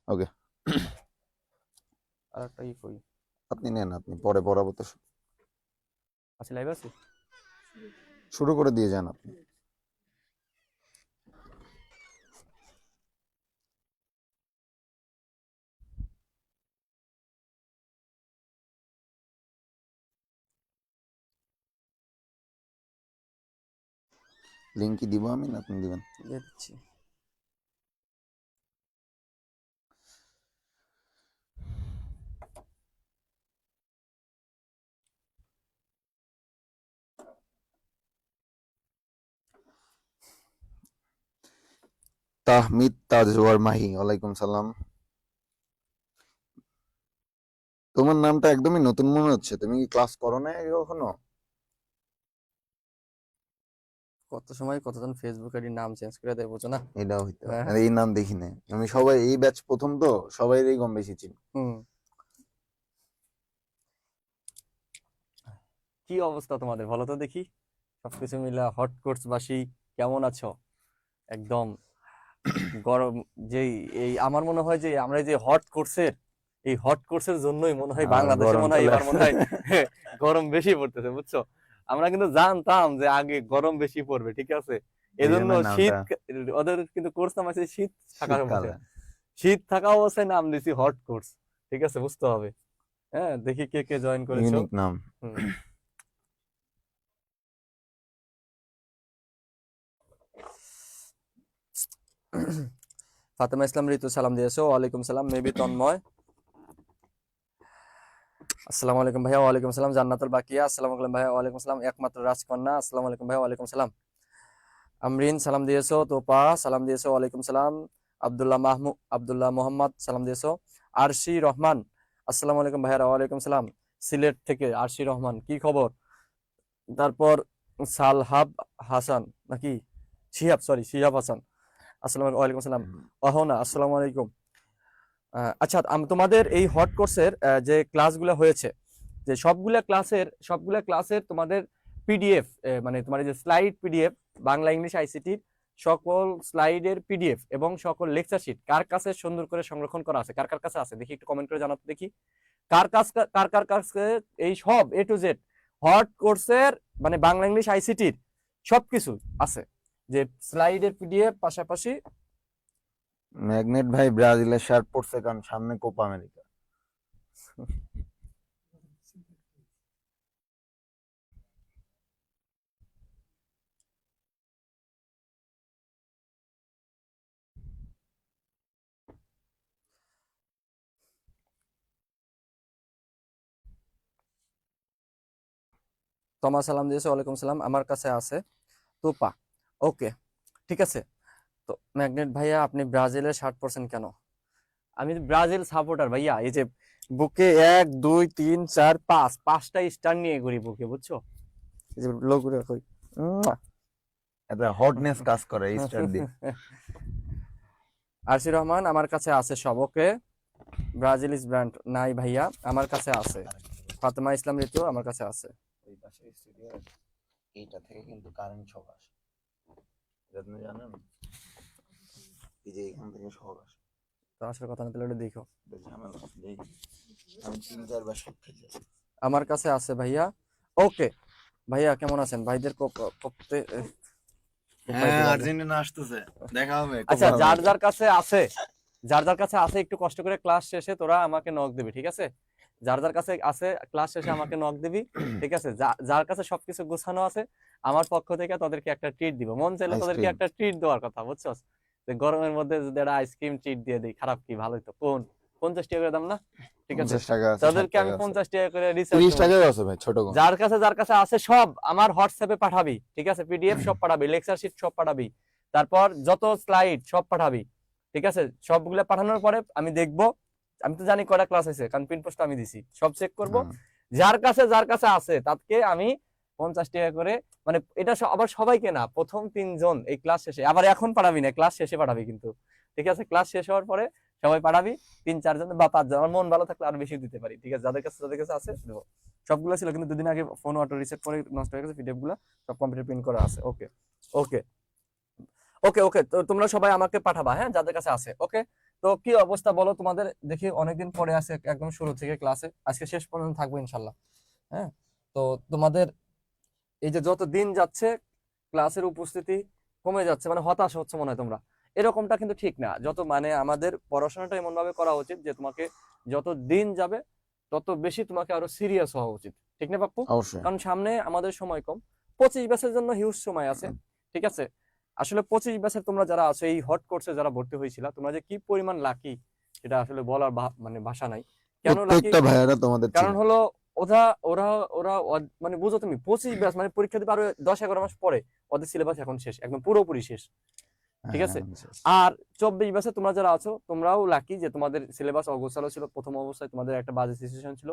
ওকে। আর একটা কই আপনি নেন, আপনি পরে পড়াবো তো। আছে, লাইভ আছে। শুরু করে দিয়ে যান আপনি। লিঙ্ক কি দিব আমি না আপনি দিবেন? দিয়ে দিচ্ছি। তাহমিদ তাজওয়ার মাহি, ওয়ালাইকুম সালাম। তোমার নামটা একদমই নতুন মনে হচ্ছে, তুমি কি ক্লাস করো না আগে কখনো? কত সময় কতজন ফেসবুক আইডির নাম চেঞ্জ করে দেয়, বুঝো না? এটাও হইতে পারে, হ্যাঁ। আর এই নাম দেখি না আমি। সবাই এই ব্যাচ প্রথম তো, সবাই এই কম বেশি চিনি। হুম। কি অবস্থা তোমাদের বলো তো দেখি, সবকিছু মিলা হট কোর্স বাসী কেমন আছো? একদম গরম। যেই এই আমার মনে হয় যে আমরা এই যে হট কোর্সের, এই হট কোর্সের জন্যই মনে হয় বাংলাদেশে গরম মনে হয় চলে এবার আসছে। মনে হয় গরম বেশি পড়তেছে, বুঝছো? আমরা কিন্তু জানতাম যে আগে গরম বেশি পড়বে, ঠিক আছে, এই এজন্য জন্য নামটা শীত, ওদের কিন্তু কোর্স নাম আছে শীত থাকা শীতকালে। অবস্থায়, শীত থাকা অবস্থায় নাম দিছি হট কোর্স। ঠিক আছে, বুঝতে হবে। হ্যাঁ, দেখি কে কে জয়েন করেছো। ইউনিক নাম। হুম। ফাতেমা ইসলাম ঋতু সালাম দিয়েছো, ওয়ালাইকুম সালাম। মেবি তন্ময়, আসসালামু আলাইকুম ভাইয়া। ওয়ালাইকুম সালাম। জান্নাতুল বাকিয়া, আসসালামু আলাইকুম ভাইয়া। ওয়ালাইকুম সালাম। একমাত্র রাজকন্যা, আসসালামু আলাইকুম ভাইয়া। ওয়ালাইকুম সালাম। আমরিন সালাম দিয়েছো। তোপা সালাম দিয়েছো, ওয়ালাইকুম সালাম। আব্দুল্লাহ মোহাম্মদ সালাম দিয়েছো। আরশি রহমান, আসসালামু আলাইকুম ভাইয়া। ওয়ালাইকুম সালাম। সিলেট থেকে আরশি রহমান, কি খবর? তারপর সালহাব হাসান নাকি শিহাব, সরি শিহাব হাসান, আসসালামু আলাইকুম। ওয়ালাইকুম সালাম। অহনা, আসসালামু আলাইকুম। আচ্ছা, তোমাদের এই হট কোর্সের যে ক্লাসগুলো হয়েছে, যে সবগুলা ক্লাসের তোমাদের পিডিএফ, মানে তোমার এই যে স্লাইড পিডিএফ, বাংলা ইংলিশ আইসিটির সকল স্লাইডের পিডিএফ এবং সকল লেকচার শিট কার কাছে সুন্দর করে সংরক্ষণ করা আছে, কার কার কাছে আছে দেখি, একটু কমেন্ট করে জানাতে দেখি। কার কার কাছে এই সব A to Z হট কোর্সের, মানে বাংলা ইংলিশ আইসিটির সবকিছু আছে, যে স্লাইডের পিডিএফ পাশাপাশি। ম্যাগনেট ভাই ব্রাজিলের শার্ট পরছে কারণ সামনে কোপা আমেরিকা। তোমার সালাম দিয়েছে, ওয়ালাইকুম সালাম। আমার কাছে আছে তোপা। ওকে, ঠিক আছে। তো ম্যাগনেট ভাইয়া, আপনি ব্রাজিলের 60% কেন? আমি ব্রাজিল সাপোর্টার ভাইয়া, এই যে বুকে 1 2 3 4 5 5টা স্টার নিয়ে ঘুরি বুকে, বুঝছো? এই যে লোগোটা কই। এটা হটনেস কাজ করে এই স্টার দিয়ে। আরশি রহমান, আমার কাছে আছে সব। ওকে, ব্রাজিল ইজ ব্র্যান্ড নাই ভাইয়া, আমার কাছে আছে। ফাতেমা ইসলাম ঋতু, আমার কাছে আছে। ওই পাশে স্টুডিও, এইটা থেকে কিন্তু কারেন্ট সব আসে, এটা আপনি জানেন? এই যে এখান থেকে সব আসে। তো আসলে কথা না, তাহলে ওটা দেখো। এটা ঝামেলা, দেখি আমি 3 4 বার সব খেয়েছি। আমার কাছে আছে ভাইয়া। ওকে ভাইয়া, কেমন আছেন? ভাইদের কপতে হ্যাঁ, কোপাইতে পারবে। আর্জেন্টিনা আসতেছে, দেখা হবে আচ্ছা, কোপা যার আমেরিকা। যার কাছে আছে, যার যার কাছে আছে একটু কষ্ট করে ক্লাস শেষে তোরা আমাকে নক দিবি, ঠিক আছে? যার যার কাছে আছে ক্লাস শেষে আমাকে নক দিবি, ঠিক আছে? যার কাছে সবকিছু গোছানো আছে, আমার পক্ষ থেকে তোদেরকে একটা ট্রিট দিব। মন চাইলে তোদেরকে আইসক্রিম। একটা ট্রিট দেওয়ার কথা, বুঝছস? যে গরমের মধ্যে যদি একটা আইসক্রিম ট্রিট দিয়ে দিই, খারাপ কি? ভালোই তো। 50 টাকা করে দাম না? ঠিক আছে, 50 টাকা আছে, ষাট তাদেরকে আমি টাকা আছে, 50 টাকা করে রিচার্জ তিরিশ দেবো। টাকাও আছে ভাই, ছোট কোন। যার কাছে আছে সব আমার হোয়াটসঅ্যাপে পাঠাবি, ঠিক আছে? পিডিএফ সব পাঠাবি, লেকচার শিট সব পাঠাবি, তারপর যত স্লাইড সব পাঠাবি, ঠিক আছে? সবগুলো পাঠানোর পরে আমি দেখব, আমি তো জানি কয়টা ক্লাস হয়েছে, কারণ প্রিন্ট পোস্ট আমি দিছি, সব চেক করব। হ্যাঁ, যার কাছে আছে তাকে আমি 50 টাকা করে, মানে এটা আবার সবাইকে না, প্রথম 3 জন এই ক্লাস শেষে, আবার এখন পাঠাবি না, ক্লাস শেষে পাঠাবি কিন্তু, ঠিক আছে? ক্লাস শেষ হওয়ার পরে সবাই পাঠাবি, 3 4 জন বা 5 জন, আমার মন ভালো থাকলে আরো বেশি দিতে পারি, ঠিক আছে? যাদের কাছে আছে দেবো। সবগুলো ছিল, কিন্তু 2 দিন আগে ফোন অটো রিসেট করে নষ্ট হয়ে গেছে, পিডিএফ গুলো সব কম্পিউটার প্রিন্ট করা আছে। ওকে, ওকে, ওকে, ওকে, তো তোমরা সবাই আমাকে পাঠাবা, হ্যাঁ, যাদের কাছে আছে। ওকে, তো কি অবস্থা বলো তোমাদের? দেখি অনেকদিন পরে আসে একদম শুরু থেকে ক্লাসে, আজকে শেষ পর্যন্ত থাকবো ইনশাল্লাহ। হ্যাঁ, তো তোমাদের এই যে যত দিন যাচ্ছে ক্লাসের উপস্থিতি কমে যাচ্ছে, মানে হতাশ হচ্ছে মনে হয় তোমরা। এরকমটা কিন্তু ঠিক না। যত মানে আমাদের পড়াশোনাটা এমন ভাবে করা উচিত যে তোমাকে যত দিন যাবে তত বেশি তোমাকে আরো সিরিয়াস হওয়া উচিত, ঠিক না পাপ্পু? অবশ্যই। কারণ সামনে আমাদের সময় কম, 25 ব্যাচের জন্য হিউজ সময় আছে, ঠিক আছে? আসলে 25 ব্যাচের তোমরা যারা আছো এই হট কোর্সে যারা ভর্তি হয়েছিল, তোমরা যে কি পরিমাণ লাকি সেটা আসলে বলার মানে ভাষা নাই। কেন লাকি? প্রত্যেকটা ভাইয়ারা তোমাদের কারণ ছিল। হলো ওরা ওরা ওরা মানে বুঝো তুমি 25 ব্যাচ মানে পরীক্ষা দিবে আরো 10-11 মাস পরে, ওদের সিলেবাস এখন শেষ, একদম পুরোপুরি শেষ, ঠিক আছে? আর 24 ব্যাচে তোমরা যারা আছো তোমরাও লাকি যে তোমাদের সিলেবাস অগোছালো ছিল প্রথম অবস্থায়, তোমাদের একটা বাজে সিচুয়েশন ছিল।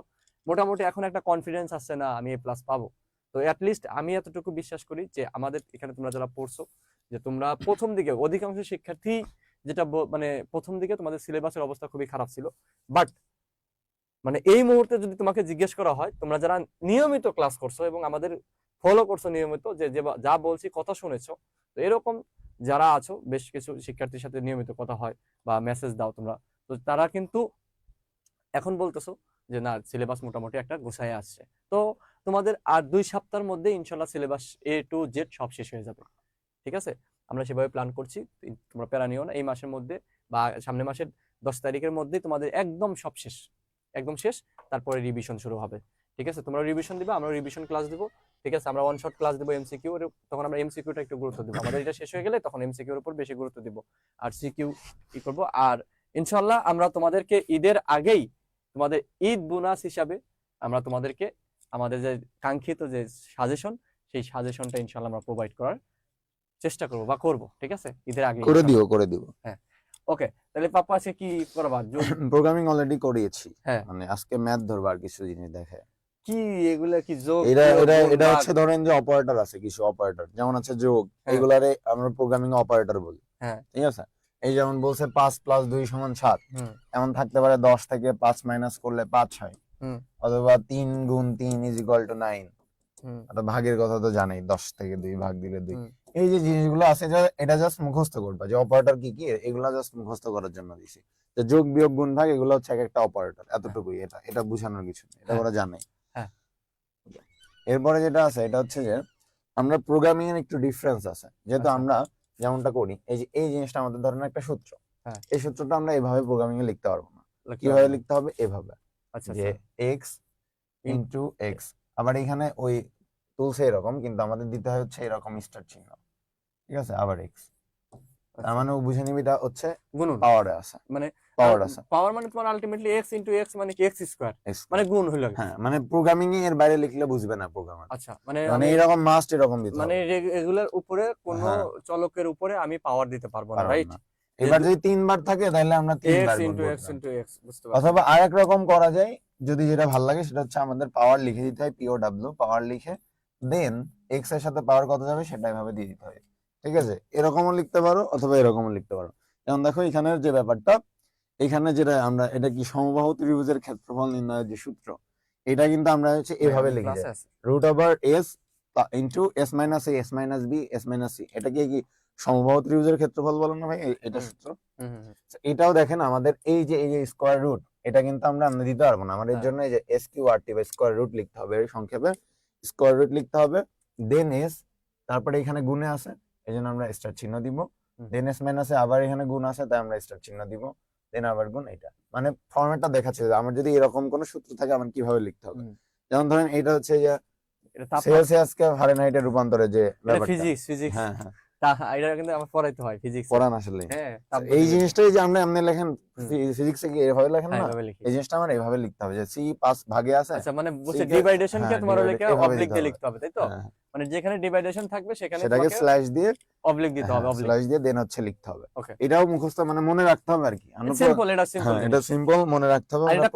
মোটামুটি এখন একটা কনফিডেন্স আসছে না আমি A+ পাবো। তো অ্যাটলিস্ট আমি এতটুকু বিশ্বাস করি যে আমাদের এখানে তোমরা যারা পড়ছো, যে তোমরা প্রথম দিকে অধিকাংশ শিক্ষার্থী যেটা মানে প্রথম দিকে তোমাদের সিলেবাসের অবস্থা খুবই খারাপ ছিল, বাট মানে এই মুহূর্তে যদি তোমাকে জিজ্ঞেস করা হয়, তোমরা যারা নিয়মিত ক্লাস করছো এবং আমাদের ফলো করছো নিয়মিত, যে যা বলছি কথা শুনেছো, তো এরকম যারা আছো বেশ কিছু শিক্ষার্থীর সাথে নিয়মিত কথা হয় বা মেসেজ দাও তোমরা, তো তারা কিন্তু এখন বলতেছো যে না সিলেবাস মোটামুটি একটা গুছায় আসছে। তো তোমাদের আর 2 সপ্তাহের মধ্যে ইনশাল্লাহ সিলেবাস A to Z সব শেষ হয়ে যাবে, ঠিক আছে? আমরা সেভাবে প্ল্যান করছি, তোমরা প্যারা নিও না। এই মাসের মধ্যে বা সামনের মাসের 10 তারিখের মধ্যে তোমাদের একদম সব শেষ, একদম শেষ। তারপরে রিভিশন শুরু হবে, ঠিক আছে? তোমরা রিভিশন দিবে, আমরা রিভিশন ক্লাস দিব, ঠিক আছে? আমরা ওয়ান শট ক্লাস দিব MCQ, তখন আমরা MCQটা একটু গুরুত্ব দিব। আমাদের এটা শেষ হয়ে গেলে তখন MCQর উপর বেশি গুরুত্ব দিব, আর সিকিউ কি করব। আর ইনশাল্লাহ আমরা তোমাদেরকে ঈদের আগেই তোমাদের ঈদ বোনাস হিসাবে আমরা তোমাদেরকে আমাদের যে কাঙ্ক্ষিত যে সাজেশন, সেই সাজেশনটা ইনশাল্লাহ আমরা প্রোভাইড করার চেষ্টা করবো বা করবো, ঠিক আছে? ঈদের আগে করে দিও। হ্যাঁ, ওকে। তাহলে পাপ্পা আছে কি করবা? প্রোগ্রামিং অলরেডি করিয়েছি। হ্যাঁ, মানে আজকে ম্যাথ ধরবা আর কিছু জিনিস দেখে। কি এগুলা কি যোগ? এটা হচ্ছে ধরেন যে অপারেটর আছে, কিছু অপারেটর যেমন আছে যোগ, এগুলারে আমরা প্রোগ্রামিং অপারেটর বলি। হ্যাঁ, ঠিক আছে? এই যেমন বলছে 5 + 2 = 7, এমন থাকতে পারে 10 থেকে 5 মাইনাস করলে 5 হয়, অথবা 3 × 3 = 9। অথবা ভাগের কথা তো জানাই, 10 থেকে 2 ভাগ দিলে 2। এই যে জিনিসগুলো আছে এটা জাস্ট মুখস্থ করবা, যে অপারেটর কি কি এগুলা জাস্ট মুখস্থ করার জন্য দিছি। যে যোগ বিয়োগ গুণ ভাগ এগুলো হচ্ছে একটা অপারেটর, এতটুকুই। এটা বোঝানোর কিছু নেই, এটা ওরা জানে। এরপরে যেটা আছে এটা হচ্ছে যে আমরা প্রোগ্রামিং এর একটু ডিফারেন্স আছে, যেহেতু আমরা যেমনটা করি এই জিনিসটা আমাদের ধরেন একটা সূত্র, এই সূত্রটা আমরা এভাবে প্রোগ্রামিং এ লিখতে পারবো না। কিভাবে লিখতে হবে? এভাবে, যে x * x। আবার এখানে ওই টুলসে এরকম, কিন্তু আমাদের দিতে হয় হচ্ছে এরকম স্টার চিহ্ন, ঠিক আছে? আবার x, তার মানে ও বুঝে নিবি এটা হচ্ছে গুণন পাওয়ারে আছে, মানে পাওয়ার আছে। পাওয়ার মানে তোমার আলটিমেটলি x * x মানে কি x², মানে গুণ হলো। হ্যাঁ, মানে প্রোগ্রামিং এর বাইরে লিখলে বুঝবে না প্রোগ্রামার। আচ্ছা, মানে এরকম মাস্ট এরকম দিতে হবে, মানে এগুলার উপরে কোন চলকের উপরে আমি পাওয়ার দিতে পারবো না, রাইট? এবার যদি 3 বার থাকে তাহলে আমরা 3 বার গুণ x * x, বুঝতে পারছি। অথবা আরেক রকম করা যায়, যদি যেটা ভালো লাগে সেটা হচ্ছে আমাদের পাওয়ার লিখে দিতে হয়, POW পাওয়ার লিখে, দেন x এর সাথে পাওয়ার কত যাবে সেটা এভাবে দিয়ে দিতে হয়, ঠিক আছে? এরকমও লিখতে পারো অথবা এরকমও লিখতে পারো। যেমন দেখো এখানের যে ব্যাপারটা, এখানে যেটা আমরা এটা কি সমবাহু ত্রিভুজের ক্ষেত্রফল নির্ণয়ের যে সূত্র, এটা কিন্তু আমরা হচ্ছে এভাবে লিখি যে √s * s - a s - b s - c। এটা কি সমবাহু ত্রিভুজের ক্ষেত্রফল বলেন না ভাই, এটা সূত্র। এটাও দেখেন আমাদের এই যে স্কয়ার রুট, এটা কিন্তু আমরা দিতে পারবো না। আমাদের জন্য এই যে SQRT বা স্কয়ার রুট লিখতে হবে, সংক্ষেপে স্কয়ার রুট লিখতে হবে, দেন s, তারপরে এখানে গুণে আছে এইজন্য আমরা স্টার চিহ্ন দিব, দেন s - a আবার এখানে গুণ আছে তাই আমরা স্টার চিহ্ন দিব, দেন আবার গুণ। এটা মানে ফরম্যাটটা দেখাচ্ছে যে আমার যদি এরকম কোন সূত্র থাকে আমার কিভাবে লিখতে হবে। যেমন ধরেন এটা হচ্ছে যে সেলসিয়াসকে ফারেনহাইটে রূপান্তরে যে ব্যাপারটা, ফিজিক্স। হ্যাঁ হ্যাঁ, এটা কিন্তু আমার পড়াইতে হয়, ফিজিক্স পড়ান আসলে। হ্যাঁ, এই জিনিসটাই যে আমরা এমনি লেখেন ফিজিক্সে কি এভাবে লেখেন না, এই জিনিসটা আমরা এভাবে লিখতে হবে যে c 5 ভাগে আছে। আচ্ছা, মানে বুঝছে ডিভাইডেশন কে তোমার লেখা অবলিক দিয়ে লিখতে হবে, তাই তো? মানে যেখানে ডিভাইডেশন থাকবে সেখানে সেটাকে স্ল্যাশ দিয়ে অবলিক দিতে হবে, স্ল্যাশ দিয়ে দেন হচ্ছে লিখতে হবে। এটাও মুখস্থ মানে মনে রাখতে হবে আর কি। সিম্পল, এটা সিম্পল, এটা সিম্পল মনে রাখতে হবে। আর এটা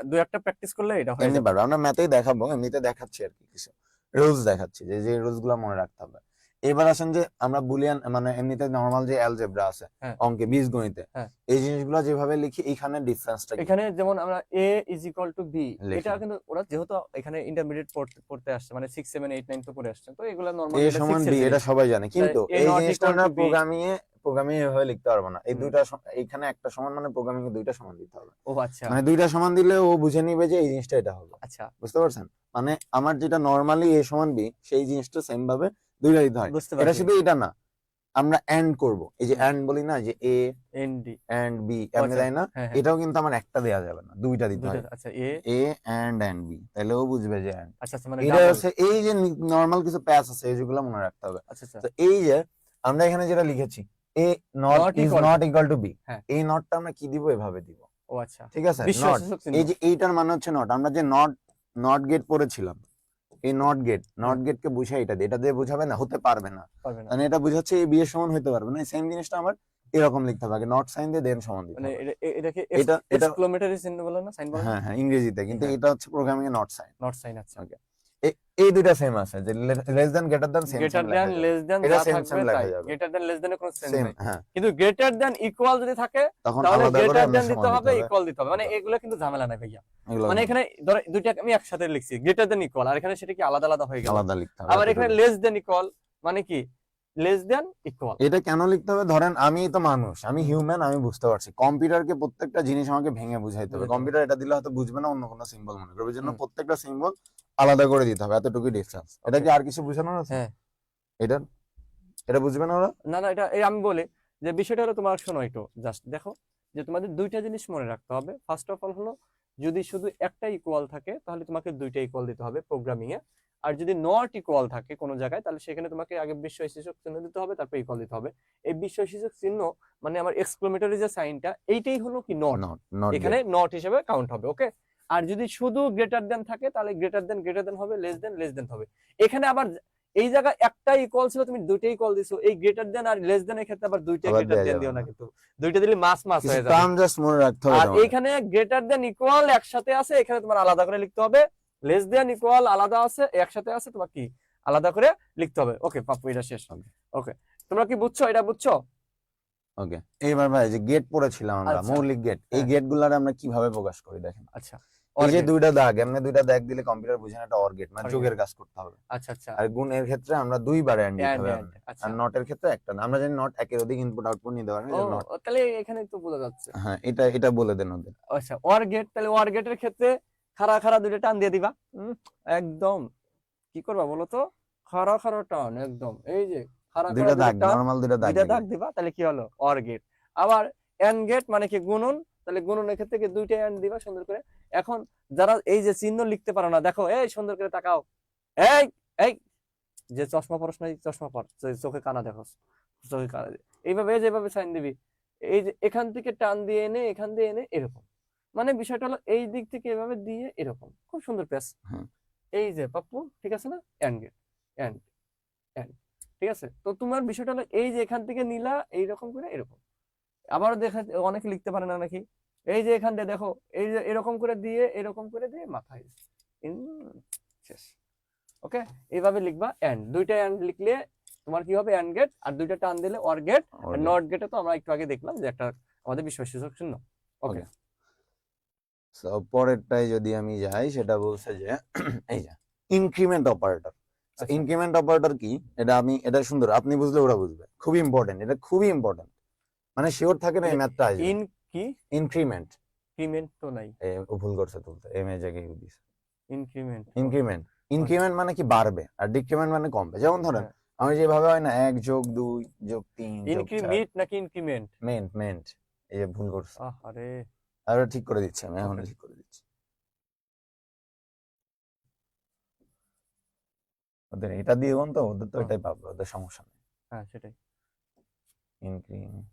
দুই একটা প্র্যাকটিস করলে এটা হয়ে যাবে। আমরা ম্যাথেই দেখাবো, এমনিতে দেখাচ্ছি আর কি, কিছু রুলস দেখাচ্ছি যে রুলস গুলো মনে রাখতে হবে। এবার আসেন যে আমরা বুলিয়ান মানে এমনিতে নর্মাল যে অ্যালজেব্রা আছে হ্যাঁ। অঙ্কে বীজগণিতে, হ্যাঁ। এই জিনিসগুলো যেভাবে লিখি এখানে ডিফারেন্সটা কি এখানে যেমন আমরা a is equal to B, লিখি? এটা কিন্তু ওরা যেহেতু এখানে ইন্টারমিডিয়েট পড়তে আসছে, মানে 6 7 8 9 তো পড়ে আসছে, তো এগুলো নরমালি এ এটা সমান 6 এর বি এটা জিনিস। সবাই জানে, কিন্তু a এই not জিনিসটা equal আমরা to b। প্রোগ্রামিং এভাবে লিখতে পারবো না। এই হুম। দুইটা এখানে একটা সমান মানে প্রোগ্রামিং এ দুইটা সমান দিতে হবে। ও আচ্ছা মানে দুইটা সমান দিলে ও বুঝে নিবে যে এই জিনিসটা এটা হবে। আচ্ছা, বুঝতে পারছেন? মানে আমার যেটা নরমালি এ সমান বি সেই জিনিসটা সেম ভাবে দুইটা দিতে হয়। বুঝতে এটা পারছি। শুধু এটা না, আমরা এন্ড করব, এই যে হুম। এন্ড বলি না যে এ nd। এন্ড বি ও এমনি আচ্ছা, তাই না, হ্যাঁ হ্যাঁ, এটাও কিন্তু আমার একটা দেয়া যাবে না, দুইটা দিতে দুইটা হয়। আচ্ছা এ এন্ড বি, তাহলে ও বুঝবে যে এন্ড। আচ্ছা আচ্ছা, মানে এটা ডাবল। হচ্ছে এই যে নরমাল কিছু প্যাচ আছে যেগুলো মনে রাখতে হবে। আচ্ছা আচ্ছা, তো এই যে আমরা এখানে যেটা লিখেছি A not Not is equal not equal to B, হ্যাঁ। এই নটটা আমরা কি দিব, এভাবে দিব। ও আচ্ছা, ঠিক আছে, নট বিশ্বাসযোগ্য চিহ্ন। এই যে এইটার মানে হচ্ছে নট, আমরা যে নট নট গেট পড়েছিলাম, এই নট গেটকে বুঝাই এটা দিয়ে, এটা দিয়ে বুঝাবে না, হতে পারবে না, পারবে না, মানে এটা বুঝাচ্ছে এই বিয়ের সমান হতে পারবে না। সেম জিনিসটা আমার এরকম লিখতে হবে, আগে নট সাইন দিয়ে দেন সমান দিতে মানে হবে। এটাকে এটা এটা এক্সক্লেমেটরি চিহ্ন বলে না, সাইন বলে না? হ্যাঁ হ্যাঁ ইংরেজিতে, কিন্তু হ্যাঁ। এটা হচ্ছে প্রোগ্রামিং এ নট সাইন। নট সাইন, আচ্ছা। ওকে, এই দুইটা সেম আছে, যে less than greater than same greater লেখা দ্যান যাবে, লেস দ্যান এটা যা সেম থাকবে লেখা তাই, যাবে, গ্রেটার দ্যান লেস দ্যান কোনো সেন্স সেম নাই। হ্যাঁ। কিন্তু গ্রেটার দ্যান ইকুয়াল যদি থাকে তখন তাহলে আলাদা করে গ্রেটার আমরা দ্যান দিতে সমান হবে, দিতে হবে, ইকুয়াল দিতে হবে, মানে এগুলো কিন্তু ঝামেলা নাই ভাইয়া। এগুলো মানে এখানে ধরো দুইটা আমি একসাথে লিখছি গ্রেটার দ্যান ইকুয়াল, আর এখানে সেটা কি আলাদা আলাদা হয়ে গেল। আলাদা লিখতে হবে আবার এখানে এতটুকু। লেস দ্যান ইকুয়াল মানে কি লেস দ্যান ইকুয়াল। এটা কেন লিখতে হবে, ধরেন আমি তো মানুষ, আমি হিউম্যান, আমি বুঝতে পারছি, কম্পিউটারকে প্রত্যেকটা জিনিস আমাকে ভেঙে বুঝাইতে হবে। বুঝাইতে হবে। কম্পিউটার এটা দিলে হয়তো বুঝবে না, অন্য কোনো সিম্বল মনে করবে, জন্য হুম। প্রত্যেকটা সিম্বল আলাদা করে দিতে হবে, এতটুকু ডিফারেন্স। এটা Okay. কি আর কিছু বোঝানোর আছে? হ্যাঁ। এটা এটা বুঝবে না ওরা? না না, এটা এই আমি বলি যে বিষয়টা হলো, তোমার শোনো একটু জাস্ট দেখো, যে তোমাদের দুইটা জিনিস মনে রাখতে হবে। ফার্স্ট অফ অল হলো, যদি শুধু একটা ইকুয়াল থাকে তাহলে তোমাকে দুইটা ইকুয়াল দিতে হবে প্রোগ্রামিং এ। আর যদি নট ইকুয়াল থাকে কোনো জায়গায়, তাহলে সেখানে তোমাকে আগে বিস্ময়সূচক চিহ্ন দিতে হবে, তারপর ইকুয়াল দিতে হবে। এই বিস্ময়সূচক চিহ্ন মানে আমার এক্সক্লেমেটরি যে সাইনটা, এইটাই হলো কি নট, নট নট এখানে নট হিসেবে কাউন্ট হবে। ওকে। আর যদি শুধু গ্রেটার দেন থাকে তাহলে গ্রেটার দেন হবে, লেস দেন হবে। এখানে আবার এই জায়গায় একটা ইকুয়াল ছিল, তুমি দুইটাই ইকুয়াল দিছো, এই গ্রেটার দেন আর লেস দেন এর ক্ষেত্রে আবার দুইটা আবার গ্রেটার দেয়া দেন যাবে দিও না, না, কিন্তু দুইটা দিলে মাস কিছু হয়ে যাবে। টার্ম জাস্ট মনে রাখতে হবে আর তোমাদের। এখানে গ্রেটার দেন ইকুয়াল একসাথে আছে, এখানে তোমার আলাদা করে লিখতে হবে। লেস দেন ইকুয়াল আলাদা আছে, একসাথে আছে, তোমার কি আলাদা করে লিখতে হবে। ওকে পাপ্পু, এটা শেষ। ওকে, তোমরা কি বুঝছো, এটা বুঝছো? ওকে, এইবার ভাই যে গেট পড়েছিলাম আমরা, আচ্ছা। মৌলিক গেট, এই হ্যাঁ। গেট গুলার আমরা কিভাবে প্রকাশ করি দেখেন। আচ্ছা, এই যে অর দুইটা দাগ, এমনি দুইটা দাগ দিলে কম্পিউটার বুঝে না এটা অর গেট, মানে Or যোগের কাজ করতে হবে। আচ্ছা আচ্ছা, আর গুণের ক্ষেত্রে আমরা দুইবার এন্ড দিতে এন্ড হবে, এন্ড আচ্ছা। আর নটের ক্ষেত্রে একটা না। আমরা জানি নট একের অধিক ইনপুট আউটপুট নিতে পারবে, ও, নট। তাহলে এখানে তো বোঝা যাচ্ছে। হ্যাঁ, এটা এটা বলে দেন ওদের। আচ্ছা, ওয়ার গেট, তাহলে ওয়ার গেটের ক্ষেত্রে খাড়া খাড়া দুইটা টান দিয়ে দিবা। একদম কি করবা বলো তো, খাড়া খাড়া টান একদম, এই যে খাড়া খাড়া দুইটা দুইটা দাগ, টান, নরমাল দুইটা দাগ দুইটা দিবে। দাগ দিবা, তাহলে কি হলো অর গেট। আবার এন্ড গেট মানে কি গুণন, তাহলে গুণনের ক্ষেত্রে কি দুইটা এন্ড দিবা সুন্দর করে। এখন যারা এই যে চিহ্ন লিখতে পারো না, দেখো এই সুন্দর করে তাকাও, এই এই যে চশমা পরস না, চশমা পর, চোখে কানা দেখো, চোখে কানা এইভাবে যেভাবে সাইন দিবি, এই যে এখান থেকে টান দিয়ে এনে এখান দিয়ে এনে এরকম, মানে বিষয়টা হলো এই দিক থেকে এভাবে দিয়ে এরকম, খুব সুন্দর প্যাস। হুম। এই যে পাপ্পু, ঠিক আছে না, এন্ড গেট, এন্ড এন্ড, ঠিক আছে। তো তোমার বিষয়টা হলো এই যে এখান থেকে নিলা এইরকম করে এরকম। আবারও দেখা অনেকে লিখতে পারে না নাকি, এই যে এখান দিয়ে দেখো, এই যে এরকম করে দিয়ে এরকম করে দিয়ে মাথায় শেষ। ওকে, এইভাবে লিখবা এন্ড, দুইটা এন্ড লিখলে তোমার কি হবে এন্ড গেট, আর দুইটা টান দিলে অর গেট। আর নট গেটে তো আমরা একটু আগে দেখলাম যে একটা আমাদের বিস্ময়সূচক চিহ্ন। ওকে, সো পরেরটাই যদি আমি যাই, সেটা বলছে যে এই যে ইনক্রিমেন্ট অপারেটর। আচ্ছা। ইনক্রিমেন্ট অপারেটর কি, এটা আমি, এটা সুন্দর, আপনি বুঝলে ওরা বুঝবে, খুবই ইম্পর্টেন্ট, এটা খুবই ইম্পর্টেন্ট, মানে শিওর থাকে না এই ম্যাথটা আসবে। ইন কি ইনক্রিমেন্ট, ইনক্রিমেন্ট তো নাই, ও ভুল করছে তুলতে, এম এ জায়গায় ইউ দিছে। ইনক্রিমেন্ট ইনক্রিমেন্ট, ইনক্রিমেন্ট মানে কি বাড়বে, আর ডিক্রিমেন্ট মানে কমবে। যেমন ধরেন আমি যেভাবে হয় না 1 যোগ 2 যোগ 3 যোগ 4, ইনক্রিমেন্ট নাকি ইনক্রিমেন্ট, মেন্ট, এই যে ভুল করছে, আরে আর ঠিক করে দিচ্ছি আমি, এখন ঠিক করে দিচ্ছি। ওদের এটা দিয়ে কোন তো, ওদের তো এটাই পাবে, ওদের সমস্যা নেই। হ্যাঁ সেটাই, increment,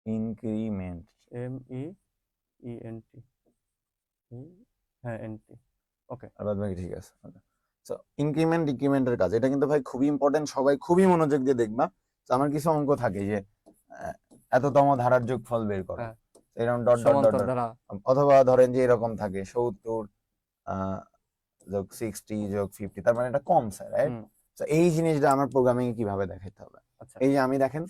increment, M E E N T, হ্যাঁ এন টি। ওকে, আর বাদ বাকি ঠিক আছে। সো ইনক্রিমেন্ট ডিক্রিমেন্টের কাজ, এটা কিন্তু ভাই খুবই ইম্পর্টেন্ট, সবাই খুবই মনোযোগ দিয়ে দেখবা। তো আমার কিছু অঙ্ক থাকে যে এততম ধারার যোগফল বের করো, হ্যাঁ। এরকম ডট ডট ডট সমান্তর ধারা। অথবা ধরেন যে এরকম থাকে 70 যোগ 60 যোগ 50, তার মানে এটা কমছে, রাইট? হুম, তো এই জিনিসটা আমার প্রোগ্রামিং এ কিভাবে দেখাতে হবে? আচ্ছা। এই যে আমি দেখেন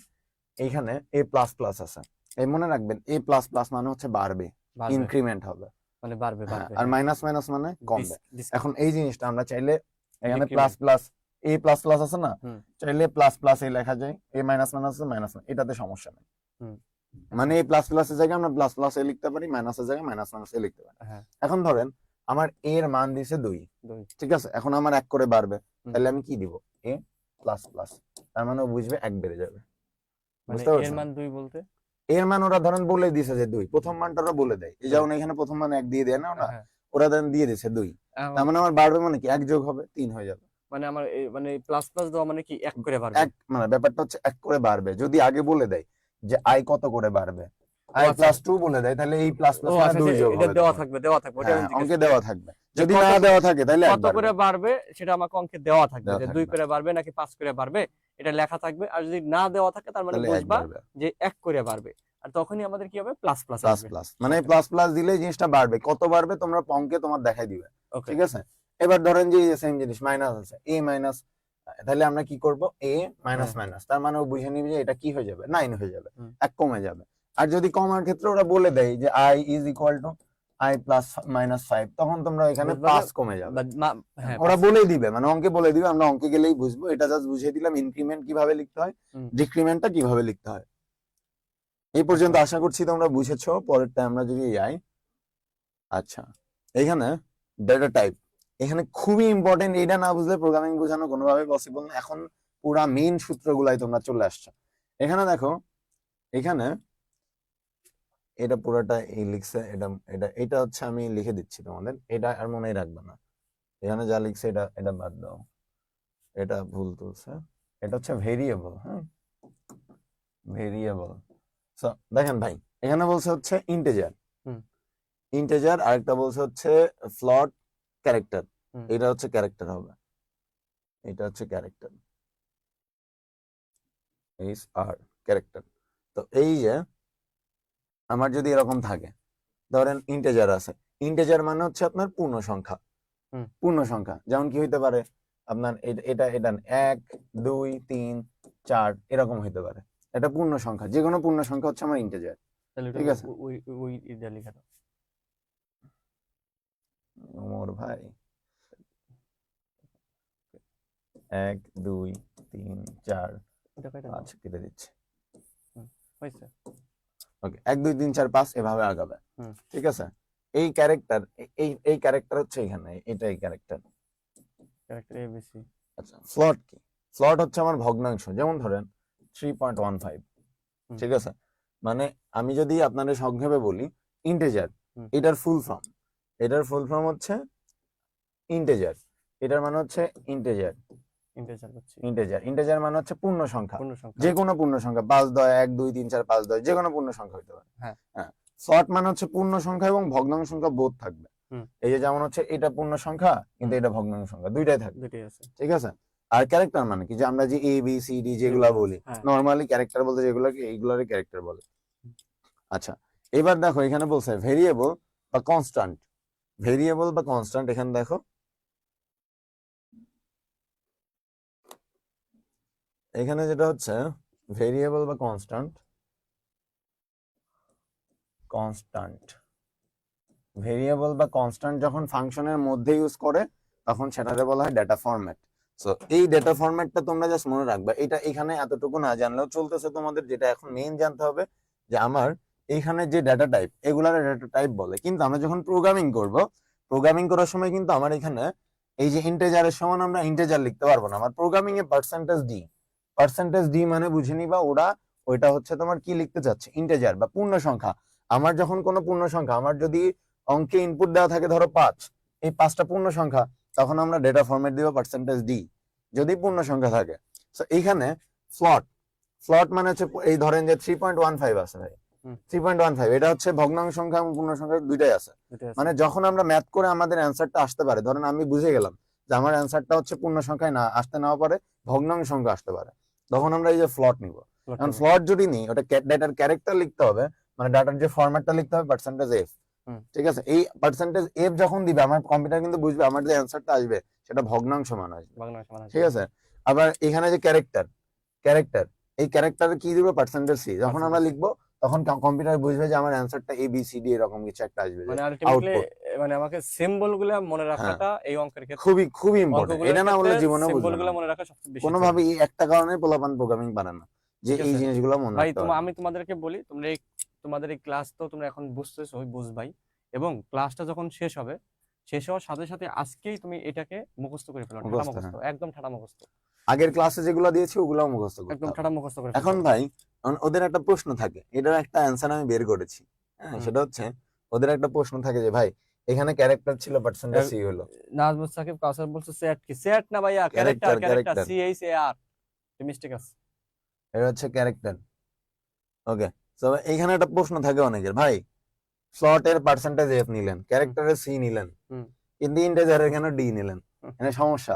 এইখানে এ প্লাস প্লাস আছে, এই মনে রাখবেন এ প্লাস প্লাস মানে হচ্ছে বাড়বে, বাড়বে, ইনক্রিমেন্ট হবে। মানে বাড়বে হ্যাঁ, বাড়বে, আর হ্যাঁ। মাইনাস মাইনাস মানে কমবে। Dis- এখন এই জিনিসটা আমরা চাইলে এখানে Decrement. প্লাস প্লাস এ প্লাস প্লাস আছে না, হুম। চাইলে প্লাস প্লাস এ লেখা যায়, এ মাইনাস মাইনাস মাইনাস, এটাতে সমস্যা নেই। হুম। মানে এই প্লাস প্লাসের জায়গায় আমরা প্লাস প্লাস এ লিখতে পারি, মাইনাসের জায়গায় মাইনাস মাইনাস এ লিখতে পারি। হ্যাঁ, এখন ধরেন আমার এর মান দিছে 2, দুই। ঠিক আছে? এখন আমার 1 করে বাড়বে, হুম। তাহলে আমি কি দিব? এ প্লাস প্লাস, তার মানে ও বুঝবে 1 বেড়ে যাবে। মানে বুঝতে এর পারছেন? মান 2 বলতে? এর মান ওরা ধরেন বলে দিছে যে 2, প্রথম মানটা ওরা বলে দেয়, এই যেমন এখানে প্রথম মান 1 দিয়ে দেয় না ওরা, হ্যাঁ। ওরা দেন দিয়ে দিছে 2, এখন তার মানে আমার বাড়বে মানে কি 1 যোগ হবে 3 হয়ে যাবে। মানে আমার মানে প্লাস প্লাস দেওয়া মানে কি 1 করে বাড়বে? এক মানে ব্যাপারটা হচ্ছে 1 করে বাড়বে, যদি আগে বলে দেয় যে আই কত করে বাড়বে, আই আচ্ছা। প্লাস 2 বলে দেয়, তাহলে এই প্লাস ও প্লাস মানে আচ্ছা, 2 যোগ এটা হবে দেওয়া তখন। থাকবে, দেওয়া থাকবে, ওটা হ্যাঁ, আমি জিজ্ঞেস অঙ্কে করছি। দেওয়া থাকবে, যে যদি কত না দেওয়া থাকে তাহলে 1 কত করে বাড়বে। বাড়বে সেটা আমাকে অঙ্কে দেওয়া থাকবে, দেওয়া যে থাকবে। 2 করে বাড়বে নাকি 5 করে বাড়বে, এটা লেখা থাকবে। আর যদি না দেওয়া থাকে তার মানে তাহলে 1 বুঝবা বাড়বে, যে 1 করে বাড়বে। আর তখনই আমাদের কি হবে? প্লাস প্লাস প্লাস আসবে। প্লাস মানে প্লাস প্লাস দিলে জিনিসটা বাড়বে, কত বাড়বে তোমরা অঙ্কে তোমার দেখাই দিবে, ওকে। ঠিক আছে? এবার ধরেন যে সেম জিনিস মাইনাস আছে, এ মাইনাস, তাহলে আমরা কি করব? এ মাইনাস হ্যাঁ। মাইনাস, তার মানে ও বুঝে নিবে যে এটা কি হয়ে যাবে? 9 হয়ে যাবে, হুম। 1 কমে যাবে। আর যদি কমার ক্ষেত্রে ওরা বলে দেয় যে I is equal two I plus minus 5, তখন তোমরা এখানে বুঝবা 5 যে কমে যাবে। হ্যাঁ, ওরা 5। বলেই দিবে, মানে অঙ্কে বলে দিবে, আমরা অঙ্কে গেলেই বুঝবো। এটা জাস্ট বুঝিয়ে দিলাম ইনক্রিমেন্ট কিভাবে লিখতে হয়, হুম। ডিক্রিমেন্টটা কিভাবে লিখতে হয়। এই পর্যন্ত আশা করছি তোমরা বুঝেছো। পরেরটা আমরা যদি যাই, আচ্ছা এখানে ডেটা টাইপ, এখানে খুবই ইম্পর্টেন্ট, এটা না বুঝলে প্রোগ্রামিং বোঝানো কোনোভাবে পসিবল না। এখন পুরা মেইন সূত্রগুলাই তোমরা চলে আসছো। এখানে দেখো, এখানে এটা পুরোটা এই লিখছে, এটা এটা এটা হচ্ছে আমি লিখে দিচ্ছি তোমাদের, এটা আর মনেই রাখবে না। এখানে যা লিখছে এটা এটা বাদ দাও, এটা ভুল তুলছে। এটা হচ্ছে ভেরিয়েবল, হ্যাঁ ভেরিয়েবল। সো দেখেন ভাই, এখানে বলছে হচ্ছে ইন্টিজার, হুম। ইন্টিজার, আরেকটা বলছে হচ্ছে ফ্লোট ক্যারেক্টার। হুম। এটা হচ্ছে ক্যারেক্টার হবে, এটা হচ্ছে ক্যারেক্টার, এইচ আর ক্যারেক্টার। তো এই যে আমার যদি এরকম থাকে, ধরেন ইন্টিজার আছে, ইন্টিজার মানে হচ্ছে আপনার পূর্ণ সংখ্যা। হুম। পূর্ণ সংখ্যা যেমন কি হইতে পারে আপনার, এটা এটা 1 2 3 4 এরকম হইতে পারে। এটা পূর্ণ সংখ্যা, যে কোনো পূর্ণ সংখ্যা হচ্ছে আমার ইন্টিজার, তাহলে ঠিক আছে? ওই ওই এটা লেখা দাও। ওমর ভাই 1 2 3 4, এটা কয়টা দাও? আচ্ছা কেটে দিচ্ছি। হয়েছে? ওকে, 1 2 3 4 5 এভাবে আগাবে, হুম। ঠিক আছে? এই ক্যারেক্টার, এই ক্যারেক্টার হচ্ছে এখানে, এটাই ক্যারেক্টার। Character ABC. আচ্ছা ফ্লট কি? ফ্লট হচ্ছে আমার ভগ্নাংশ, যেমন ধরেন 3.15, হুম। ঠিক আছে? মানে আমি যদি আপনাদের সংক্ষেপে বলি, ইন্টিজার হুম। এটার ফুল ফর্ম, এটার ফুল ফর্ম হচ্ছে ইন্টিজার, এটার মানে হচ্ছে ইন্টিজার। ইন্টিজার করছি। ইন্টিজার, ইন্টিজার মানে হচ্ছে পূর্ণ সংখ্যা, পূর্ণ সংখ্যা। যে কোনো পূর্ণ সংখ্যা, 5 10 1 2 3 4 5 10, যে কোনো পূর্ণ সংখ্যা হতে পারে। হ্যাঁ। হ্যাঁ, ফ্লট মানে হচ্ছে পূর্ণ সংখ্যা এবং ভগ্নাংশ সংখ্যা বোধ থাকবে। হুম। এই যে যেমন হচ্ছে এটা পূর্ণ সংখ্যা কিন্তু এটা ভগ্নাংশ সংখ্যা, দুইটাই থাকবে, দুটোই আছে। ঠিক আছে? আর ক্যারেক্টার মানে কি, যে আমরা যে এ বি সি ডি যেগুলা যেগুলো বলি, হ্যাঁ। নরমালি ক্যারেক্টার বলতে যেগুলোকে, এইগুলারই ক্যারেক্টার বলে। আচ্ছা এবার দেখো এখানে বলছে ভেরিয়েবল বা কনস্ট্যান্ট। ভেরিয়েবল বা কনস্ট্যান্ট, এখানে দেখো এখানে যেটা হচ্ছে ভেরিয়েবল বা কনস্ট্যান্ট, কনস্ট্যান্ট ভেরিয়েবল বা কনস্ট্যান্ট যখন ফাংশনের মধ্যে ইউজ করে তখন সেটাকে বলা হয় ডেটা ফরম্যাট। সো এই ডেটা ফরম্যাটটা তোমরা জাস্ট মনে রাখবা, এটা এখানে এতটুকু না জানলেও চলতেছে তোমাদের, যেটা এখন মেইন জানতে হবে যে আমার এইখানে যে ডেটা টাইপ, এগুলার ডেটা টাইপ বলে। কিন্তু আমরা যখন প্রোগ্রামিং করব, প্রোগ্রামিং করার সময় কিন্তু আমার এখানে এই যে ইন্টিজারের সমান আমরা ইন্টিজার লিখতে পারবো না, আমার প্রোগ্রামিং এ পার্সেন্টেজ ডি মানে বুঝে নিবা ওরা, ওইটা হচ্ছে তোমার কি লিখতে চাচ্ছে, ইন্টিজার বা পূর্ণ সংখ্যা। আমার যখন কোনো পূর্ণ সংখ্যা, আমার যদি অঙ্কে ইনপুট দেওয়া থাকে ধরো 5, এই 5টা পূর্ণ সংখ্যা, তখন আমরা ডেটা ফরম্যাট দিব পার্সেন্টেজ ডি, যদি পূর্ণ সংখ্যা থাকে। সো এইখানে ফ্লট, ফ্লট মানে হচ্ছে এই ধরেন যে 3.15 আছে ভাই, 3.15 এটা হচ্ছে ভগ্নাংশ সংখ্যা এবং পূর্ণ সংখ্যা দুইটাই আছে। মানে যখন আমরা ম্যাথ করে আমাদের অ্যান্সারটা আসতে পারে, ধরেন আমি বুঝে গেলাম যে আমার অ্যান্সারটা হচ্ছে পূর্ণ সংখ্যায় না আসতে নাও পারে, ভগ্নাংশ সংখ্যা আসতে পারে, তখন আমরা এই যে ফ্লট নিব। এখন ফ্লট যদি নিই, ওটা ডাটার ক্যারেক্টার লিখতে হবে, মানে ডাটার যে ফরম্যাটটা লিখতে হবে পার্সেন্টেজ এফ। ঠিক আছে, এই পার্সেন্টেজ এফ যখন দিবে আমার কম্পিউটার কিন্তু বুঝবে আমার যে অ্যান্সারটা আসবে সেটা ভগ্নাংশ মান আসবে। ঠিক আছে, আবার এখানে যে ক্যারেক্টার এই ক্যারেক্টারে কি দিব, পার্সেন্টেজ সি। যখন আমরা লিখবো তখন কম্পিউটার বুঝবে যে আমার অ্যান্সারটা এ বি সি ডি এরকম কিছু একটা আসবে, মানে আলটিমেটলি মানে আমাকে সিম্বল গুলো মনে রাখাটা এই অঙ্কের ক্ষেত্রে খুবই খুবই ইম্পর্টেন্ট। এটা না বলে জীবনে সিম্বল বুঝবে গুলো না মনে রাখা সবচেয়ে বেশি কোনোভাবে। এই একটা কারণে পোলাপান প্রোগ্রামিং পারে না, যে ঠিক এই আছে। জিনিসগুলো মনে ভাই রাখতে পারে না। আমি তোমাদেরকে বলি, তোমাদের এই ক্লাস তো তোমরা এখন বুঝতেছো, বুঝবাই, এবং ক্লাসটা যখন শেষ হবে, শেষ হওয়ার সাথে সাথে আজকেই তুমি এটাকে মুখস্থ করে ফেলো, ঠাটা মুখস্থ, মুখস্থ, একদম ঠাটা মুখস্থ। আগের ক্লাসে যেগুলো দিয়েছি ওগুলো মুখস্থ করতে একদম হবে। ঠাটা মুখস্থ করে এখন ফেলো। ভাই ওদের একটা প্রশ্ন থাকে, এটার একটা অ্যান্সার আমি বের করেছি। হ্যাঁ, সেটা হচ্ছে ওদের একটা প্রশ্ন থাকে যে ভাই এখানে ক্যারেক্টার ছিল পার্সেন্টেজ সি হলো। নাজমুল সাকিব কাউসার বলছে সেট কি, সেট না ভাইয়া, character, C H A R, mistake আছে। এটা হচ্ছে ক্যারেক্টার। ওকে, তো এখানে একটা প্রশ্ন থাকে অনেকের, ভাই ফ্লটের পার্সেন্টেজ এফ নিলেন, ক্যারেক্টারের সি নিলেন, কিন্তু ইন্টিজারের কেন ডি নিলেন? এখানে সমস্যা।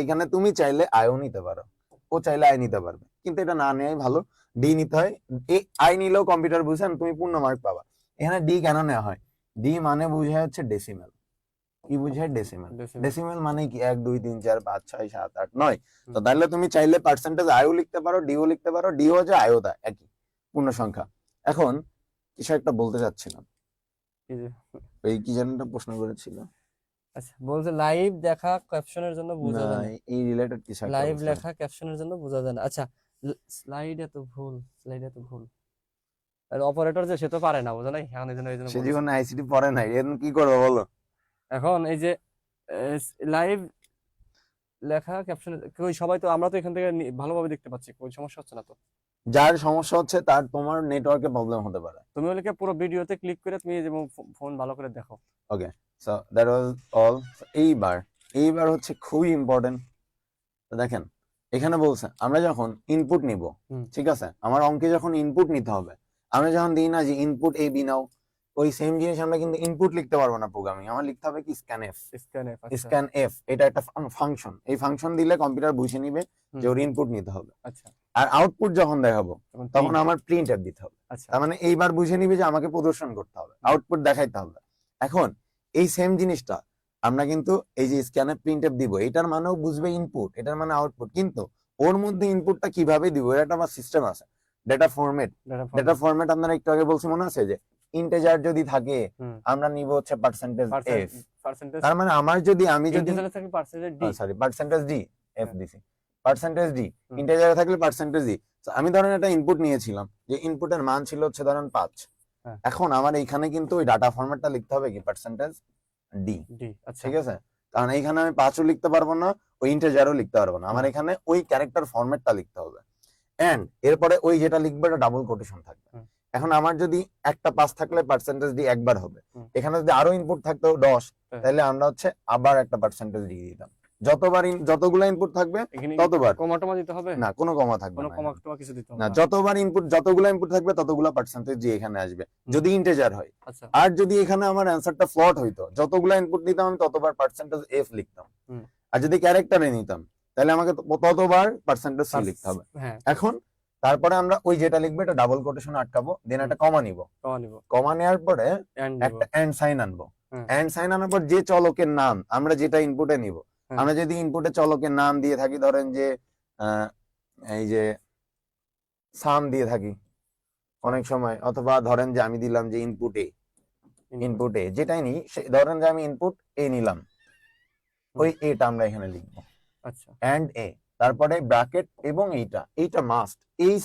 এখানে তুমি চাইলে আইও নিতে পারো, ও চাইলে আই নিতে পারবে, কিন্তু এটা না নেওয়াই ভালো। ডি নিতে হয়। এই আই নিলেও কম্পিউটার বুঝেন তুমি পূর্ণ মার্ক পাবা। এখানে ডি কেন নেওয়া হয়? ডি মানে বুঝায় হচ্ছে ডেসিমেল। কি বুঝায়? ডেসিমেল। ডেসিমেল মানে কি 1 2 3 4 5 6 7 8 9। তো তাহলে তুমি চাইলে পার্সেন্টেজ আইও লিখতে পারো, ডিও লিখতে পারো। ডিও যে আইও তা একই পূর্ণ সংখ্যা। এখন কিছু একটা বলতে চাচ্ছিলাম, এই কি যেন একটা প্রশ্ন করেছিল। আচ্ছা, বলছে লাইভ দেখা ক্যাপশনের জন্য বোঝা না, যায় না। এই রিলেটেড কিছু একটা লাইভ বলছিলাম। লেখা ক্যাপশনের জন্য বোঝা যায় না। আচ্ছা, স্লাইড এত ভুল। আর অপারেটর যে সে তো পারে না, বোঝা নাই, এখন এই জন্য সে জীবনে আইসিটি পড়ে নাই, এর কি করবো বলো? এখন এই যে লাইভ লেখা ক্যাপশনে কই, সবাই তো, আমরা তো এখান থেকে ভালোভাবে দেখতে পাচ্ছি, કોઈ সমস্যা হচ্ছে না তো? যার সমস্যা হচ্ছে তার তোমার নেটওয়ার্কে প্রবলেম হতে পারে। তুমি ওকে পুরো ভিডিওতে ক্লিক করে তুমি যেমন ফোন ভালো করে দেখো। ওকে, সো দ্যাট ওয়াজ অল। এইবার হচ্ছে খুবই ইম্পর্টেন্ট। দেখেন এখানে বলছে আমরা যখন ইনপুট নিব, ঠিক আছে, আমার অঙ্কে যখন ইনপুট নিতে হবে, আমরা যখন দিই না যে ইনপুট এ বি নাও, ওই সেম জিনিস আমরা কিন্তু ইনপুট লিখতে পারবো না প্রোগ্রামিং। আমার লিখতে হবে কি স্ক্যান এফ। এটা একটা ফাংশন। এই ফাংশন দিলে কম্পিউটার বুঝে নিবে যে ওর ইনপুট নিতে হবে। আচ্ছা, আর আউটপুট যখন দেখাবো তখন আমার প্রিন্ট এফ দিতে হবে। আচ্ছা, তার মানে এইবার বুঝে নিবে যে আমাকে প্রদর্শন করতে হবে, আউটপুট দেখাইতে হবে। এখন এই সেম জিনিসটা আমরা কিন্তু এই যে স্ক্যান এফ প্রিন্ট এফ দিব, এটার মানেও বুঝবে ইনপুট, এটার মানে আউটপুট। কিন্তু ওর মধ্যে ইনপুটটা কিভাবে দিব এর একটা সিস্টেম আছে, ডেটা ফরম্যাট। আপনারা একটু আগে বলছি মনে আছে যে ইন্টিজার যদি থাকে আমরা নিব হচ্ছে পার্সেন্টেজ এফ। তার মানে আমি যদি পার্সেন্টেজ ডি এফ দিছি, পার্সেন্টেজ ডি ইন্টিজারে থাকলে পার্সেন্টেজ ডি। আমি ধরেন একটা ইনপুট নিয়েছিলাম, যে ইনপুটের মান ছিল হচ্ছে ধরেন 5। এখন আমার এইখানে কিন্তু ওই ডাটা ফরম্যাটটা লিখতে হবে কি পার্সেন্টেজ ডি। ঠিক আছে, কারণ এইখানে আমি 5ও লিখতে পারবো না, ওই ইন্টিজারও লিখতে পারবো না। আমার এখানে ওই ক্যারেক্টার ফরম্যাটটা লিখতে হবে। এন্ড এরপরে ওই যেটা লিখবে এটা ডাবল কোটেশন থাকবে। এখন আমার যদি একটা 5 থাকলে পার্সেন্টেজ ডি একবার হবে, এখানে যদি আরো ইনপুট থাকতো 10, তাহলে আমরা হচ্ছে আবার একটা পার্সেন্টেজ ডি দিতাম। যতগুলো ইনপুট থাকবে ততবার কমা টমা দিতে হবে না, কোনো কমা থাকবে কোনো কমা টমা কিছু দিতে হবে না। যতগুলো ইনপুট থাকবে ততগুলো পার্সেন্টেজ ডি এখানে আসবে যদি ইন্টিজার হয়। আর যদি এখানে আমার অ্যানসারটা ফ্লট হইতো, যতগুলো ইনপুট নিতাম আমি ততবার পার্সেন্টেজ এফ লিখতাম। আর যদি ক্যারেক্টারে নিতাম তাহলে আমাকে ততবার পার্সেন্টেজ সি লিখতে হবে। এখন তারপরে আমরা ওই যেটা লিখবে এটা ডাবল কোটেশন আটকাবো, দেন একটা কমা নিব। কমা নেওয়ার পরে একটা এন্ড সাইন আনবো। এন্ড সাইন আনার পর যে চলকের নাম আমরা যেটা ইনপুটে নিব, আমরা যদি ইনপুটে চলকের নাম দিয়ে থাকি, ধরেন যে এই যে সাম দিয়ে থাকি অনেক সময়, অথবা ধরেন যে আমি দিলাম যে ইনপুটে যেটাই নিই, ধরেন যে আমি ইনপুট এ নিলাম, ওই এটা আমরা এখানে লিখবো। আচ্ছা, এন্ড এ, তারপরে ব্র্যাকেট এবং এইটা মাস্ট। এই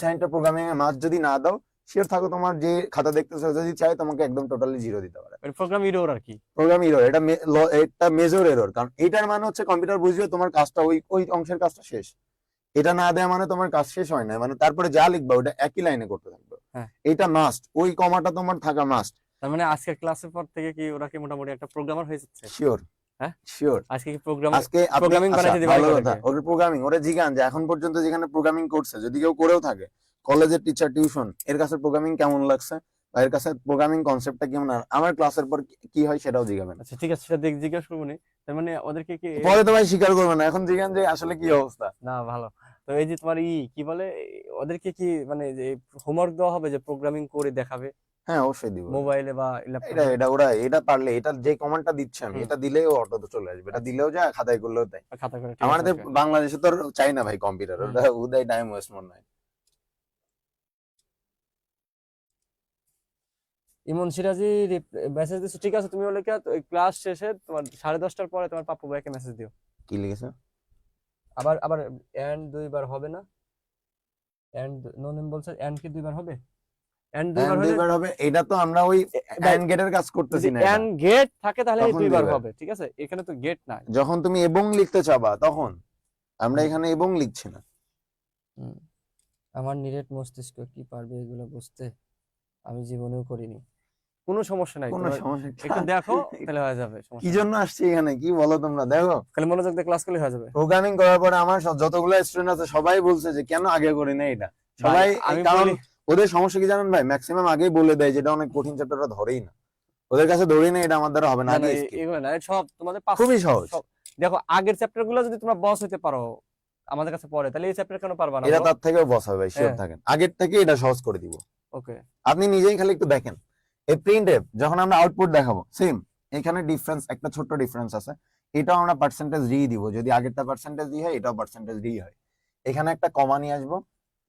সাইনটা প্রোগ্রামিং এ মাস্ট। যদি না দাও শিওর থাকো তোমার যে খাতা দেখতেছো যদি চাই তোমাকে একদম টোটালি 0 দিতে পারে। প্রোগ্রাম এরর আর কি, প্রোগ্রাম এরর। এটা মেজর এরর, কারণ এটার মানে হচ্ছে কম্পিউটার বুঝবে তোমার কাজটা ওই অংশের কাজটা শেষ। এটা না দেয়া মানে তোমার কাজ শেষ হয় না, মানে তারপরে যা লিখবা ওটা একই লাইনে করতে থাকবে। এটা মাস্ট, ওই কমাটা তোমার থাকা মাস্ট। তার মানে আজকের ক্লাসের পর থেকে কি ওরা কি মোটামুটি একটা প্রোগ্রামার হয়ে যাচ্ছে? শিওর, হ্যাঁ শিওর। আজকে কি প্রোগ্রামিং বানাইতে দিবা? ভালো কথা, ওর প্রোগ্রামিং ওরে জিগান যে এখন পর্যন্ত যেখানে প্রোগ্রামিং করছে, যদি কেউ করেও থাকে, কলেজের টিচার, টিউশন, এর কাছে প্রোগ্রামিং কেমন লাগছে বা এর কাছে প্রোগ্রামিং কনসেপ্টটা কেমন, আর আমার ক্লাসের পর কি হয় সেটাও জিগাবেন। আচ্ছা ঠিক আছে, সেটা জিজ্ঞাসা করবো নি। তার মানে ওদেরকে কি পরে তো ভাই স্বীকার করবে না, এখন জিগান যে আসলে কি অবস্থা। না ভালো, তো এই যে তোমার কি বলে ওদেরকে কি মানে যে হোমওয়ার্ক দেওয়া হবে যে প্রোগ্রামিং করে দেখাবে হ্যাঁ অবশ্যই দিব। মোবাইলে বা এটা ল্যাপটপে? এটা ওরা এটা পারলে, এটা যে কমান্ডটা দিচ্ছে আমি, হুম। এটা দিলেই অটোতে চলে আসবে, এটা আচ্ছা। দিলেও যায়, খাতায় করলেও তাই। খাতা করে, ঠিক আছে, আমাদের ওকে। বাংলাদেশে তো আর চাই না ভাই কম্পিউটার, হুম। ওটা উদয় টাইম ওয়েস্ট মনে হয়। ইমন সিরাজি মেসেজ দিছো, ঠিক আছে। তুমি বলে কি ক্লাস শেষে তোমার 10:30টার পরে তোমার পাপ্পু ভাইকে মেসেজ দিও। কি লিখেছে? আবার আবার এন্ড দুইবার হবে না? এন্ড নো নেম বলছে, এন্ড কি দুইবার হবে? এন্ড দুইবার এন্ড হলে দুইবার হবে, এটা তো আমরা ওই ভাই, এন্ড গেটের কাজ যদি করতেছি না, এটা এন্ড গেট থাকে তাহলে এই তখন দুইবার দিবে। হবে, ঠিক আছে, এখানে তো গেট নাই। যখন তুমি এবং লিখতে চাবা তখন, আমরা হুম। এখানে এবং লিখছি না। হুম। আমার নিরেট মস্তিষ্ক কি পারবে এগুলো বুঝতে? আমি জীবনেও করিনি। কোনো সমস্যা নাই, কোনো তোমরা সমস্যা একটু দেখো তাহলে হয়ে যাবে, কি সমস্যা নেই। জন্য আসছি এখানে, কি বলো তোমরা, দেখো খালি মনোযোগ দিয়ে ক্লাস করলে হয়ে যাবে। প্রোগ্রামিং করার পরে আমার যতগুলো স্টুডেন্ট আছে সবাই বলছে যে কেন আগে করি না এটা, ভাই সবাই আমি কারণ বলি, ওদের সমস্যা কি জানেন ভাই, ম্যাক্সিমাম আগেই বলে দেয় যেটা অনেক কঠিন চ্যাপ্টারটা ধরেই না, ওদের কাছে ধরেই না, এটা আমার দ্বারা হবে না, না না আগে skip। এগুলো না, সব তোমাদের পাস। খুবই সহজ। সব দেখো, আগের চ্যাপ্টার গুলো যদি তোমরা বস হইতে পারো আমাদের কাছে পড়ে, তাহলে এই চ্যাপ্টার কেন পারবা না এটা বলো? তার থেকেও বস হবে ভাই, শিওর হ্যাঁ, থাকেন, আগের থেকে এটা সহজ করে দিব। ওকে। আপনি নিজেই খালি একটু দেখেন, এই প্রিন্ট এফ যখন আমরা আউটপুট দেখাবো সেম, এখানে ডিফারেন্স, একটা ছোট্ট ডিফারেন্স আছে, এটাও আমরা পার্সেন্টেজ ডি দিব, যদি আগেরটা পার্সেন্টেজ ডি হয় এটাও পার্সেন্টেজ ডি হয়। এখানে একটা কমা নিয়ে আসবো,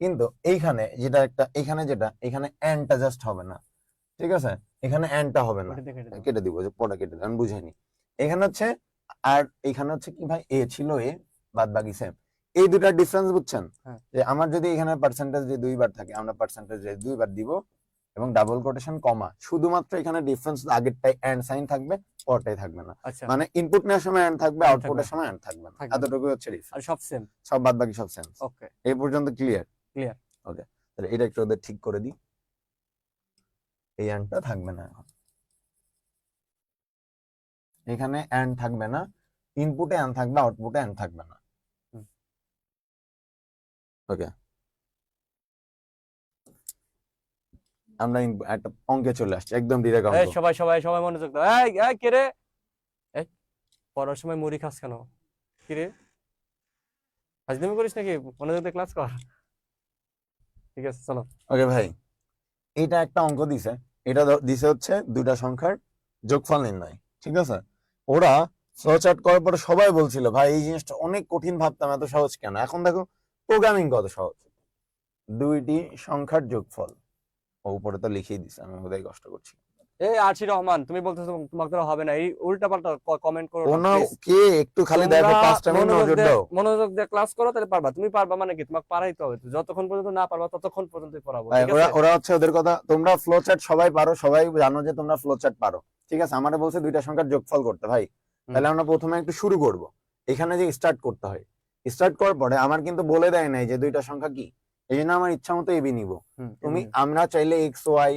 কিন্তু এইখানে যেটা একটা, এখানে যেটা, এখানে এন্ডটা জাস্ট হবে না, ঠিক আছে, এখানে এন্ডটা হবে না, ওটা দেখে দাও। কেটে দিব, যে পরে কেটে দেব, আমি বুঝাইনি। এখানে হচ্ছে, আর এখানে হচ্ছে কি ভাই, এ ছিল এ, বাদ বাকি সেম, এই দুটার ডিফারেন্স বুঝছেন? হ্যাঁ। যে আমার যদি এখানে পার্সেন্টেজ যে দুইবার থাকে, আমরা পার্সেন্টেজ দুইবার দিব, এবং ডাবল কোটেশন কমা, শুধুমাত্র এখানে ডিফারেন্স আগেরটাই এন্ড সাইন থাকবে, পরটাই থাকবে না, আচ্ছা, মানে ইনপুট নেওয়ার সময় এন্ড থাকবে, end আউটপুটের থাকবে, সময় এন্ড থাকবে না, থাকবে না। এতটুকুই হচ্ছে আর ডিফারেন্স, সব সেম। সব বাদ বাকি সব সেন্স। ওকে, এই পর্যন্ত ক্লিয়ার? ক্লিয়ার। ওকে, তাহলে এটা একটু ওদের ঠিক করে দিই, এই এন্ডটা থাকবে না এখন, এখানে এন্ড থাকবে না, ইনপুটে এন্ড থাকবে, আউটপুটে এন্ড থাকবে না। হুম। ওকে, আমরা একটা অঙ্কে চলে আসছি, একদম ডিরেক্ট এই অঙ্ক। সবাই সবাই সবাই মনোযোগ দাও। এই এই কে রে? এই পড়ার সময় মুড়ি খাস কেন? কি রে, ফাজলামি করিস নাকি? মনোযোগ দিয়ে ক্লাস কর। ঠিক আছে, চলো। ওকে ভাই, এটা একটা অঙ্ক দিছে, এটা দিছে হচ্ছে দুইটা সংখ্যার যোগফল নির্ণয়, ঠিক আছে। ওরা ফ্লোচার্ট করার পরে সবাই বলছিল ভাই এই জিনিসটা অনেক কঠিন, ভাবতাম এত সহজ কেন, এখন দেখো প্রোগ্রামিং কত সহজ, দুইটি সংখ্যার যোগফল, ও উপরে তো লিখেই দিছে, আমি বোধহয় কষ্ট করছি। এই আরশি রহমান, তুমি বলতেছো তোমাকে দ্বারা হবে না, এই উল্টা পাল্টা কমেন্ট করো না কোনো প্লিজ। কে একটু খালি দেখো, 5টা মিনিট নজর দাও। মনোযোগ দিয়ে ক্লাস করো, তাহলে পারবা। তুমি পারবা মানে কি, তোমাকে পারাইতে হবে। যতক্ষণ পর্যন্ত না পারবা ততক্ষণ পর্যন্তই পড়াবো, ভাই, ঠিক ওরা আছে? ওরা হচ্ছে ওদের কথা, তোমরা ফ্লো চার্ট সবাই পারো, সবাই জানো যে তোমরা ফ্লো চার্ট পারো, ঠিক আছে, আমারে বলছে দুইটা সংখ্যার যোগফল করতে ভাই, তাহলে আমরা প্রথমে একটু শুরু করব, এখানে যে স্টার্ট করতে হয়, স্টার্ট করার পরে আমার কিন্তু বলে দেয় নাই যে দুইটা সংখ্যা কি, এই জন্য আমার ইচ্ছা মতো এবি নিব, তুমি আমরা চাইলে X Y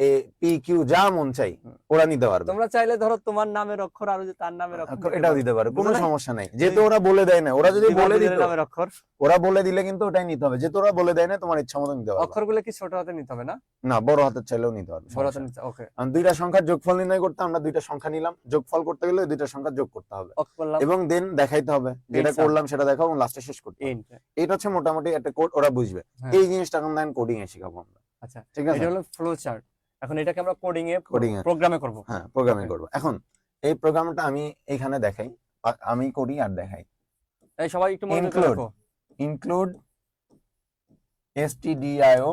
A P Q যা মন চাই ওরা নিতে পারবে, তোমরা চাইলে ধরো তোমার নামের অক্ষর আর ওই যে তার নামের অক্ষর এটাও দিতে পারে, কোনো বুঝো নাই? সমস্যা নাই, যেহেতু ওরা বলে দেয় না, ওরা যদি বলে দিত, নামের অক্ষর, ওরা বলে দিলে কিন্তু ওটাই নিতে হবে, যেহেতু ওরা বলে দেয় না, তোমার ইচ্ছা মতো নিতে পারবে। অক্ষরগুলো কি ছোট হাতে নিতে হবে না? না, বড় হাতের চাইলেও নিতে পারবে, বড় সমস্যা হাতে নেই। নিতে, ওকে। কারণ দুইটা সংখ্যার যোগফল নির্ণয় করতে আমরা দুইটা সংখ্যা নিলাম, যোগফল করতে গেলে ওই দুইটা সংখ্যার যোগ করতে হবে, ওকে করলাম। এবং দেন দেখাইতে হবে, যেটা Ends করলাম সেটা দেখাবো এবং লাস্টে শেষ করতে হবে। এন্ড। এটা হচ্ছে মোটামুটি একটা কোড, ওরা বুঝবে। হ্যাঁ। এই জিনিসটা এখন দেন কোডিং এ শিখাবো আমরা, আচ্ছা, ঠিক আছে। এটা হলো ফ্লো চার্ট। এখন এটাকে আমরা কোডিং এ কোডিং এ, প্রোগ্রামে করব। হ্যাঁ প্রোগ্রামিং Okay. করবো। এখন এই প্রোগ্রামটা আমি এখানে দেখাই, আমি করি আর দেখাই। এই সবাই একটু মনোযোগ দিয়ে Include. দেখো। ইনক্লুড stdio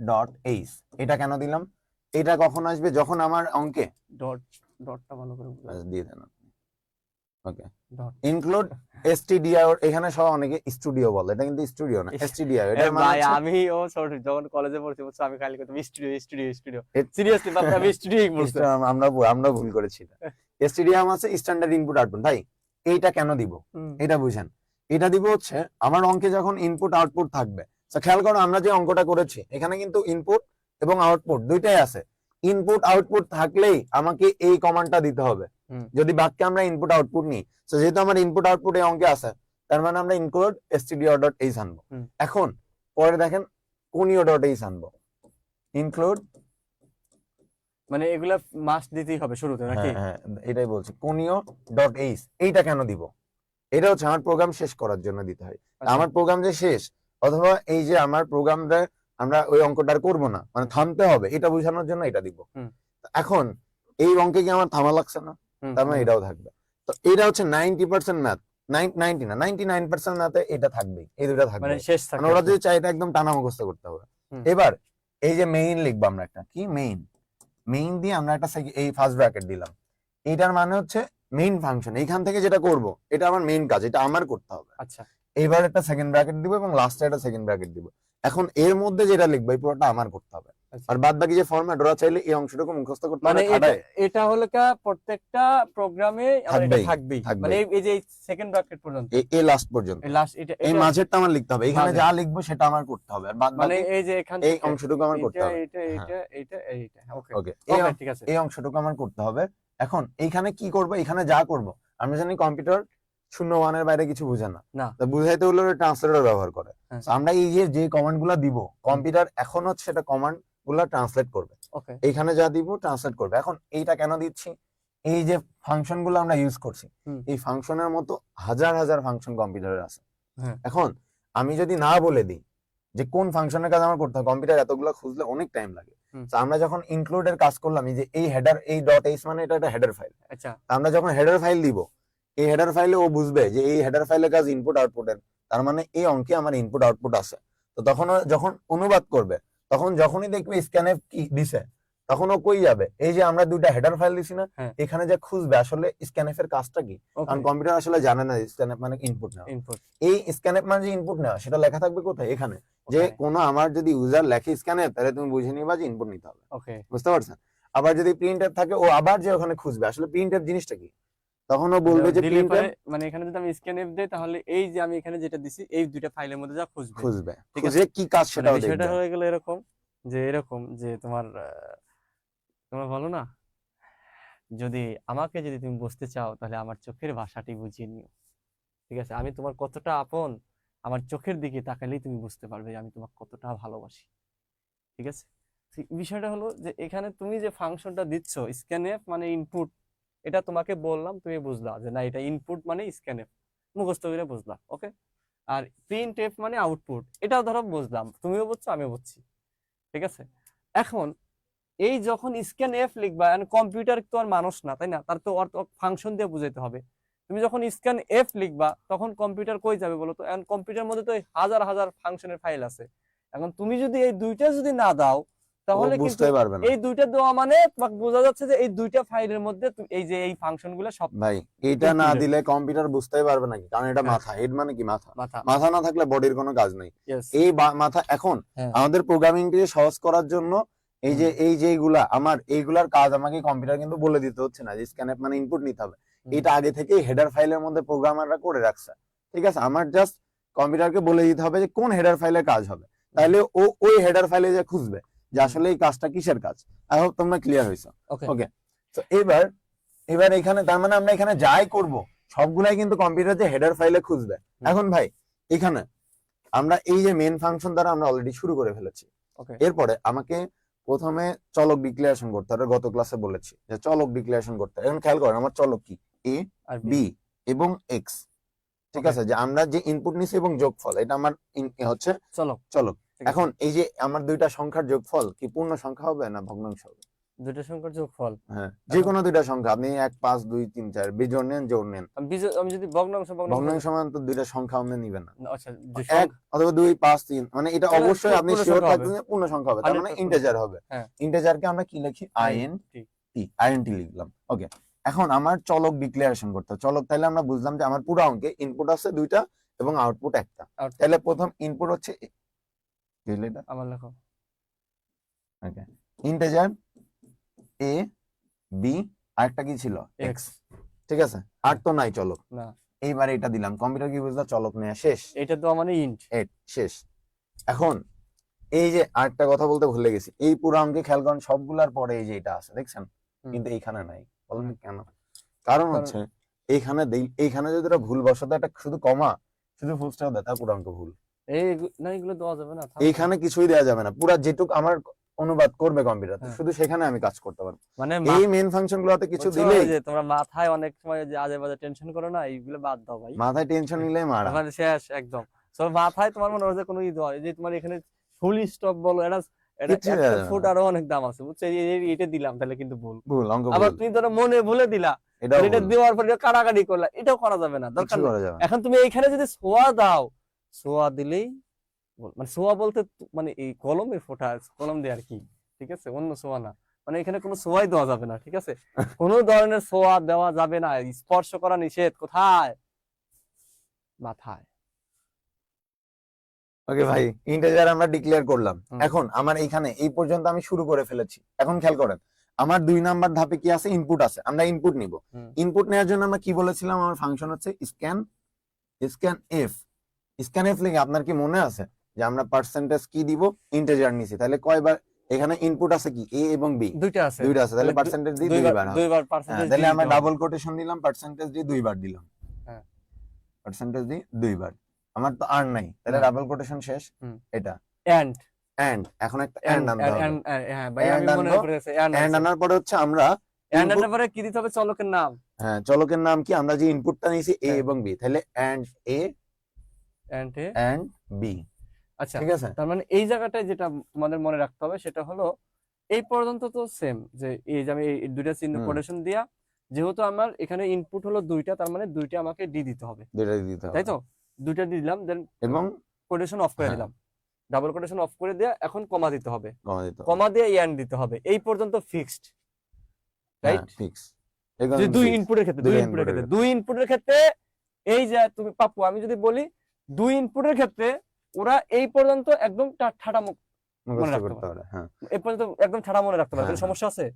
ডট এইচ, এটা কেন দিলাম, এটা কখন আসবে, যখন আমার অঙ্কে ডট, ডটটা ভালো করে বুঝো। দিয়ে দেন, ওকে। ডট। ইনক্লুড stdio, এখানে সব অনেকে স্টুডিও বলে, এটা কিন্তু স্টুডিও না, stdio, এটা মানে ভাই হচ্ছে আমি ও ছোট যখন কলেজে পড়ছি বুঝছো, আমি খালি করতাম স্টুডিও স্টুডিও স্টুডিও, সিরিয়াসলি বাপ, আমি স্টুডিও বলছি। আমরা ভুল করেছি, স্টেডিয়াম আছে স্ট্যান্ডার্ড ইনপুট আউটপুট, ভাই এইটা কেন দিব, এটা বুঝেন। এটা দিব হচ্ছে আমার অঙ্কে যখন ইনপুট আউটপুট থাকবে, তো খেয়াল করো আমরা যে অঙ্কটা করেছি এখানে কিন্তু ইনপুট এবং আউটপুট দুইটাই আছে, ইনপুট আউটপুট থাকলেই আমাকে এই কমান্ডটা দিতে হবে, যদি বাক্যে আমরা ইনপুট আউটপুট নিই, তো যেহেতু আমার ইনপুট আউটপুট এই অঙ্কে আছে, তার মানে আমরা ইনক্লুড stdio ডট এইচ আনবো। এখন পরে দেখেন কোনিও ডট এইচ আনবো, ইনক্লুড, মানে এগুলা মাস্ট দিতেই হবে শুরুতে নাকি? হ্যাঁ হ্যাঁ, এটাই বলছি, কোনিও ডট এইচ, এইটা কেন দিব, এটা হচ্ছে আমার প্রোগ্রাম শেষ করার জন্য দিতে হয়। আচ্ছা। আমার প্রোগ্রাম যে শেষ, অথবা এই যে আমার প্রোগ্রামটা আমরা ওই অঙ্কটা আর করবো না, মানে থামতে হবে, এটা বোঝানোর জন্য এটা দিব। হুম। এখন এই অঙ্কে কি আমার থামা লাগছে না, তার মানে এটাও থাকবে। তো এটা হচ্ছে 90% ম্যাথ, 90 না 99% ম্যাথে এটা থাকবেই, এই দুটো মানে থাকবে। শেষ মানে থাকে ওরা আর কি। যদি চাই এটা একদম টানা মুখস্থ করতে হবে। হুম। এবার এই যে মেইন লিখবো আমরা, একটা কি মেইন দিয়ে আমরা একটা এই ফার্স্ট ব্র্যাকেট দিলাম। এটার মানে হচ্ছে মেইন ফাংশন, এইখান থেকে যেটা করব এটা আমার মেইন কাজ, এটা আমার করতে হবে। আচ্ছা। এইবার একটা সেকেন্ড ব্র্যাকেট দিব এবং লাস্টে একটা সেকেন্ড ব্র্যাকেট দিব। এখন এর মধ্যে যেটা লিখবো এই পুরোটা আমার করতে হবে। আচ্ছা। আর বাদ বাকি যে ফরম্যাট, ওরা চাইলে এই অংশটুকু মুখস্থ করতে মানে পারে এটা খাটায়। এটা হলো কা প্রত্যেকটা প্রোগ্রামে আমার এটা থাকবেই, থাকবেই। মানে এই যে সেকেন্ড ব্র্যাকেট পর্যন্ত, এই লাস্ট পর্যন্ত, এই লাস্ট এটা এই এটা মাঝেরটা আমার লিখতে হবে, এখানে মাঝের। যা লিখবো সেটা আমার করতে হবে। আর বাদ মানে বাকি এই যে এখান এই থেকে অংশটুকু আমার করতে এটা হবে। এটা হ্যাঁ, এটা এটা এইটা। ওকে ওকে, ওকে ঠিক আছে। এই অংশটুকু আমার করতে হবে। এখন এইখানে কি করব, এখানে যা করব, আমরা জানি কম্পিউটার 0-1 বাইরে কিছু বুঝে না, না। তা বুঝাইতে হলে ট্রান্সলেটর ব্যবহার করে। হ্যাঁ। তো আমরা এই যে কমান্ড গুলা দিব, কম্পিউটার এখন হচ্ছে সেটা কমান্ড গুলা ট্রান্সলেট করবে। ওকে। এইখানে যা দিব ট্রান্সলেট করবে। এখন এইটা কেন দিচ্ছি, এই যে ফাংশন গুলো আমরা ইউজ করছি, হুম। এই ফাংশনের মতো হাজার হাজার ফাংশন কম্পিউটারে আছে। হ্যাঁ। এখন আমি যদি না বলে দিই যে কোন ফাংশনের কাজ আমার করতে হবে, কম্পিউটার এতগুলো খুঁজলে অনেক টাইম লাগে। হুম। তো আমরা যখন ইনক্লুডের কাজ করলাম, এই যে এই হেডার, এই ডট এইচ মানে এটা একটা হেডার ফাইল। আচ্ছা। আমরা যখন হেডার ফাইল দিব, এই হেডার ফাইলে ও বুঝবে যে এই হেডার ফাইলের কাজ ইনপুট আউটপুটের, তার মানে এই অঙ্কে আমার ইনপুট আউটপুট আছে। তো তখন ও যখন অনুবাদ করবে, তখন যখনই দেখবে স্ক্যানএফ কি দিছে, তখন ও কই যাবে, এই যে আমরা দুইটা হেডার ফাইল দিছি না, হ্যাঁ। এখানে যে খুঁজবে আসলে স্ক্যানএফ এর কাজটা কি, কারণ কম্পিউটার আসলে জানে না স্ক্যানএফ মানে ইনপুট নেওয়া। ইনপুট, এই স্ক্যানএফ মানে যে ইনপুট নেওয়া, সেটা লেখা থাকবে কোথায়, এখানে। যে কোনো আমার যদি ইউজার লেখে স্ক্যানএফ, তাহলে তুমি বুঝে নিবা যে ইনপুট নিতে হবে। ওকে, বুঝতে পারছেন? আবার যদি প্রিন্টএফ থাকে, ও আবার যে ওখানে খুঁজবে আসলে প্রিন্টএফ জিনিসটা কি, তখন ও বলবে যে দিলে প্রিন্টএফ পরে মানে এখানে যদি আমি স্ক্যানএফ দেই, তাহলে এই যে আমি এখানে যেটা দিছি এই দুইটা ফাইলের মধ্যে যা খুঁজবে। ঠিক আছে, খুঁজে কি কাজ মানে সেটাও বিষয়টা দেখবে। হয়ে গেল এরকম যে তোমরা বলো না, যদি তুমি বুঝতে চাও তাহলে আমার চোখের ভাষাটি বুঝিয়ে নিও। ঠিক আছে, আমি তোমার কতটা আপন, আমার চোখের দিকে তাকালেই তুমি বুঝতে পারবে যে আমি তোমাকে কতটা ভালোবাসি। ঠিক আছে, বিষয়টা হলো যে এখানে তুমি যে ফাংশনটা দিচ্ছ স্ক্যানএফ মানে ইনপুট, এটা তোমাকে বললাম, তুমি বুঝলা যে না এটা ইনপুট মানে স্ক্যানএফ, মুখস্থ করে বুঝলা। ওকে, আর প্রিন্টএফ মানে আউটপুট, এটাও ধরো বুঝলাম, তুমিও বুঝছো আমিও বুঝছি। ঠিক আছে, এখন এই যখন স্ক্যানএফ লিখবা, কম্পিউটার তো আর মানুষ না, তাই না, তার তো ফাংশন দিয়ে বুঝাইতে হবে। তুমি যখন স্ক্যানএফ লিখবা তখন কম্পিউটার কই যাবে বলো তো, এখন কম্পিউটার মধ্যে তো হাজার হাজার ফাংশনের ফাইল আছে। এখন তুমি যদি এই দুইটা যদি না দাও, তাহলে কিন্তু বুঝতেই পারবে না এই দুইটা দেওয়া মানে তোমাকে বোঝা যাচ্ছে যে এই দুইটা ফাইলের মধ্যে এই যে এই ফাংশন গুলো সব ভাই। এটা না দিলে কম্পিউটার বুঝতেই পারবে নাকি, কারণ এটা হ্যাঁ। মাথা, হেড মানে কি মাথা, মাথা। মাথা না থাকলে বডির কোনো কাজ নেই। Yes. এই মাথা এখন হ্যাঁ। আমাদের প্রোগ্রামিংকে সহজ করার জন্য এই যে এইগুলা আমার, এইগুলার কাজ আমাকে কম্পিউটার কিন্তু বলে দিতে হচ্ছে না যে স্ক্যানএফ মানে ইনপুট নিতে হবে। এটা আগে থেকেই হেডার ফাইলের মধ্যে প্রোগ্রামাররা করে রাখছে। ঠিক আছে, আমার জাস্ট কম্পিউটারকে বলে দিতে হবে যে কোন হেডার ফাইলে কাজ হবে, তাহলে ও ওই হেডার ফাইলে যে খুঁজবে যে আসলে এই কাজটা কিসের কাজ। আই হোপ তোমরা ক্লিয়ার হইছো। ওকে, তো এবার এখানে তার মানে আমরা এখানে যাই করব সবগুলাই কিন্তু কম্পিউটার যে হেডার ফাইলে খুঁজবে। এখন ভাই এখানে আমরা এই যে মেইন ফাংশন দ্বারা আমরা অলরেডি শুরু করে ফেলেছি। এরপরে আমাকে প্রথমে চলক ডিক্লারেশন করতে হবে, গত ক্লাসে বলেছি যে চলক ডিক্লারেশন করতে হবে। এখন খেয়াল করেন আমার চলক কি, এ বি এবং এক্স। ঠিক আছে, যে আমরা যে ইনপুট নিছি এবং যোগফল, এটা আমার হচ্ছে চলক। এখন এই যে আমার দুইটা সংখ্যার যোগফল কি পূর্ণ সংখ্যা হবে না ভগ্নাংশ হবে? দুইটা সংখ্যার যোগফল, হ্যাঁ, যে কোনো দুইটা সংখ্যা, আপনি 1 5 2 3 4 বিজোড় নেন জোড় নেন। আমি যদি ভগ্নাংশ মান তো দুইটা সংখ্যা আপনি নেবেন না। আচ্ছা, 1 অথবা 2 5 3, মানে এটা অবশ্যই আপনি শিওর থাকবেন যে পূর্ণ সংখ্যা হবে, তার মানে ইন্টিজার হবে। ইন্টিজারকে আমরা কি লিখি, int লিখলাম। ওকে, এখন আমার চলক ডিক্লারেশন করতে হবে। চলক তাহলে আমরা বুঝলাম যে আমার পুরো অঙ্কে ইনপুট আছে দুইটা এবং আউটপুট একটা। তাহলে প্রথম ইনপুট হচ্ছে এটা আমার লেখো। ওকে, ইন্টিজার a b, আরেকটা কি ছিল x। ঠিক আছে, আর তো নাই চলক না। এইবার এটা দিলাম, কম্পিউটার কি বুঝলো, চলক নেয়া শেষ, এটা তো মানে ইন্ট শেষ। এখন এই যে আরেকটা কথা বলতে ভুলে গেছি, এই পুরো অঙ্কে খেয়াল করেন সবগুলার পরে এই যে এটা আছে দেখছেন, কিন্তু এইখানে নাই। বলেন কেন? কারণ হচ্ছে এইখানে যদি এটা ভুল বসাতে একটা শুধু কমা, শুধু ফুল স্টপ দেয়, তা পুরো অঙ্ক ভুল। এগুলো দেওয়া যাবে না, এইখানে কিছুই দেওয়া যাবে না। পুরা যেটুক আমার অনুবাদ করবে কম্পিউটার, হ্যাঁ। শুধু সেখানে আমি কাজ করতে পারবো। মানে এই মেন ফাংশন গুলোতে কিছু বুঝছো, দিলেই ওই যে তোমরা মাথায় অনেক সময় যে আজে বাজে টেনশন করো না, এইগুলো বাদ দাও ভাই। মাথায় টেনশন নিলেই মারা। মানে শেষ একদম। তো মাথায় তোমার মনে হচ্ছে কোনো এই যে তোমার এখানে ফুল স্টপ বলো, এটা এটা কিচ্ছু একটা দেওয়া যাবে ফুট না। আরো অনেক দাম আছে, বুঝছো? এটা দিলাম তাহলে কিন্তু ভুল। ভুল অঙ্ক আবার ভুল, তুমি ধরো মনে ভুলে দিলা, এটাও এটা ভুল, দেওয়ার পর এটা কাটাকাটি করলা, এটাও করা যাবে না, দরকার কিছু নেই। করা যাবে না। এখন তুমি এইখানে যদি ছোঁয়া দাও, ছোঁয়া দিলেই মানে ছোঁয়া বলতে মানে এই কলমের ফোঁটা, কলম দিয়ে আর কি, ঠিক আছে, অন্য ছোঁয়া না। মানে এখানে কোনো ছোঁয়াই দেওয়া যাবে না, ঠিক আছে? কোনো ধরনের ছোঁয়া দেওয়া যাবে না, স্পর্শ করা নিষেধ। কোথায়? মাথায়। ওকে ভাই, ইন্টিজার আমরা ডিক্লেয়ার করলাম। হুম। এখন আমার এখানে এই পর্যন্ত আমি শুরু করে ফেলেছি। এখন খেয়াল করেন, আমার 2 নাম্বার ধাপে কি আছে? ইনপুট আছে, আমরা ইনপুট নিব। হুম। ইনপুট নেওয়ার জন্য আমরা কি বলেছিলাম? আমার ফাংশন হচ্ছে স্ক্যান এফ। স্ক্যান এফ লিখে আপনার কি মনে আছে যে আমরা পার্সেন্টেজ কি দিব? ইন্টিজার নিছি, তাহলে কয়বার এখানে ইনপুট আছে? কি এ এবং বি, দুইটা আছে, দুইটা আছে, তাহলে তাহলে পার্সেন্টেজ দিয়ে দুইবার দুইবার হবে। দুইবার হ্যাঁ, পার্সেন্টেজ তাহলে দিয়ে আমরা দিতে হবে। ডাবল কোটেশন দিলাম, পার্সেন্টেজ দিয়ে দুইবার দিলাম, হ্যাঁ। পার্সেন্টেজ দিয়ে দুইবার। আমার তো আর নাই, তাহলে না। ডাবল কোটেশন শেষ। হুম। এটা এন্ড এন্ড, এখন একটা এন্ড আনতে হবে। হ্যাঁ ভাই, আমি And মনে আনবো। পড়ে গেছে, এন্ড এন্ড আছে। আনার পরে হচ্ছে আমরা এন্ড input- এর পরে কি দিতে হবে? চলকের নাম। হ্যাঁ, চলকের নাম কি? আমরা যে ইনপুটটা নিয়েছি এ হ্যাঁ। এবং বি, তাহলে and A and A. And B, আচ্ছা, ঠিক আছে? তার মানে এই জায়গাটায় যেটা তোমাদের মনে রাখতে হবে সেটা হলো, এই পর্যন্ত তো সেম, যে এই যে আমি এই দুইটা চিহ্ন হুম। কোটেশন দিয়া, যেহেতু আমার এখানে ইনপুট হলো দুইটা, তার মানে দুইটা আমাকে ডি দিতে হবে, দুইটা দিতে হবে, তাই তো? দুইটা দিয়ে দিলাম, দেন এবং কোটেশন অফ করে হ্যাঁ। দিলাম, ডাবল কোটেশন অফ করে দিয়ে এখন কমা দিতে হবে, কমা দিতে হবে। কমা দিয়ে এন্ড দিতে হবে। এই পর্যন্ত ফিক্সড, হ্যাঁ, রাইট? ফিক্স। যে দুই ইনপুটের ক্ষেত্রে, দুই ইনপুটের ক্ষেত্রে এই যে তুমি পাপ্পু, আমি যদি বলি দুই ইনপুটের ক্ষেত্রে ওরা এই পর্যন্ত একদম ঠাডা মনে মুখস্থ রাখতে করতে হবে। হ্যাঁ, এই পর্যন্ত একদম ঠাডা মনে রাখতে পারে, হ্যাঁ, কোনো সমস্যা আছে?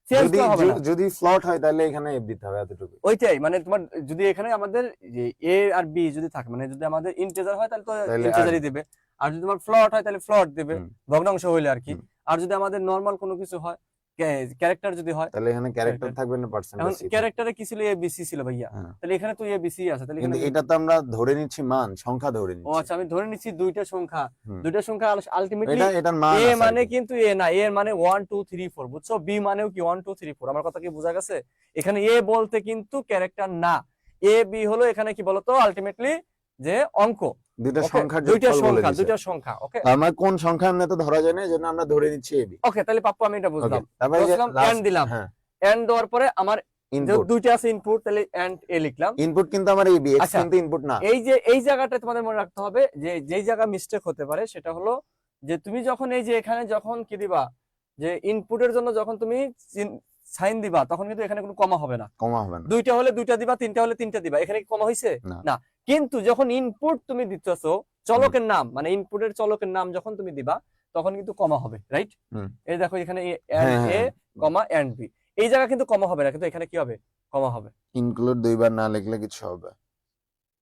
চেঞ্জ যদি করা হবে না। যদি ফ্লট হয় তাহলে এখানে এফ দিতে হবে, এতটুকু। ওইটাই, মানে তোমার যদি এখানে আমাদের যে এ আর বি যদি থাকে, মানে যদি আমাদের ইন্টিজার হয় তাহলে তো তাহলে ইন্টিজারই দিবে, আর যদি তোমার ফ্লট হয় তাহলে ফ্লট দিবে, হুম। ভগ্নাংশ হইলে আর কি। হুম। আর যদি আমাদের নরমাল কোনো কিছু হয়, ক্যারেক্টার যদি হয়, তাহলে এখানে ক্যারেক্টার Character। থাকবে না, এখন পার্সেন্টেজ। ক্যারেক্টারে কি ছিল? এ বি সি ছিল ভাইয়া, হ্যাঁ, তাহলে এখানে তো এ বি সি আছে, তাহলে কিন্তু এখানে এটা তো আমরা ধরে নিচ্ছি মান, সংখ্যা ধরে ও নিচ্ছি। আচ্ছা, আমি ধরে নিচ্ছি দুইটা সংখ্যা, হুম। দুইটা সংখ্যা আলটিমেটলি এটার মান এ আছে আর মানে কি। কিন্তু এ না, এর মানে 1 2 3 4, বুঝছো? বি মানেও কি 1 2 3 4। আমার কথা কি বোঝা গেছে? এখানে এ বলতে কিন্তু ক্যারেক্টার না, এ বি হলো এখানে কি বলতো আলটিমেটলি যে অঙ্ক, দুইটা ওকে? সংখ্যার দুইটা যোগফল বলে সংখ্যা, দিছে। দুইটা সংখ্যা, ওকে? আমার কোন সংখ্যা আমরা তো ধরা যায় না, এজন্য আমরা ধরে নিচ্ছি এবি। ওকে, তাহলে পাপ্পু আমি এটা ওকে, বুঝলাম। তারপরে যে বুঝলাম, এন্ড দিলাম, হ্যাঁ, এন্ড দেওয়ার পরে আমার যে ইনপুট। দুইটা আছে ইনপুট, তাহলে এন্ড এ লিখলাম। ইনপুট কিন্তু আমার এবি, এক্স আচ্ছা, কিন্তু ইনপুট না। এই যে এই জায়গাটা তোমাদের মনে রাখতে হবে, যে যেই জায়গা মিস্টেক হতে পারে সেটা হলো যে তুমি যখন এই যে এখানে যখন কি দিবা, যে ইনপুটের জন্য যখন তুমি সাইন দিবা, তখন কিন্তু এখানে কোনো কমা হবে না। কমা হবে না। দুইটা হলে দুইটা দিবা, তিনটা হলে তিনটা দিবা, এখানে কি কমা হইছে? না। না। কিন্তু যখন ইনপুট তুমি দিতেছো, চলকের নাম মানে ইনপুটের চলকের নাম যখন তুমি দিবা, তখন কিন্তু কমা হবে, রাইট? হুম। এই দেখো এখানে হ্যাঁ, এন্ড এ হ্যাঁ। কমা এন্ড বি, এই জায়গা কিন্তু কমা হবে না, কিন্তু এখানে কি হবে? কমা হবে। ইনক্লুড দুইবার না লিখলে কিছু হবে।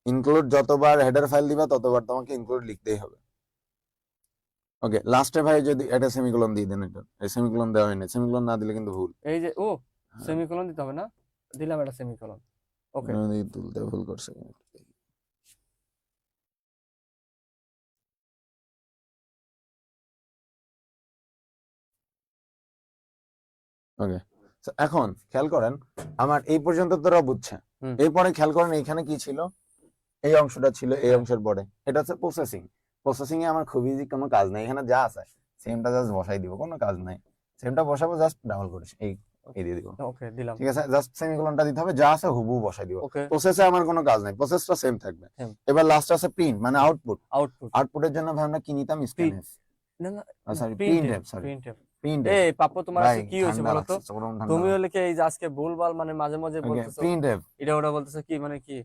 ইনক্লুড যতবার হেডার ফাইল দিবা ততবার তোমাকে ইনক্লুড লিখতেই হবে। ওকে, লাস্টে ভাই যদি এটা সেমিকোলন দিয়ে দেন, এটা সেমিকোলন দেওয়া হয়নি, সেমিকোলন না দিলে কিন্তু ভুল। এই যে ও হ্যাঁ। সেমিকোলন দিতে হবে না, দিলাম একটা সেমিকোলন, ওকে? তুলতে ভুল করছে। ওকে, এখন খেয়াল করেন, আমার এই পর্যন্ত তোরা বুঝছে। হুম। এরপরে খেয়াল করেন এখানে কি ছিল? এই অংশটা ছিল, এই হ্যাঁ। অংশের পরে এটা হচ্ছে প্রসেসিং। প্রসেসিং এ আমার খুবই ইজি, কোনো কাজ নাই, এখানে যা আছে সেমটা জাস্ট বসাই দিব, কোনো কাজ নাই। সেমটা বসাবো, জাস্ট ডাবল করে এই দিয়ে দিব, ওকে দিলাম, ঠিক আছে? জাস্ট সেমিকোলনটা দিতে হবে, যা আছে হুবহু বসাই দিব। ওকে? প্রসেসে আমার কোনো কাজ নাই, প্রসেসটা সেম থাকবে। Same। এবার লাস্ট আছে প্রিন্ট, মানে আউটপুট। আউটপুট, আউটপুটের জন্য ভাই আমরা কি নিতাম? স্ক্যানএফ, না না, sorry print printf, sorry print. Printf. এই পাপ্পু, তোমার ভাই আজকে কি হয়েছে ঠান্ডা বলো তো? লাগছে, চরম ঠান্ডা তুমি লাগছে। হলে কি এই যে আজকে ভুলভাল মানে মাঝে মাঝে ওকে, বলতেছো, প্রিন্টএফ। এটা ওটা বলতেছো, কি মানে কি?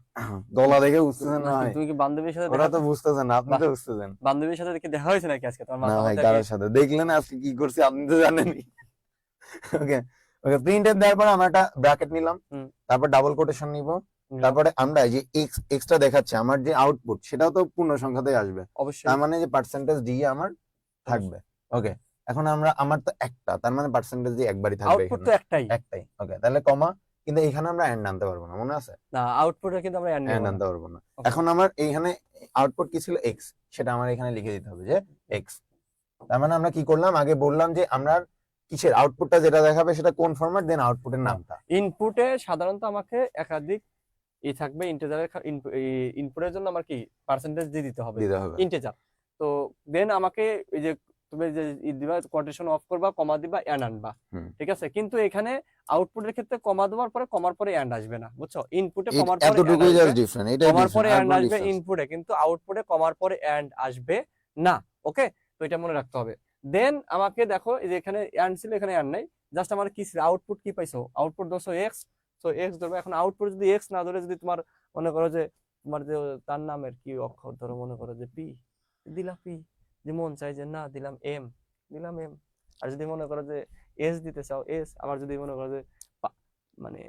গলা দেখে বুঝতেছেন না নাকি ভাই? তুমি কি বান্ধবীর সাথে ওরা তো বুঝতেছেন না, আপনি তো বুঝতেছেন বান্ধবীর সাথে কি দেখা হয়েছে নাকি আজকে তোমার না মাথা ভাই। মাথা কারোর সাথে দেখলেন আজকে কি করছি আপনি তো জানেনই। ওকে, ওকে, প্রিন্টএফ দেওয়ার পর আমরা একটা ব্র্যাকেট নিলাম, হুম। তারপর ডাবল কোটেশন নিব, তারপরে আমরা এই যে এক্সটা দেখাচ্ছে আমার যে আউটপুট, সেটাও তো পূর্ণ সংখ্যাতেই আসবে, অবশ্যই তার মানে যে পার্সেন্টেজ ডি আমার থাকবে। ওকে, এখন আমার তো একটা, তার মানে পার্সেন্টেজ ডি একবারই থাকবে, আউটপুট তো একটাই। একটাই। ওকে, তাহলে কমা, কিন্তু এখানে আমরা এন্ড আনতে পারবো না, মনে আছে? না, আউটপুটে কিন্তু আমরা এন্ড এন্ড নেব না। আনতে পারবো না। Okay. এখন আমার এইখানে আউটপুট কি ছিল? এক্স, সেটা আমার এখানে লিখে দিতে হবে যে এক্স। তার মানে আমরা কি করলাম, আগে বললাম যে আমরা কিসের আউটপুটটা যেটা দেখাবে সেটা কোন ফরম্যাট, দেন আউটপুটের নামটা। ইনপুটে সাধারণত আমাকে একাধিক থাকবে ইন্টিজারের ইনপুটের জন্য আমার কি পার্সেন্টেজ দিয়ে দিতে হবে দিতে হবে। ইন্টিজার। তো দেন আমাকে এই যে তুমি যে দিবা কোটেশন অফ করবা, কমা দিবা, এন্ড আনবা, ঠিক আছে। কিন্তু এখানে আউটপুটের ক্ষেত্রে কমা দেওয়ার পরে কমার পরে এন্ড আসবে না, বুঝছো? ইনপুটে কমার পরে এতটুকুই জাস্ট ডিফারেন্ট, এটাই কমার পরে ডিফারেন্ট, এন্ড আসবে ইনপুটে, কিন্তু আউটপুটে কমার পরে এন্ড আসবে না। ওকে, তো এটা মনে রাখতে হবে। দেন আমাকে দেখো এই যে এখানে এন্ড ছিল, এখানে এন্ড নাই, জাস্ট আমার কি আউটপুট কি পাইছো, আউটপুট ধরছো এক্স, তো এক্স ধরবে। এখন আউটপুট যদি এক্স না ধরে, যদি তোমার মনে করো যে তোমার যে তার নামের কি অক্ষর ধরো, মনে করো যে পি, দিলাম পি। যে মন চাই যে না দিলাম এম, দিলাম এম। আর যদি মনে করো যে এস দিতে চাও এস, আবার যদি মনে করো যে মানে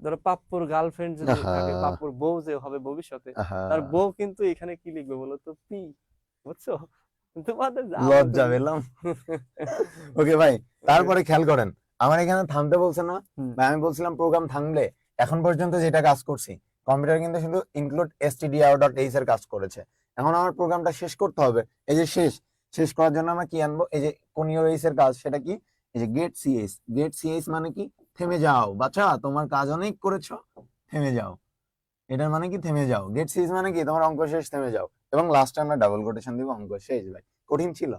ধরো পাপ্পুর গার্লফ্রেন্ড যদি থাকে, পাপ্পুর বউ যে হবে ভবিষ্যতে, তার বউ কিন্তু এখানে কি লিখবে বলো তো, পি, বুঝছো? তোমাদের লজ্জা পেলাম। ওকে ভাই, তারপরে খেয়াল করেন আমার এখানে থামতে বলছে না ভাই, আমি বলছিলাম প্রোগ্রাম থামলে। এখন পর্যন্ত যেটা কাজ করছি, কম্পিউটার কিন্তু শুধু ইনক্লুড stdio.h এর কাজ করেছে। এখন আমার প্রোগ্রামটা শেষ করতে হবে। এই যে শেষ করার জন্য আমরা কি আনবো, এই যে কোনিও এইস এর কাজ, সেটা কি, এই যে গেট সিএস। গেট সিএস মানে কি, থেমে যাও বাচ্চা, তোমার কাজ অনেক করেছো, থেমে যাও। এটার মানে কি, থেমে যাও। গেট সিএস মানে কি, তোমার অঙ্ক শেষ, থেমে যাও। এবং লাস্টে আমরা ডাবল কোটেশন দিব, অঙ্ক শেষ। ভাই কঠিন ছিল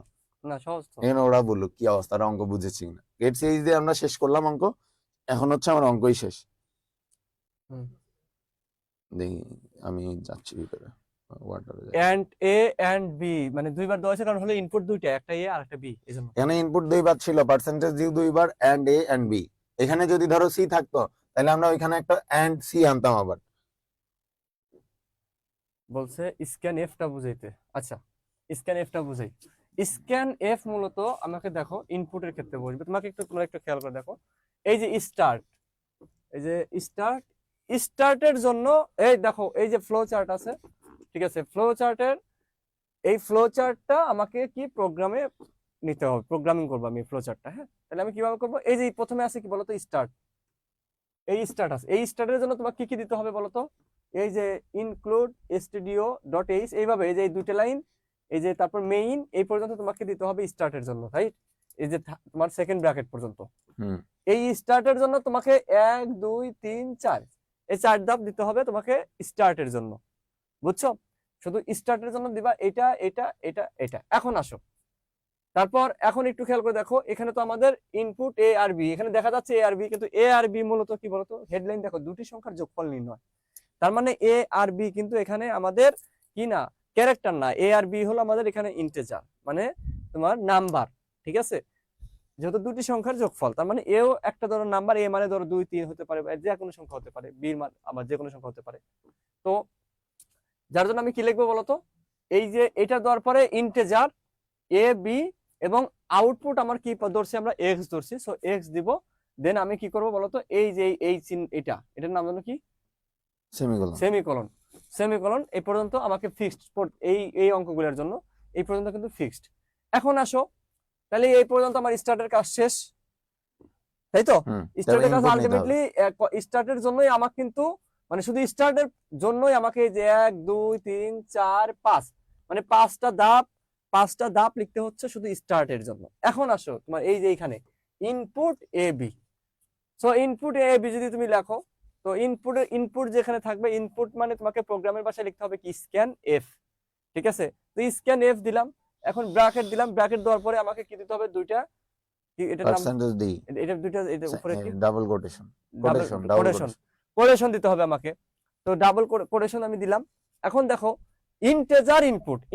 না, সহজ তো। এখানে ওরা বললো কি অবস্থা, অঙ্ক বুঝেছি না। গেট সিরিজ দিয়ে আমরা শেষ করলাম অঙ্ক, এখন হচ্ছে আমার অঙ্কই শেষ। দেখি আমি যাচ্ছি ভিতরে, এন্ড এ এন্ড বি মানে দুইবার দেওয়া আছে, কারণ হলো ইনপুট দুইটা, একটা এ আর একটা বি, এজন্য। এখানে ইনপুট দুইবার ছিল, পার্সেন্টেজ দিও দুইবার, এন্ড এ এন্ড বি। এখানে যদি ধরো সি থাকতো, তাহলে আমরা ওইখানে একটা এন্ড সি আনতাম আবার। বলছে স্ক্যান এফ টা বুঝাইতে। আচ্ছা, স্ক্যান এফ টা বুঝাই। স্ক্যান এফ মূলত আমাকে দেখো ইনপুটের ক্ষেত্রে বসবে। তোমাকে তোমরা একটু খেয়াল করে দেখো, এই যে স্টার্ট, এই যে স্টার্টের জন্য এই দেখো এই যে ফ্লো চার্ট আছে, ঠিক আছে। ফ্লো চার্টের এই ফ্লো চার্টটা আমাকে কি প্রোগ্রামে নিতে হবে, প্রোগ্রামিং করবো আমি ফ্লো চার্টটা। হ্যাঁ, তাহলে আমি কিভাবে করবো, এই যে প্রথমে আছে কি বলতো, স্টার্ট। এই স্টার্ট আছে, এই স্টার্টের জন্য তোমাকে কি কি দিতে হবে বলতো, এই যে ইনক্লুড stdio.h, এইভাবে এই যে এই দুইটা লাইন, এই যে তারপর মেইন, এই পর্যন্ত তোমাকে দিতে হবে স্টার্টের জন্য, রাইট? এই যে তোমার সেকেন্ড ব্র্যাকেট পর্যন্ত। এই স্টার্টের জন্য তোমাকে 1 2 3 4 এই 4 ধাপ দিতে হবে তোমাকে স্টার্টের জন্য, বুঝছো? শুধু স্টার্টের জন্য দিবা এটা এটা এটা এটা। এখন আসো, তারপর এখন একটু খেয়াল করে দেখো, এখানে তো আমাদের ইনপুট এ আর বি, এখানে দেখা যাচ্ছে এ আর বি, কিন্তু এ আর বি মূলত কি বলতো, হেডলাইন দেখো, দুটি সংখ্যার যোগফল নির্ণয়। তার মানে এ আর বি কিন্তু এখানে আমাদের কি না, ক্যারেক্টার না। এ আর বি হলো আমাদের এখানে ইন্টিজার, মানে তোমার নাম্বার, ঠিক আছে। যেহেতু দুটি সংখ্যার যোগফল, তার মানে এও একটা ধরো নাম্বার, এ মানে ধরো 2 3 হতে পারে, যে কোনো সংখ্যা হতে পারে, বি মান আবার যে কোনো সংখ্যা হতে পারে। তো যার জন্য আমি কি লিখবো বলতো, এই যে এটা দেওয়ার পরে ইন্টিজার এ বি, এবং আউটপুট আমার কি ধরছি, আমরা এক্স ধরছি, সো এক্স দিব। দেন আমি কি করবো বলতো, এই যে এই চিহ্ন, এটার নাম জানো কি, সেমিকোলন। সেমিকোলন এই পর্যন্ত আমাকে ফিক্সড, এই অঙ্কগুলোর জন্য এই পর্যন্ত কিন্তু ফিক্সড। এখন আসো, তাহলে এই পর্যন্ত আমার স্টার্টের কাজ শেষ, তাই তো? স্টার্টের কাজ আলটিমেটলি স্টার্টের জন্যই আমাকে কিন্তু, মানে শুধু স্টার্টের জন্যই আমাকে যে 1 2 3 4 5 মানে পাঁচটা ধাপ লিখতে হচ্ছে শুধু স্টার্টের জন্য। এখন আসো তোমার এই যে এখানে input A B, so input A B যদি তুমি লেখো, তো ইনপুট যেখানে থাকবে, ইনপুট মানে তোমাকে প্রোগ্রামের ভাষায় লিখতে হবে কি, স্ক্যান এফ, ঠিক আছে। তো স্ক্যান এফ দিলাম, এখন ব্র্যাকেট দিলাম, ব্র্যাকেট দেওয়ার পরে আমাকে কি দিতে হবে, দুইটা, এটার নাম পার্সেন্টেজ ডি, এটা দুইটা, এটা উপরে কি, ডাবল কোটেশন, কোটেশন দিতে হবে আমাকে। তো ডাবল কোটেশন আমি দিলাম। এখন দেখো ইন্টিজার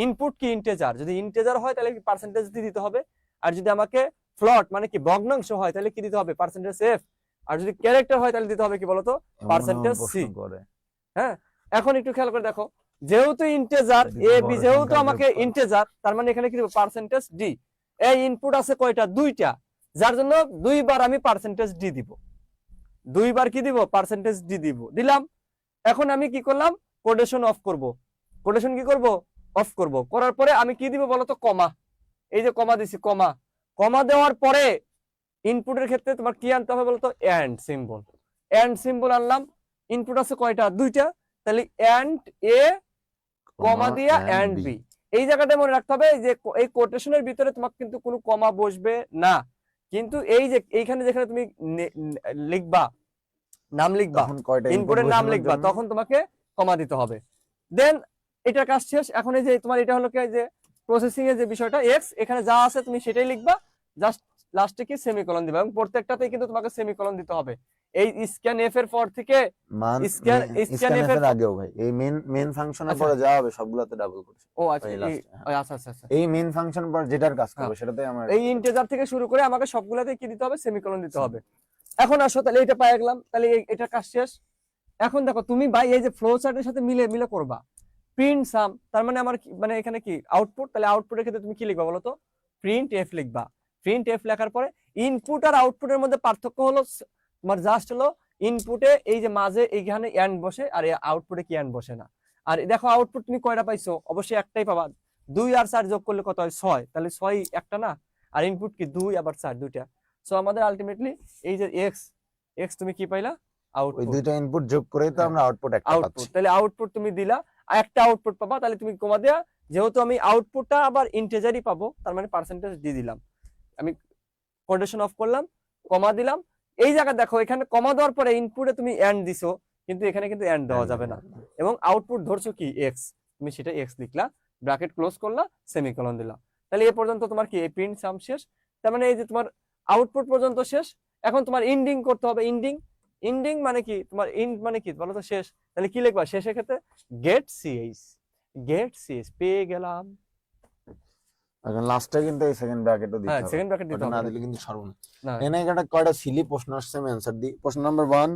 ইনপুট কি ইন্টিজার, যদি ইন্টিজার হয় তাহলে পার্সেন্টেজ দিতে হবে, আর যদি আমাকে ফ্লট মানে কি ভগ্নাংশ হয় তাহলে কি দিতে হবে, পার্সেন্টেজ এফ, আর যদি ক্যারেক্টার হয় তাহলে দিতে হবে কি বলতো, পার্সেন্টেজ সি। হ্যাঁ, এখন একটু খেয়াল করে দেখো, যেহেতু ইন্টিজার এ বি, যেহেতু আমাকে ইন্টিজার, তার মানে এখানে কি দেব, পার্সেন্টেজ ডি। এই ইনপুট আছে কয়টা, দুইটা, যার জন্য দুইবার আমি পার্সেন্টেজ ডি দিব, দুইবার কি দিব, পার্সেন্টেজ ডি দিব, দিলাম। এখন আমি কি করলাম, কোটেশন অফ করব, কোটেশন কি করব, অফ করব। করার পরে আমি কি দিব বলতো, কমা, এই যে কমা দিছি, কমা, কমা দেওয়ার পরে ইনপুটের ক্ষেত্রে তোমার কি আনতে হবে বলতো, এন্ড সিম্বল, এন্ড সিম্বল আনলাম। ইনপুট আছে কয়টা, দুইটা, তাহলে এন্ড এ কমা দিয়া এন্ড বি, এই জায়গাটা মনে রাখতে হবে যে এই কোটেশনের ভিতরে তোমাকে কিন্তু কোনো কমা বসবে না, কিন্তু এই যে এইখানে যেখানে তুমি লিখবা, নাম লিখবা, তখন কয়টা ইনপুট ইনপুটের নাম বসানোর লিখবা, জন্য তখন তোমাকে কমা দিতে হবে। দেন এটার কাজ শেষ। এখন এই যে তোমার এটা হলো কি যে প্রসেসিং এর যে বিষয়টা এক্স, এখানে যা আছে তুমি সেটাই লিখবা, জাস্ট লাস্টে কি সেমিকোলন দিবা, এবং প্রত্যেকটাতেই কিন্তু তোমাকে সেমিকোলন দিতে হবে। এই স্ক্যান এফ এর পর থেকে মান স্ক্যান স্ক্যানএফ এর আগেও ভাই এই মেন ফাংশনের আচ্ছা। পরে যা হবে সবগুলোতে ডাবল করছে। ও আচ্ছা এই এই লাস্টে আচ্ছা আচ্ছা আচ্ছা। এই মেন ফাংশন পর যেটার কাজ করবে হ্যাঁ। সেটাতে আমার এই ইন্টিজার থেকে শুরু করে আমাকে সবগুলাতে কি দিতে হবে, সেমিকোলন দিতে হবে। এখন আসো তাহলে এটা পাই গেলাম, তাহলে এটার কাজ শেষ। এখন দেখো তুমি ভাই এই যে ফ্লো চার্টের সাথে মিলে মিলে করবা প্রিন্ট সাম, তার মানে আমার মানে এখানে কি আউটপুট, তাহলে আউটপুটের ক্ষেত্রে তুমি কি লিখবা বলো তো, প্রিন্ট এফ লিখবা। প্রিন্ট এফ লেখার পরে ইনপুট আর আউটপুটের মধ্যে পার্থক্য হলো তোমার জাস্ট হলো ইনপুটে এই যে মাঝে এইখানে এন্ড বসে, আর আউটপুটে কি এন্ড বসে না। আর দেখো আউটপুট তুমি কয়টা পাইছো, অবশ্যই একটাই পাবা। 2 আর 4 যোগ করলে কত হয় 6, তাহলে 6 একটা না, আর ইনপুট কি 2 আবার 4 দুইটা। সো আমাদের আলটিমেটলি এই যে এক্স, এক্স তুমি কি পাইলা, ওই আউটপুট। দুইটা ইনপুট যোগ করেই তো হ্যাঁ। আমরা আউটপুট একটা আউটপুট, পাচ্ছি। তাহলে আউটপুট তুমি দিলা, আর একটা আউটপুট পাবা, তাহলে তুমি কমা দেয়া, যেহেতু আমি আউটপুটটা আবার ইন্টিজারই পাবো, তার মানে পার্সেন্টেজ দিয়ে দিলাম। আমি কোটেশন অফ করলাম, কমা দিলাম। এই জায়গা দেখো এখানে কমা দেওয়ার পরে ইনপুটে তুমি এন্ড দিছো, কিন্তু এখানে কিন্তু এন্ড দেওয়া যাবে না, এবং আউটপুট ধরছো কি এক্স, তুমি সেটা এক্স লিখলা, ব্র্যাকেট ক্লোজ করলা, সেমিকোলন দিলা। তাহলে এ পর্যন্ত তোমার কি এই প্রিন্ট সাম শেষ। তার মানে এই যে তোমার আউটপুট পর্যন্ত শেষ। এখন তোমার ইন্ডিং করতে হবে, ইন্ডিং। ইন্ডিং মানে কি, তোমার ইন্ড মানে কি বলো তো, শেষ। তাহলে কি লিখবা শেষের ক্ষেত্রে, গেট সিএইচ, গেট সিএইচ পেয়ে গেলাম। এখন লাস্টে কিন্তু এই সেকেন্ড ব্র্যাকেটও দিতে হ্যাঁ হবে, সেকেন্ড ব্র্যাকেট দিতে ওটা হবে না না। দিলে কিন্তু সর্বনাশ। না এখানে একটা কয়টা সিলি প্রশ্ন আসছে, আমি অ্যানসার দিই। প্রশ্ন নাম্বার 1,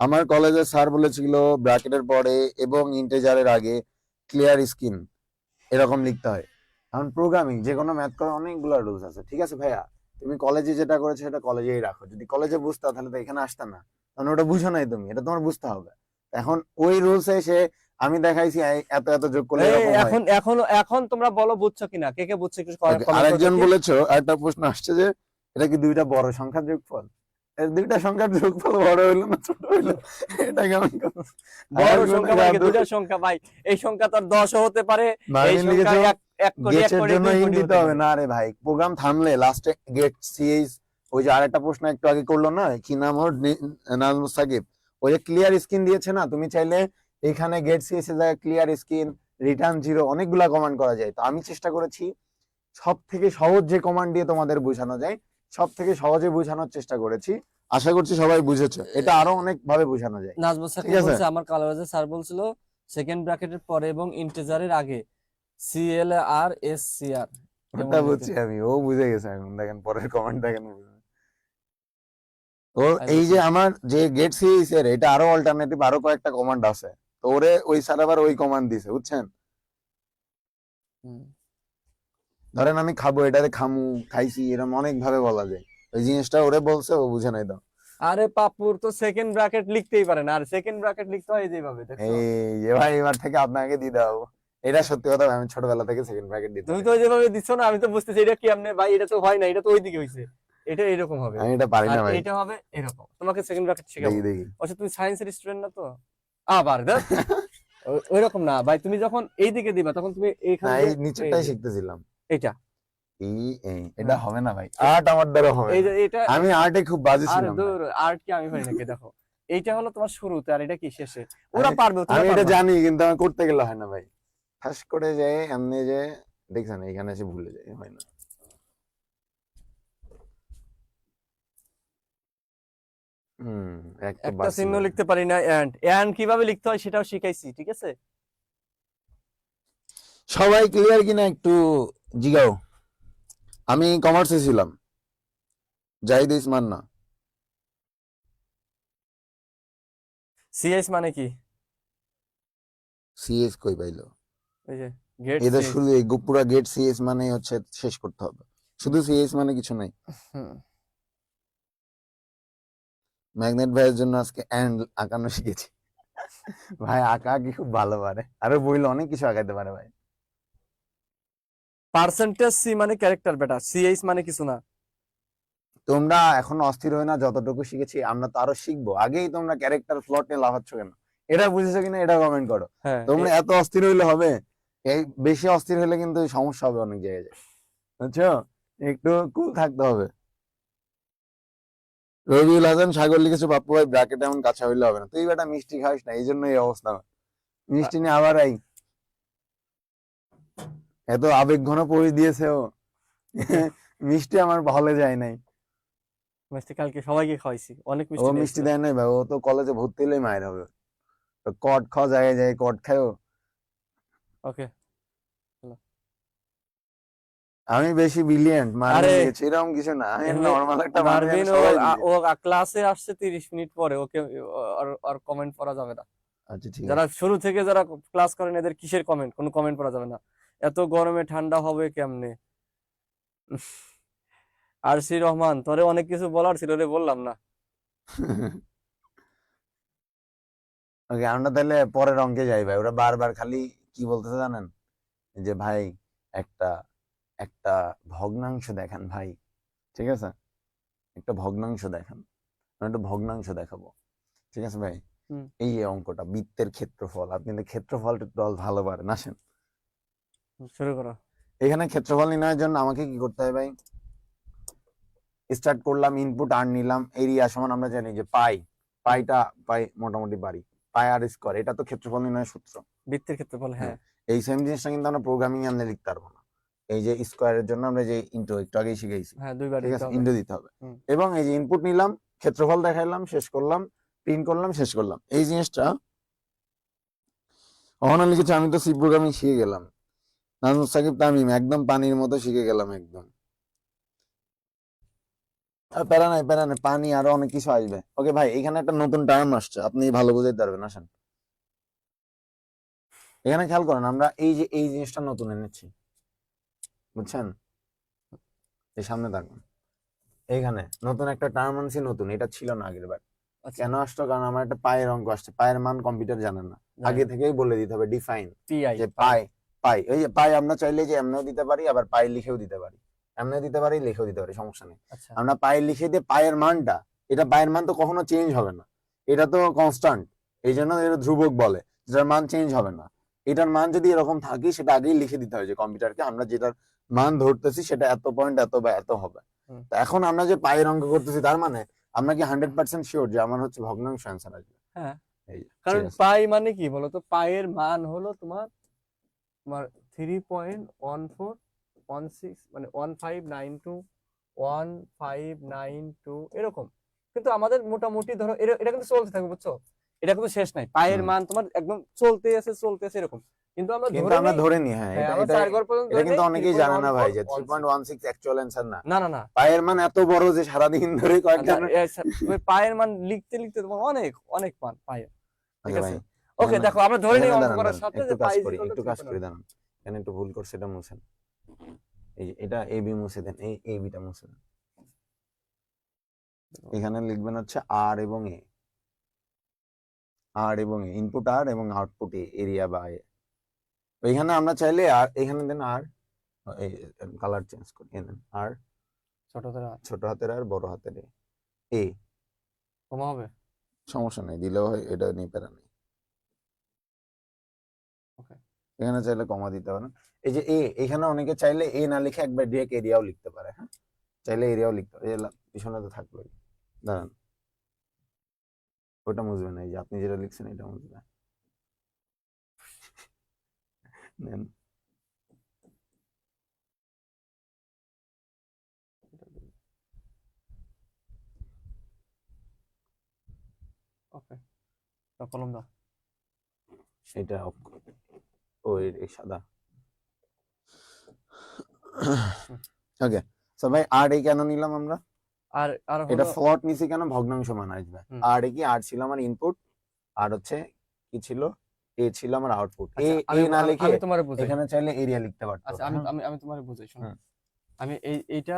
আমার কলেজে স্যার বলেছিল ব্র্যাকেটের পরে এবং ইন্টিজারের আগে ক্লিয়ার স্ক্রিন এরকম লিখতে হয়। এখন প্রোগ্রামিং যে কোনো ম্যাথ করার অনেকগুলো রুলস আছে, ঠিক আছে ভাইয়া, তুমি কলেজে যেটা করেছো সেটা কলেজেই রাখো। যদি কলেজে বুঝতে তাহলে তো এখানে আসতে না, কারণ ওটা বুঝো নাই তুমি, এটা তোমার বুঝতে হবে। এখন ওই রুলসে এসে আমি দেখাইছি এত এত যোগ করলে এই এরকম হয়। এখন এখন এখন তোমরা বলো বুঝছো কিনা, কে কে বুঝছো একটু Okay, কমেন্ট করে আরেকজন দেখি। বলেছো, আরেকটা প্রশ্ন আসছে যে এটা কি দুইটা বড় সংখ্যার যোগফল? এই দুইটা সংখ্যার যোগফল বড় হইলো না ছোট হইলো, এটা কেমন কথা? বড় আরেকজন সংখ্যা মানে কি, জাদু- দুইটা সংখ্যা ভাই, এই সংখ্যা তো আর 10 হতে পারে, এই মার্ভিন সংখ্যা লিখেছো এক কোটি, এক গেটের কোটি, জন্য 2 ইন কোটি দিতে হতে হবে পারে। না রে ভাই, প্রোগ্রাম থামলে লাস্টে গেট সিএইচ। ওই যে আরেকটা প্রশ্ন একটু আগে করলো না, কি নাম ওর, নাজমুস সাকিব, ওই যে ক্লিয়ার স্ক্রিন দিয়েছে না, তুমি চাইলে এখানে গেট সিএইচ এর জায়গায় ক্লিয়ার স্ক্রিন, রিটার্ন 0 অনেকগুলা কমান্ড করা যায়। তো আমি চেষ্টা করেছি সব থেকে সহজ যে কমান্ড দিয়ে তোমাদের বোঝানো যায় সব থেকে সহজে বোঝানোর চেষ্টা করেছি। আশা করছি সবাই বুঝেছো, এটা আরো অনেক ভাবে বোঝানো যায়। নাজমুল ঠিক সাকিব আছে। বলছে আমার কলেজে স্যার বলছিল সেকেন্ড ব্র্যাকেটের পরে এবং ইন্টিজারের আগে সিএলআর এসসিআর ওটা বুঝছি আমি, ও বুঝে গেছে। এখন দেখেন পরের কমেন্ট দেখেন, ও এই যে আমার যে গেট সিরিজ এর এটা আরো অল্টারনেটিভ আরো কয়েকটা কমান্ড আছে, তো ওরে ওই স্যার আবার ওই কমান্ড দিছে, বুঝছেন। ধরেন আমি খাবো, এটারে খামু, খাইছি, এরকম অনেক ভাবে বলা যায়। ওই জিনিসটা ওরে বলছে, ও বুঝে নাই। তো আরে পাপুর তো সেকেন্ড ব্র্যাকেট লিখতেই পারে না, আর সেকেন্ড ব্র্যাকেট লিখতে হয় যেভাবে, দেখছো। এই যে ভাই এবার থেকে আপনাকে দিয়ে দেবো, এটা সত্যি কথা ভাই, আমি ছোটবেলা থেকে সেকেন্ড ব্র্যাকেট দিতে তুমি তো যেভাবে দিচ্ছ না, আমি তো বুঝতেছি এটা কি আমনে ভাই, এটা তো হয় না, এটা তো ওইদিকে হইছে, এটা এরকম হবে, আমি এটা পারি আর না ভাই। এটা হবে এরকম। তোমাকে সেকেন্ড ব্র্যাকেট শেখাবো। দেখি দেখি অবশ্য তুমি সায়েন্সের স্টুডেন্ট না তো, আবার দেখ ওইরকম না ভাই, তুমি যখন এইদিকে দিবা তখন তুমি না, এইখানে এই নিচেরটাই শিখতেছিলাম। এইটা এটা হবে না ভাই, আর্ট আমার দ্বারা হবে এই না। যে এটা, আমি আর্টে খুব বাজে আর ছিলাম ভাই। দূর আর্ট কি আমি পারি নাকি, দেখো এইটা হলো তোমার শুরুতে, আর এটা কি শেষে, ওরা পারবে, আমি তোমরা এটা পারবে না। জানি, কিন্তু আমি করতে গেলে হয় না ভাই। ফাঁস করে যায় এমনি যে, দেখছেন এখানে এসে ভুলে যায়, হয় না। হুম, একটা একটা বাদ চিহ্ন ছিল। লিখতে পারি না, এন্ড এন্ড কিভাবে লিখতে হয় সেটাও শিখাইছি, ঠিক আছে। সবাই ক্লিয়ার কিনা একটু জিগাও। আমি কমার্সে ছিলাম, জাহিদ ইসমান না। সিএস মানে কি, সিএস কই পাইলো? ওই যে গেট এদের শুধু এই পুরা গেট সিএস মানে হচ্ছে শেষ করতে হবে, শুধু সিএস মানে কিছু নাই। ম্যাগনেট ভাইয়ের জন্য আজকে এন্ড আঁকানো শিখেছি। ভাই আঁকা কি খুব ভালো পারে, আরো বইলে অনেক কিছু আঁকাইতে পারে ভাই। পার্সেন্টেজ সি মানে ক্যারেক্টার, বেটা সিএস মানে কিছু না। তোমরা এখন অস্থির হয় না, যতটুকু শিখেছি আমরা তো আরো শিখবো। আগেই তোমরা ক্যারেক্টার প্লট নিয়ে লাফাচ্ছ কেন? এটা বুঝেছো কিনা এটা কমেন্ট করো। হ্যাঁ তোমরা এত অস্থির হইলে হবে? এই বেশি অস্থির হলে কিন্তু সমস্যা হবে অনেক জায়গায় যায়, বুঝছো? একটু কুল থাকতে হবে। রবিউল হাসান সাগর লিখেছে, বাপ্পু ভাই ব্র্যাকেট এমন কাঁচা হইলে হবে না, তুই বেটা মিষ্টি খাস না, এই জন্য এই অবস্থা। মিষ্টি নিয়ে আবার এই এত আবেগ ঘন পড়ে দিয়েছে ও। মিষ্টি আমার ভালো যায় নাই। মিষ্টি কালকে সবাইকে খাওয়াইছি, অনেক ও মিষ্টি নিয়ে মিষ্টি এসেছিল। দেয় নাই ভাই, ও তো কলেজে ভর্তি হলেই মায়ের হবে। তো কট খাওয়া জায়গায় যায় কট খায় ও। ওকে। আমি বেশি ব্রিলিয়েন্ট মার্ভিন আরে লিখেছে, এরকম কিছু না, আমি এমনি নর্মাল একটা মানুষ, আমি মার্ভিন ও সবাই ব্রিলিয়েন্ট। ও ক্লাসে আসছে 30 মিনিট পরে, ওকে আর কমেন্ট পড়া যাবে না। আচ্ছা ঠিক যারা আছে। শুরু থেকে যারা ক্লাস করেন এদের কিসের কমেন্ট, কোনো কমেন্ট পড়া যাবে না। এত গরমে ঠান্ডা হবে কেমনে। আরসি রহমান, তোরে অনেক কিছু বলার ছিল রে, বললাম না। ওকে, আমরা তাহলে পরের অঙ্কে যাই ভাই। ওরা বারবার খালি কি বলতেছে জানেন, যে ভাই একটা একটা ভগ্নাংশ দেখান ভাই, ঠিক আছে, একটা ভগ্নাংশ দেখান, আমি একটা ভগ্নাংশ দেখাবো, ঠিক আছে ভাই? হুম, এই যে অঙ্কটা বৃত্তের ক্ষেত্রফল, আপনি কিন্তু ক্ষেত্রফলটা একটু ভালো পারেন, আসেন। শুরু করো। এখানে ক্ষেত্রফল নির্ণয়ের জন্য আমাকে কি করতে হবে ভাই? স্টার্ট করলাম, ইনপুট আর নিলাম, এরিয়া সমান আমরা জানি যে পাই, পাইটা পাই মোটামুটি বাড়ি, পাই আর স্কোয়ার, এটা তো ক্ষেত্রফল নির্ণয়ের সূত্র। বৃত্তের ক্ষেত্রফল, হ্যাঁ, হ্যাঁ। এই সেম জিনিসটা কিন্তু আমরা প্রোগ্রামিং এ লিখতে পারবো না। এই যে স্কোয়ারের জন্য আমরা যে ইন্টু একটু আগেই শিখেছি, হ্যাঁ, দুইবার ঠিক দিতে আছে, হবে। ইন্টু দিতে হবে। হুম। এবং এই যে ইনপুট নিলাম, ক্ষেত্রফল দেখাইলাম, শেষ করলাম, প্রিন্ট করলাম, শেষ করলাম, এই জিনিসটা। অহনা লিখেছে, আমি তো সি প্রোগ্রামিং শিখে গেলাম। নাজমুল সাকিব তামিম, একদম পানির মতো শিখে গেলাম একদম। প্যারা নাই, প্যারা নাই, পানি আরো অনেক কিছু আসবে। ওকে ভাই, এখানে একটা নতুন টার্ম আসছে, আপনি ভালো বুঝাইতে পারবেন, আসেন। এখানে খেয়াল করেন, আমরা এই যে এই জিনিসটা নতুন এনেছি, বুঝছেন? এই সামনে থাকুন, এইখানে নতুন একটা টার্ম আনছি, নতুন, এটা ছিল না আগের বার। আচ্ছা, কেন আসতো? কারণ আমার একটা পায়ের অঙ্ক আসছে, পায়ের মান কম্পিউটার জানেন না, জানি আগে না। থেকেই বলে দিতে হবে, ডিফাইন, পিআই যে পাই। পাই, পাই, এই যে পাই আমরা চাইলে যে এমনিও দিতে পারি, আবার পাই লিখেও দিতে পারি, এমনিও দিতে পারি, লিখেও দিতে পারি, সমস্যা নেই। আচ্ছা, আমরা পাই লিখে দিয়ে পায়ের মানটা, এটা পায়ের মান তো কখনো চেঞ্জ হবে না, এটা তো কনস্ট্যান্ট, এই জন্য এটা ধ্রুবক বলে, যেটার মান চেঞ্জ হবে না। এটার মান যদি এরকম থাকে, সেটা আগেই লিখে দিতে হয় যে কম্পিউটারকে, আমরা যেটার মান ধরতেছি সেটা এত পয়েন্ট এত বা এত হবে। হুম, তো এখন আমরা যে পায়ের অঙ্ক করতেছি, তার মানে আমরা কি 100% শিওর যে আমার হচ্ছে ভগ্নাংশ অ্যান্সার আসবে? হ্যাঁ। এই যে, কারণ ঠিক আছে। পাই মানে কি বলতো, পায়ের মান হলো তোমার তোমার 3.1416, মানে 1592 এরকম। কিন্তু আমাদের মোটামুটি ধরো এটা কিন্তু চলতে থাকবে, বুঝছো? এটা কিন্তু শেষ নাই, পায়ের হুম। মান তোমার একদম চলতে আছে চলতে আছে এরকম। কিন্তু আমরা কিন্তু ধরে আমরা নেই। ধরে নিই, হ্যাঁ, হ্যাঁ, এটা আমরা এটা 4 ঘর পর্যন্ত এটা ধরে কিন্তু নেই, থ্রি অনেকেই পয়েন্ট জানে ওয়ান না ফোর ভাই, যে ওয়ান 3.16 অ্যাকচুয়াল অ্যান্সার না। না, না, না, পায়ের মান এত বড় যে সারাদিন ধরে কয়েকটা। না, তুমি পায়ের মান লিখতে লিখতে তোমার অনেক অনেক মান পায়ের। ঠিক ওকে ভাই, আছে। ওকে, এখানে দেখো আমরা ধরে নিই এখানে অঙ্ক দাঁড়ান করার দাঁড়ান, সাথে একটু যে কাজ পাই ইজ করি, ইকুয়াল টু একটু কাজ করি, 3.1। দাঁড়ান। এখানে একটু ভুল করছে, এটা মুছেন। এই যে এটা এ বি মুছে দেন, এই এ বিটা মুছে দেন। এখানে লিখবেন হচ্ছে আর এবং এ, আর এবং এ, ইনপুট আর এবং আউটপুট এ, এরিয়া বা এ। এখানে আমরা চাইলে আর এখানে দেন আর, এই কালার চেঞ্জ করি, এখানে আর, ছোট ধরা ছোট হাতের আর বড় হাতের এ, এ, কমা হবে। সমস্যা নেই, দিলেও হয়, এটা নিয়ে প্যারা নেই। ওকে। এখানে চাইলে কমা দিতে পারেন। এই যে এ, এখানে অনেকে চাইলে এ না লিখে একবার ডিরেক্ট এরিয়াও লিখতে পারে, হ্যাঁ, চাইলে এরিয়াও লিখতে পারে, পিছনে তো থাকলোই। দাঁড়ান, ওটা মুছবে না, এই যে আপনি যেটা লিখছেন এটা মুছবে। নেন। ওকে, কলম দাও। এটা ও এই সাদা। ওকে, সো ভাই আর এ কেন নিলাম আমরা? আর আর এটা হলো। ফ্লট নিছি কেন? ভগ্নাংশ মান আসবে। হুম, আর এ কি? আর ছিল আমার ইনপুট, আর হচ্ছে কি ছিল, এ ছিল আমার আউটপুট। এ আচ্ছা, এ আমি না আমি লিখে আমি তোমারে বুঝাই। এখানে চাইলে এরিয়া লিখতে পারতো, আচ্ছা, আমি হ্যাঁ। আমি আমি তোমারে বুঝাই, শোনো। হুম, আমি এইটা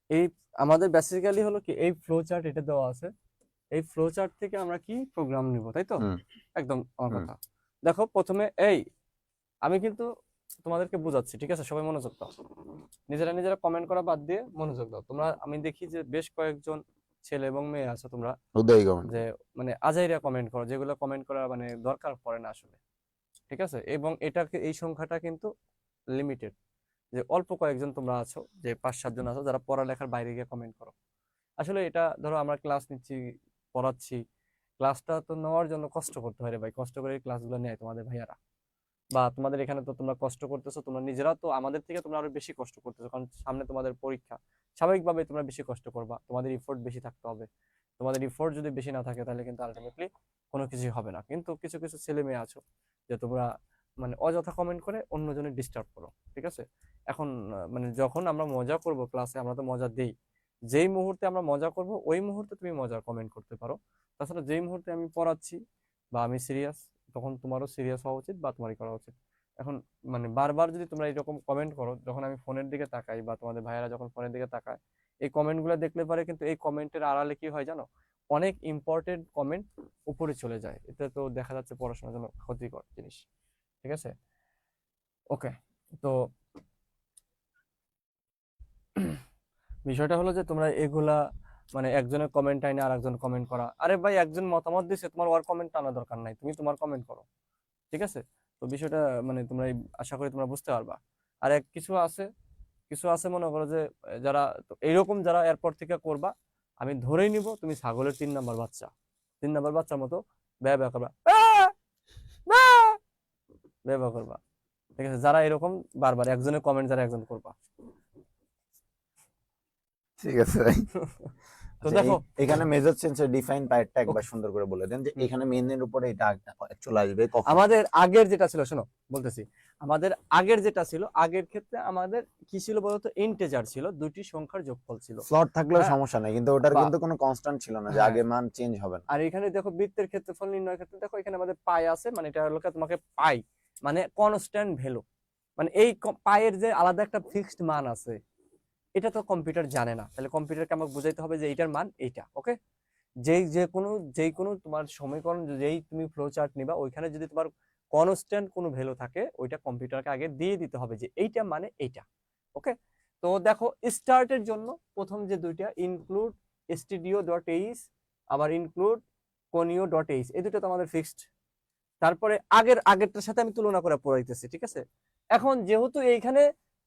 এই আমাদের বেসিক্যালি হলো কি, এই ফ্লো চার্ট এটা দেওয়া আছে। এই ফ্লো চার্ট থেকে আমরা কি প্রোগ্রাম নিব, তাই তো? হুম, একদম আমার হুম। কথা। দেখো প্রথমে আমি কিন্তু তোমাদেরকে বোঝাচ্ছি, ঠিক আছে? সবাই মনোযোগ দাও। নিজেরা নিজেরা কমেন্ট করা বাদ দিয়ে মনোযোগ দাও তোমরা। আমি দেখি যে বেশ কয়েকজন ছেলে এবং মেয়ে আছে তোমরা, উদয় কমেন্ট। যে মানে আজাইরা কমেন্ট করো, যেগুলো কমেন্ট করা মানে দরকার পড়ে না আসলে। ঠিক আছে, এবং এটাকে এই সংখ্যাটা কিন্তু লিমিটেড, যে অল্প কয়েকজন তোমরা আছো, যে 5-7 জন আছো যারা পড়ালেখার বাইরে গিয়ে কমেন্ট করো। আসলে এটা ধরো আমরা ক্লাস নিচ্ছি, পড়াচ্ছি, ক্লাসটা তো নেওয়ার জন্য কষ্ট করতে হয় রে ভাই, কষ্ট করে ক্লাসগুলো নেয় তোমাদের ভাইয়ারা, বা তোমাদের এখানে তো তোমরা কষ্ট করতেছো, তোমরা নিজেরা তো আমাদের থেকে তোমরা আরো বেশি কষ্ট করতেছো, কারণ সামনে তোমাদের পরীক্ষা, স্বাভাবিকভাবে তোমরা বেশি কষ্ট করবা, তোমাদের ইফোর্ট বেশি থাকতে হবে। তোমাদের ইফোর্ট যদি বেশি না থাকে তাহলে কিন্তু আলটিমেটলি কোনো কিছুই হবে না। কিন্তু কিছু কিছু ছেলে মেয়ে আছো যে তোমরা মানে অযথা কমেন্ট করে অন্যজনের ডিস্টার্ব করো, ঠিক আছে। এখন মানে যখন আমরা মজা করব ক্লাসে, আমরা তো মজা দেই, যেই মুহূর্তে আমরা মজা করব ওই মুহূর্তে তুমি মজার কমেন্ট করতে পারো। তাছাড়া যেই মুহূর্তে আমি পড়াচ্ছি বা আমি সিরিয়াস, তখন তোমারও সিরিয়াস হওয়া উচিত বা তোমারই করা উচিত। এখন মানে বারবার যদি তোমরা এরকম কমেন্ট করো, যখন আমি ফোনের দিকে তাকাই বা তোমাদের ভাইয়েরা যখন ফোনের দিকে তাকায়, এই কমেন্টগুলো দেখলে পারে কিন্তু এই কমেন্টের আড়ালে কি হয় জানো, অনেক ইম্পর্টেন্ট কমেন্ট উপরে চলে যায়, এতে তো দেখা যাচ্ছে পড়াশোনার জন্য ক্ষতিকর জিনিস, ঠিক আছে। ওকে, তো বিষয়টা হলো যে তোমরা এগুলা মানে একজনের কমেন্ট আইনে আর একজন কমেন্ট করা, আরে ভাই একজন মতামত দিছে, তোমার ওর কমেন্ট আনা দরকার নাই, তুমি তোমার কমেন্ট করো, ঠিক আছে। তো বিষয়টা মানে তোমরা আশা করি তোমরা বুঝতে পারবা। আর এক কিছু আছে, কিছু আছে মনে করো যে যারা তো এইরকম যারা এরপর থেকে করবা, আমি ধরেই নিব তুমি ছাগলের 3 নাম্বার বাচ্চা, 3 নাম্বার বাচ্চার মতো ব্যয় ব্যয় করবা, ব্যয় ব্যয় করবা, ঠিক আছে। যারা এরকম বারবার একজনের কমেন্ট যারা একজন করবা, ঠিক আছে ভাই। তো আচ্ছা, দেখো এখানে মেজর চেঞ্জের ডিফাইন পার্টটা একবার সুন্দর করে বলে দেন, যে এখানে মেইনের উপরে এটা চলে আসবে কখন। আমাদের আগের যেটা ছিল, শোনো বলতেছি, আমাদের আগের যেটা ছিল, আগের ক্ষেত্রে আমাদের কি ছিল বলতো, ইন্টেজার ছিল, দুটি সংখ্যার যোগফল ছিল। ফ্লট থাকলেও হ্যাঁ, সমস্যা নাই, কিন্তু ওটার বা কিন্তু কোনো কনস্ট্যান্ট ছিল না যে হ্যাঁ, আগে মান চেঞ্জ হবে না। আর এখানে দেখো বৃত্তের ক্ষেত্রফল নির্ণয়ের ক্ষেত্রে দেখো এখানে আমাদের পাই আছে, মানে এটা হলো তোমাকে পাই মানে কনস্ট্যান্ট ভ্যালু, মানে এই পায়ের যে আলাদা একটা ফিক্সড মান আছে, এটা তো কম্পিউটার জানে না, তাহলে কম্পিউটারকে আমাকে বুঝাইতে হবে যে এইটার মান এইটা। ওকে, যেই কোনো তোমার সমীকরণ, যেই তুমি ফ্লো চার্ট নিবা, ওইখানে যদি তোমার কনস্ট্যান্ট কোনো ভ্যালু থাকে, ওইটা কম্পিউটারকে আগে দিয়ে দিতে হবে যে এইটা মানে এইটা। ওকে, তো দেখো স্টার্টের জন্য প্রথম যে দুইটা ইনক্লুড স্টুডিও ডট এইচ, আবার ইনক্লুড কোনিও ডট এইচ, এই দুটো তো আমাদের ফিক্সড। তারপরে আগেরটার সাথে আমি তুলনা করে পড়াইতেছি, ঠিক আছে। এখন যেহেতু এইখানে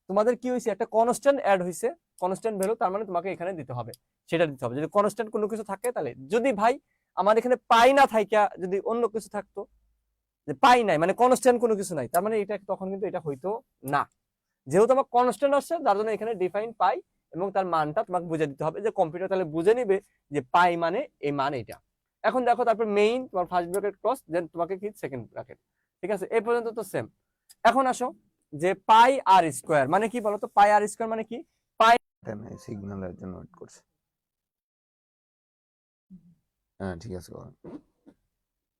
তোমাদের কি হয়েছে, একটা কনস্ট্যান্ট অ্যাড হয়েছে, কনস্ট্যান্ট ভ্যালু, তার মানে তোমাকে এখানে দিতে হবে, সেটা দিতে হবে। যদি কনস্ট্যান্ট কোনো কিছু থাকে তাহলে, যদি ভাই আমার এখানে পাই না থাইকা যদি অন্য কিছু থাকতো, যে পাই নাই মানে কনস্ট্যান্ট কোনো কিছু নাই, তার মানে এটা তখন কিন্তু এটা হইতো না। যেহেতু আমার কনস্ট্যান্ট আসছে, তার জন্য এখানে ডিফাইন পাই এবং তার মানটা তোমাকে বুঝে দিতে হবে, যে কম্পিউটার তাহলে বুঝে নিবে যে পাই মানে এই মান এটা। এখন দেখো তারপর মেইন তোমার ফার্স্ট ব্র্যাকেট ক্রস, দেন তোমাকে কি সেকেন্ড ব্র্যাকেট, ঠিক আছে, এই পর্যন্ত তো সেম। এখন আসো যে পাই আর স্কোয়ার মানে কি বলতো, পাই আর স্কোয়ার মানে কি, পাই সিগন্যালের জন্য ওয়েট করছে। হ্যাঁ ঠিক আছে, করুন।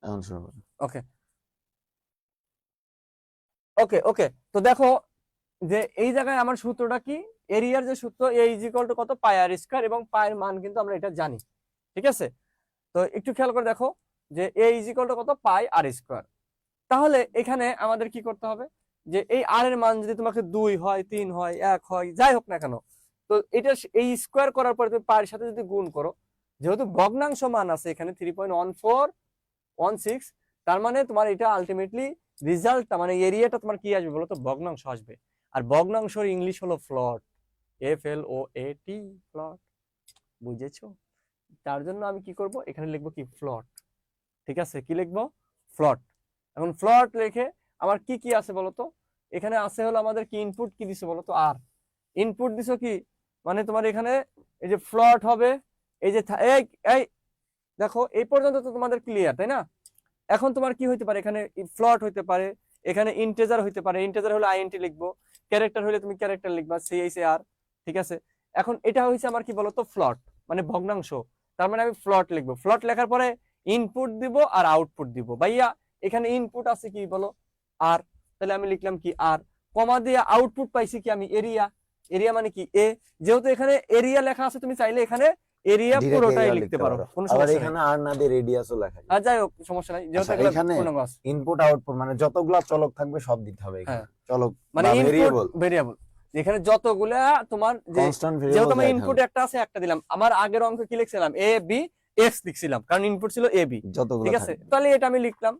এখন শুরু করুন। ওকে ওকে ওকে, তো দেখো যে এই জায়গায় আমার সূত্রটা কি, এরিয়ার যে সূত্র, এ ইজ ইকুয়াল টু কত, পাই আর স্কোয়ার, এবং পায়ের মান কিন্তু আমরা এটা জানি, ঠিক আছে। তো একটু খেয়াল করে দেখো যে এ ইজ ইকুয়াল টু কত, পাই আর স্কোয়ার। তাহলে এখানে আমাদের কি করতে হবে, যে এই আর এর মান যদি তোমাকে 2 হয়, 3 হয়, 1 হয়, যাই হোক না কেন, তো এটা এই স্কোয়ার করার পরে তুমি পায়ের সাথে যদি গুণ করো, যেহেতু ভগ্নাংশ মান আছে এখানে 3.1416, তার মানে তোমার এটা আলটিমেটলি রেজাল্টটা মানে এরিয়াটা তোমার কি আসবে বলো তো, ভগ্নাংশ আসবে। আর ভগ্নাংশের ইংলিশ হলো ফ্লট, FLOAT, ফ্লট, বুঝেছো। তার জন্য আমি কি করব, এখানে লিখবো কি, ফ্লট, ঠিক আছে, কি লিখবো, ফ্লট। এখন ফ্লট লিখে আমার কি কি আছে বলতো, এখানে আছে হলো আমাদের কি ইনপুট কি দিছে বলতো, আর ইনপুট দিছো কি, মানে তোমার এখানে এই যে ফ্লট হবে, এই যে এই এই দেখো এই পর্যন্ত তো তোমাদের ক্লিয়ার, তাই না। এখন তোমার কি হইতে পারে, এখানে ফ্লট হইতে পারে, এখানে ইন্টেজার হইতে পারে, ইন্টেজার হলে INT লিখবো, ক্যারেক্টার হলে তুমি ক্যারেক্টার লিখবা, CHAR, ঠিক আছে। এখন এটা হইছে আমার কি বলতো, ফ্লট মানে ভগ্নাংশ, তার মানে আমি ফ্লট লিখবো, ফ্লট লেখার পরে ইনপুট দিব আর আউটপুট দিব। ভাইয়া এখানে ইনপুট আছে কি বলো, আর, তাহলে আমি লিখলাম কি আর, কমা দিয়ে আউটপুট পাইছি কি আমি, এরিয়া, এরিয়া মানে কি এ, যেহেতু এখানে এরিয়া লেখা আছে, তুমি চাইলে এখানে এরিয়া ডিরেক্ট পুরোটাই এরিয়া লিখতে লিখতে পারো, পারো, কোনো আবার সমস্যা নেই। এখানে আর না দিয়ে রেডিয়াসও লেখা যায়। আর যাই হোক সমস্যা নাই, যেহেতু আচ্ছা, এগুলো এখানে পূর্ণাঙ্গ আছে। ইনপুট আউটপুট মানে যতগুলা চলক থাকবে সব দিতে হবে এখানে, হ্যাঁ, চলক মানে বা ইনপুট ভেরিয়েবল, ভেরিয়েবল, যেখানে যতগুলা তোমার যে, কনস্ট্যান্ট যেহেতু ভেরিয়েবল আমার রাখতে ইনপুট হবে একটা আছে, একটা দিলাম, আমার আগের অঙ্ক কি লিখছিলাম, AB X লিখছিলাম, কারণ ইনপুট ছিল AB, যতগুলো ঠিক আছে, থাকবে। তাহলে এটা আমি লিখলাম।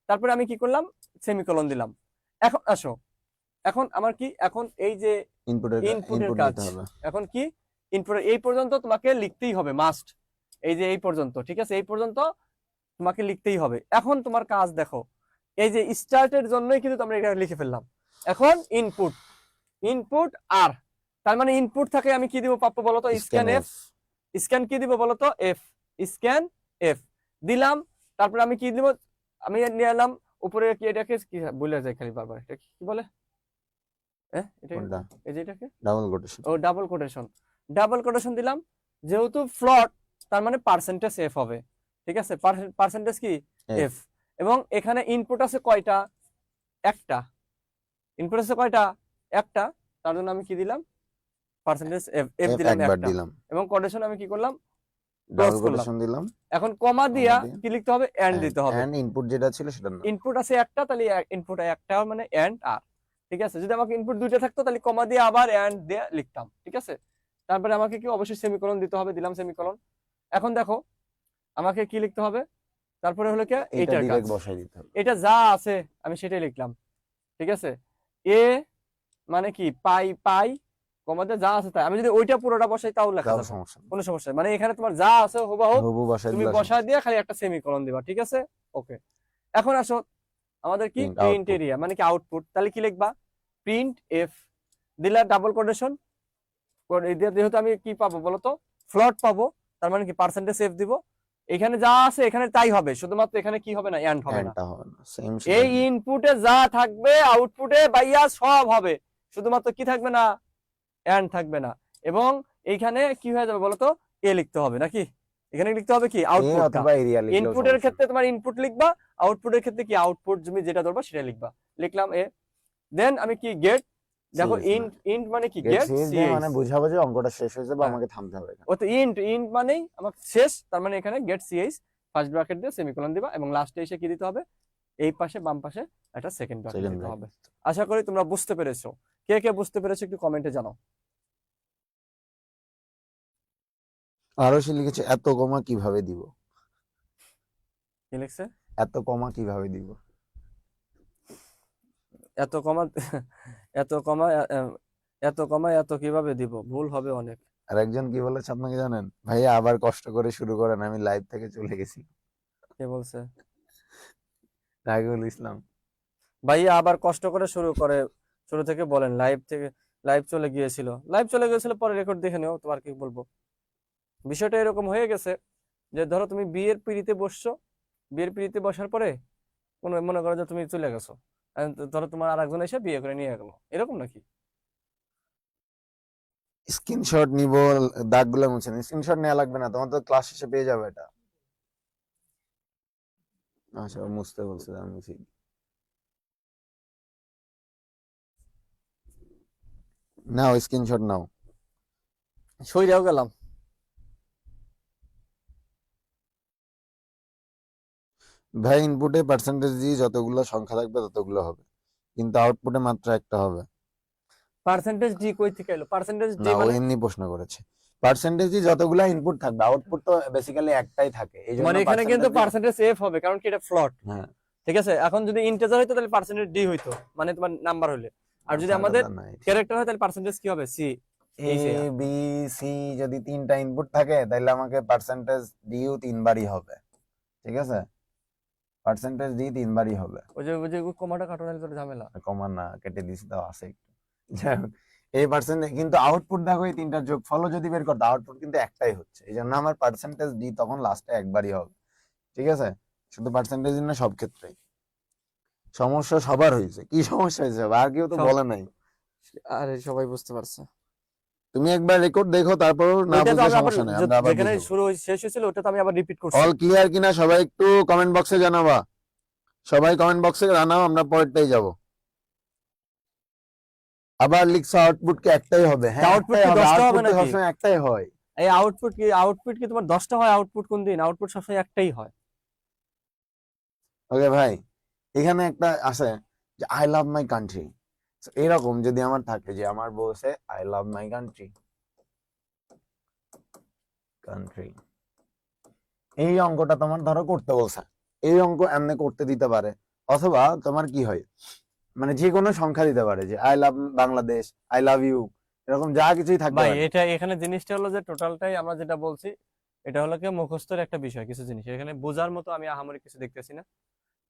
তারপরে আমি কি করলাম, সেমিকোলন দিলাম। এখন আসো, এখন আমার কি, এখন এই যে ইনপুটের ইনপুটের ইনপুট কাজ, দিতে হবে। এখন কি ইনপুটের এই পর্যন্ত তোমাকে লিখতেই হবে মাস্ট। এই যে এই পর্যন্ত, ঠিক আছে, এই পর্যন্ত তোমাকে লিখতেই হবে। এখন তোমার কাজ দেখো, এই যে স্টার্টের জন্যই কিন্তু আমরা এটা লিখে ফেললাম। এখন ইনপুট, ইনপুট আর, তার মানে ইনপুট থাকে আমি কি দিব পাপ্পু বলতো, স্ক্যান এফ। স্ক্যান কি দিব বলতো, এফ, স্ক্যান এফ দিলাম। তারপরে আমি কি দিব, আমি নিয়ে এলাম উপরে কি, এটাকে কি বলে যায় খালি বারবার, এটা কি বলে, এটা কোনটা? এই যে এটাকে double quotation. O double quotation, double quotation দিলাম। যেহেতু ফ্লট, তার মানে পার্সেন্টেজ এফ হবে, ঠিক আছে, পার্সেন্টেজ কি এফ। এবং এখানে ইনপুট আছে কয়টা, একটা। ইনপুট আছে কয়টা, একটা। তার জন্য আমি কি দিলাম, পার্সেন্টেজ এফ, এফ দিলাম একবার একটা। দিলাম। এবং কোটেশন আমি কি করলাম, ক্লোজ ডাবল করলাম। কোটেশন দিলাম। এখন কমা দিয়া দিয়ে কি লিখতে হবে, এন্ড দিতে হবে। এন্ড ইনপুট যেটা ছিল সেটা না। ইনপুট আছে একটা, তাহলে ইনপুট একটা মানে এন্ড আর, ঠিক আছে। যদি আমাকে ইনপুট দুইটা থাকতো তাহলে কমা দিয়ে আবার এন্ড দিয়ে লিখতাম, ঠিক আছে। তারপরে আমাকে কি অবশ্যই সেমিকোলন দিতে হবে, দিলাম সেমিকোলন। এখন দেখো আমাকে কি লিখতে হবে, তারপরে হলো কি এটা এইটার কাজ, ডিরেক্ট বসাই দিতে হবে। এটা যা আছে আমি সেটাই লিখলাম, ঠিক আছে। এ মানে কি পাই, পাই কমাতে যা আছে তাই, আমি যদি ওইটা পুরোটা বসাই তাও লেখা তাও যাবে, সমস্যা নেই। কোনো সমস্যা নেই। মানে এখানে তোমার যা আছে হুবহু হুবহু বসাই তুমি দিলে বসা দিয়ে খালি একটা সেমিকোলন দিবা, ঠিক আছে, ওকে। এখন আসো আমাদের কি প্রিন্ট প্রিন্ট আউটপুট। এরিয়া মানে কি আউটপুট, তাহলে কি লিখবা, প্রিন্ট এফ দিলা ডাবল কোটেশন। যেহেতু আমি কি পাবো বলতো, ফ্লট পাবো, তার মানে কি পার্সেন্টেজ এফ দিব। এখানে যা আছে এখানে তাই হবে, শুধুমাত্র এখানে কি হবে না, এন্ড হবে না। এন্ডটা হবে না, সেম এই সেটাই। ইনপুটে যা থাকবে আউটপুটে বাইয়া সব হবে, শুধুমাত্র কি থাকবে না, এন্ড থাকবে না। এবং এইখানে কি হয়ে যাবে বলতো, এ লিখতে হবে নাকি, এখানে লিখতে হবে কি এ আউটপুটটা। অথবা এরিয়া লিখলেও ইনপুটের সমস্যা ক্ষেত্রে তোমার ইনপুট লিখবা, আউটপুটের ক্ষেত্রে কি আউটপুট তুমি যেটা ধরবা সেটা লিখবা। লিখলাম এ, দেন আমি কি গেট, দেখো সিএস না। ইন্ট, ইন্ট মানে কি গেট গেট সিএস দিয়ে সিএইচ। মানে বুঝাবো যে অঙ্কটা শেষ হয়ে যাবে, হ্যাঁ, আমাকে থামতে হবে এখানে। ও তো ইন্ট, ইন্ট মানেই আমার শেষ, তার মানে এখানে গেট সিএইচ ফার্স্ট ব্র্যাকেট দিয়ে সেমিকোলন দিবা, এবং লাস্টে এসে কি দিতে হবে, এই পাশে বাম পাশে একটা সেকেন্ড ব্র্যাকেট সেকেন্ড দিতে হবে। ব্র্যাকেট। আশা করি তোমরা বুঝতে পেরেছো। কে কে বুঝতে পেরেছো একটু কমেন্টে জানাও। আরো সে লিখেছে এত কমা কিভাবে দিব। কি লিখছে, এত কমা কিভাবে দিব। এত কমা এত কমা এত কমা এত কিভাবে দিব, ভুল হবে অনেক। আর একজন কি বলেছে আপনাকে জানেন, ভাইয়া আবার কষ্ট করে শুরু করেন, আমি লাইভ থেকে চলে গেছি। কে বলছে, রাকিবুল ইসলাম। ভাইয়া আবার কষ্ট করে শুরু করে, শুরু থেকে বলেন, লাইভ থেকে, লাইভ চলে গিয়েছিল, লাইভ চলে গিয়েছিল, পরে রেকর্ড দেখে নিও, তোমার কি বলবো। বিষয়টা এরকম হয়ে গেছে যে ধরো তুমি বিয়ের পিড়িতে বসছো, বিয়ের পিড়িতে বসার পরে কোনো মনে করো যে তুমি চলে গেছো, and ধরো তোমার আর একজন এসে বিয়ে করে নিয়ে গেলো, এরকম নাকি। স্ক্রিনশট নিব, দাগগুলো মুছে নিন। স্ক্রিনশট নেওয়া লাগবে না, তোমার তো ক্লাস শেষে পেয়ে যাবে এটা। আচ্ছা, ও মুছতে বলছে, আমি মুছি। নাও স্ক্রিনশট নাও। সইরাও গেলাম। ভাই ইনপুটে পার্সেন্টেজ দিয়ে যতগুলো সংখ্যা থাকবে ততগুলো হবে, কিন্তু আউটপুটে মাত্র একটা হবে। পার্সেন্টেজ ডি কই থেকে এলো, পার্সেন্টেজ ডি না, ও মানে, এমনি প্রশ্ন করেছে। পার্সেন্টেজ দিয়ে যতগুলো ইনপুট থাকবে, আউটপুট তো বেসিক্যালি একটাই থাকে, এই জন্য মানে এখানে কিন্তু পার্সেন্টেজ। পার্সেন্টেজ এফ হবে, কারণ কি এটা ফ্লট, হ্যাঁ। ঠিক আছে। এখন যদি ইন্টিজার হইতো তাহলে পার্সেন্টেজ ডি হইতো, মানে তোমার নাম্বার হলে। আর যদি আচ্ছা, আমাদের দাদা নাই। ক্যারেক্টার হয় তাহলে পার্সেন্টেজ কি হবে, সি। এ বি সি যদি তিনটা ইনপুট থাকে তাহলে আমাকে পার্সেন্টেজ ডিও তিনবারই হবে, ঠিক আছে। পার্সেন্টেজ ডি তিনবারই হবে। ওই যে কমাটা কাটানো হলে তোর ঝামেলা। কমা না কেটে দিছি, তাও আছে একটু। যাই হোক, এই পার্সেন্ট কিন্তু আউটপুট দেখো, এই তিনটার যোগফলও যদি বের করতে, আউটপুট কিন্তু একটাই হচ্ছে, এই জন্য আমার পার্সেন্টেজ ডি তখন লাস্টে একবারই হবে, ঠিক আছে। শুধু পার্সেন্টেজ না, সব ক্ষেত্রেই সমস্যা সবার হয়েছে। কি সমস্যা হয়েছে আর কেউ তো সব- বলে নাই। আরে সবাই বুঝতে পারছে। তুমি একবার রেকর্ড দেখো, তারপর না ওইটা তো বুঝলে আমি আবার সমস্যা নেই, আমরা আবার যেখানে বুঝাবো। শুরু শেষ হয়েছিল ওটা তো আমি আবার রিপিট করছি। অল ক্লিয়ার কিনা সবাই একটু কমেন্ট বক্সে জানাবা। সবাই কমেন্ট বক্সে জানাও, আমরা পরেরটাই যাব। আবার লিখছো আউটপুট কি একটাই হবে? হ্যাঁ, আউটপুট একটাই কি হবে, 10টা হবে আউটপুট তো নাকি? সবসময় একটাই হয়। এই আউটপুট কি তোমার 10টা হয়? আউটপুট কোন দিন? আউটপুট সবসময় একটাই হয়। ওকে ভাই, এখানে একটা আছে যে আই লাভ মাই কান্ট্রি। এরকম যদি আমার থাকে যে আমার বলছে I love my country, country, এই অঙ্কটা তোমার ধরো করতে বলছে, এই অঙ্ক এমনি করতে দিতে পারে, অথবা তোমার কি হয়, মানে যে কোনো সংখ্যা দিতে পারে, যে I love Bangladesh, I love you, এরকম যা কিছুই থাকতে ভাই পারে। এটা এখানে জিনিসটা হলো যে টোটালটাই আমরা যেটা বলছি এটা হলো কি মুখস্থের একটা বিষয়, কিছু জিনিস এখানে বোঝার মতো আমি আহামরি কিছু দেখতেছি না।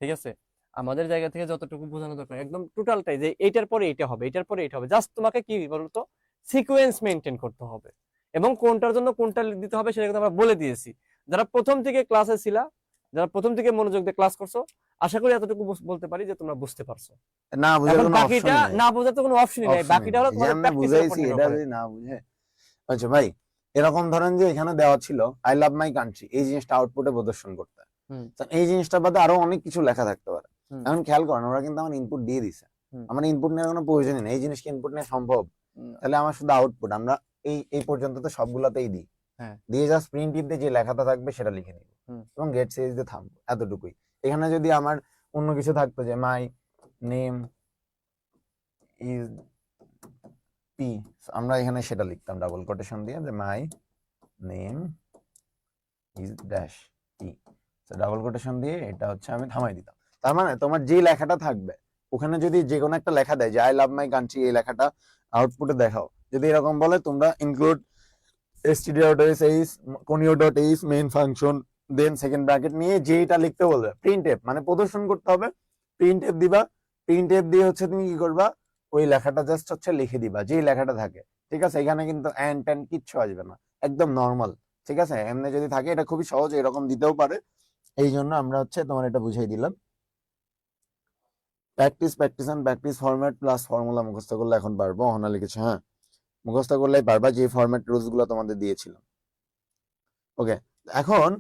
ঠিক আছে, আমাদের জায়গা থেকে যতটুকু বোঝানো দরকার একদম টোটালটাই, যে এইটার পরে এটা হবে, এটার পরে এটা হবে, জাস্ট তোমাকে কি বলতো সিকোয়েন্স মেনটেন করতে হবে, এবং কোনটার জন্য কোনটা দিতে হবে সেটা কিন্তু আমরা বলে দিয়েছি। যারা প্রথম থেকে ক্লাসে ছিলা, যারা প্রথম থেকে মনোযোগ দিয়ে ক্লাস করছো, আশা করি এতটুকু বলতে পারি যে তোমরা বুঝতে পারছো। না বুঝার এখন কোনো বাকিটা অপশনই নাই, না বোঝার তো কোনো অপশনই নাই, অপশনই বাকিটা নাই, হলো এই যে তোমাদের আমরা প্র্যাকটিসের উপর বুঝাইছি নির্ভর এটা করে। যদি না বুঝে। আচ্ছা ভাই, এরকম ধরেন যে এখানে দেওয়া ছিল আই লাভ মাই কান্ট্রি, এই জিনিসটা আউটপুটে প্রদর্শন করতে, হুম তো এই জিনিসটা বাদে আরো অনেক কিছু লেখা থাকতে পারে। হুম এখন খেয়াল করেন, ওরা কিন্তু আমার ইনপুট দিয়ে দিছে, হুম আমার ইনপুট নেওয়ার কোনো প্রয়োজনই নেই, এই জিনিসকে ইনপুট নেওয়া সম্ভব? হুম, তাহলে আমার শুধু আউটপুট, আমরা এই পর্যন্ত তো সবগুলাতেই দিই, হ্যাঁ দিয়ে জাস্ট প্রিন্ট টিপ দিয়ে যে লেখাটা থাকবে সেটা লিখে নিব হুম এবং গেট সিরিজ দিয়ে থামবো, এতটুকুই। এখানে যদি আমার অন্য কিছু থাকতো, যে মাই নেম ইজ পি, আমরা এখানে সেটা লিখতাম ডাবল কোটেশন দিয়ে, যে my name is dash P, double quotation দিয়ে এটা হচ্ছে আমি থামাই দিতাম। তার মানে তোমার যে লেখাটা থাকবে ওখানে যদি যে কোনো একটা লেখা দেয় যে আই লাভ মাই কান্ট্রি, এই লেখাটা আউটপুটে দেখাও, যদি এরকম বলে তোমরা include std.sh conio.h main function, then second bracket নিয়ে যেটা লিখতে বলবে প্রিন্ট এফ, মানে প্রদর্শন করতে হবে, প্রিন্ট এফ দিবা, প্রিন্ট এফ দিয়ে হচ্ছে তুমি কি করবা, ওই লেখাটা জাস্ট হচ্ছে লিখে দিবা যেই লেখাটা থাকে। ঠিক আছে, এখানে কিন্তু অ্যান্ড ট্যান্ড কিচ্ছু আসবে না, একদম নর্মাল। ঠিক আছে, এমনি যদি থাকে এটা খুবই সহজ, এরকম দিতেও পারে, এই জন্য আমরা হচ্ছে তোমার এটা বুঝিয়ে দিলাম। Practice practice and practice format plus formula মুখস্থ করলে এখন পারবো, অহনা লিখেছে, হ্যাঁ মুখস্থ করলেই পারবা, যে ফরম্যাট রুলস গুলো তোমাদের দিয়েছিলাম। ওকে, এখন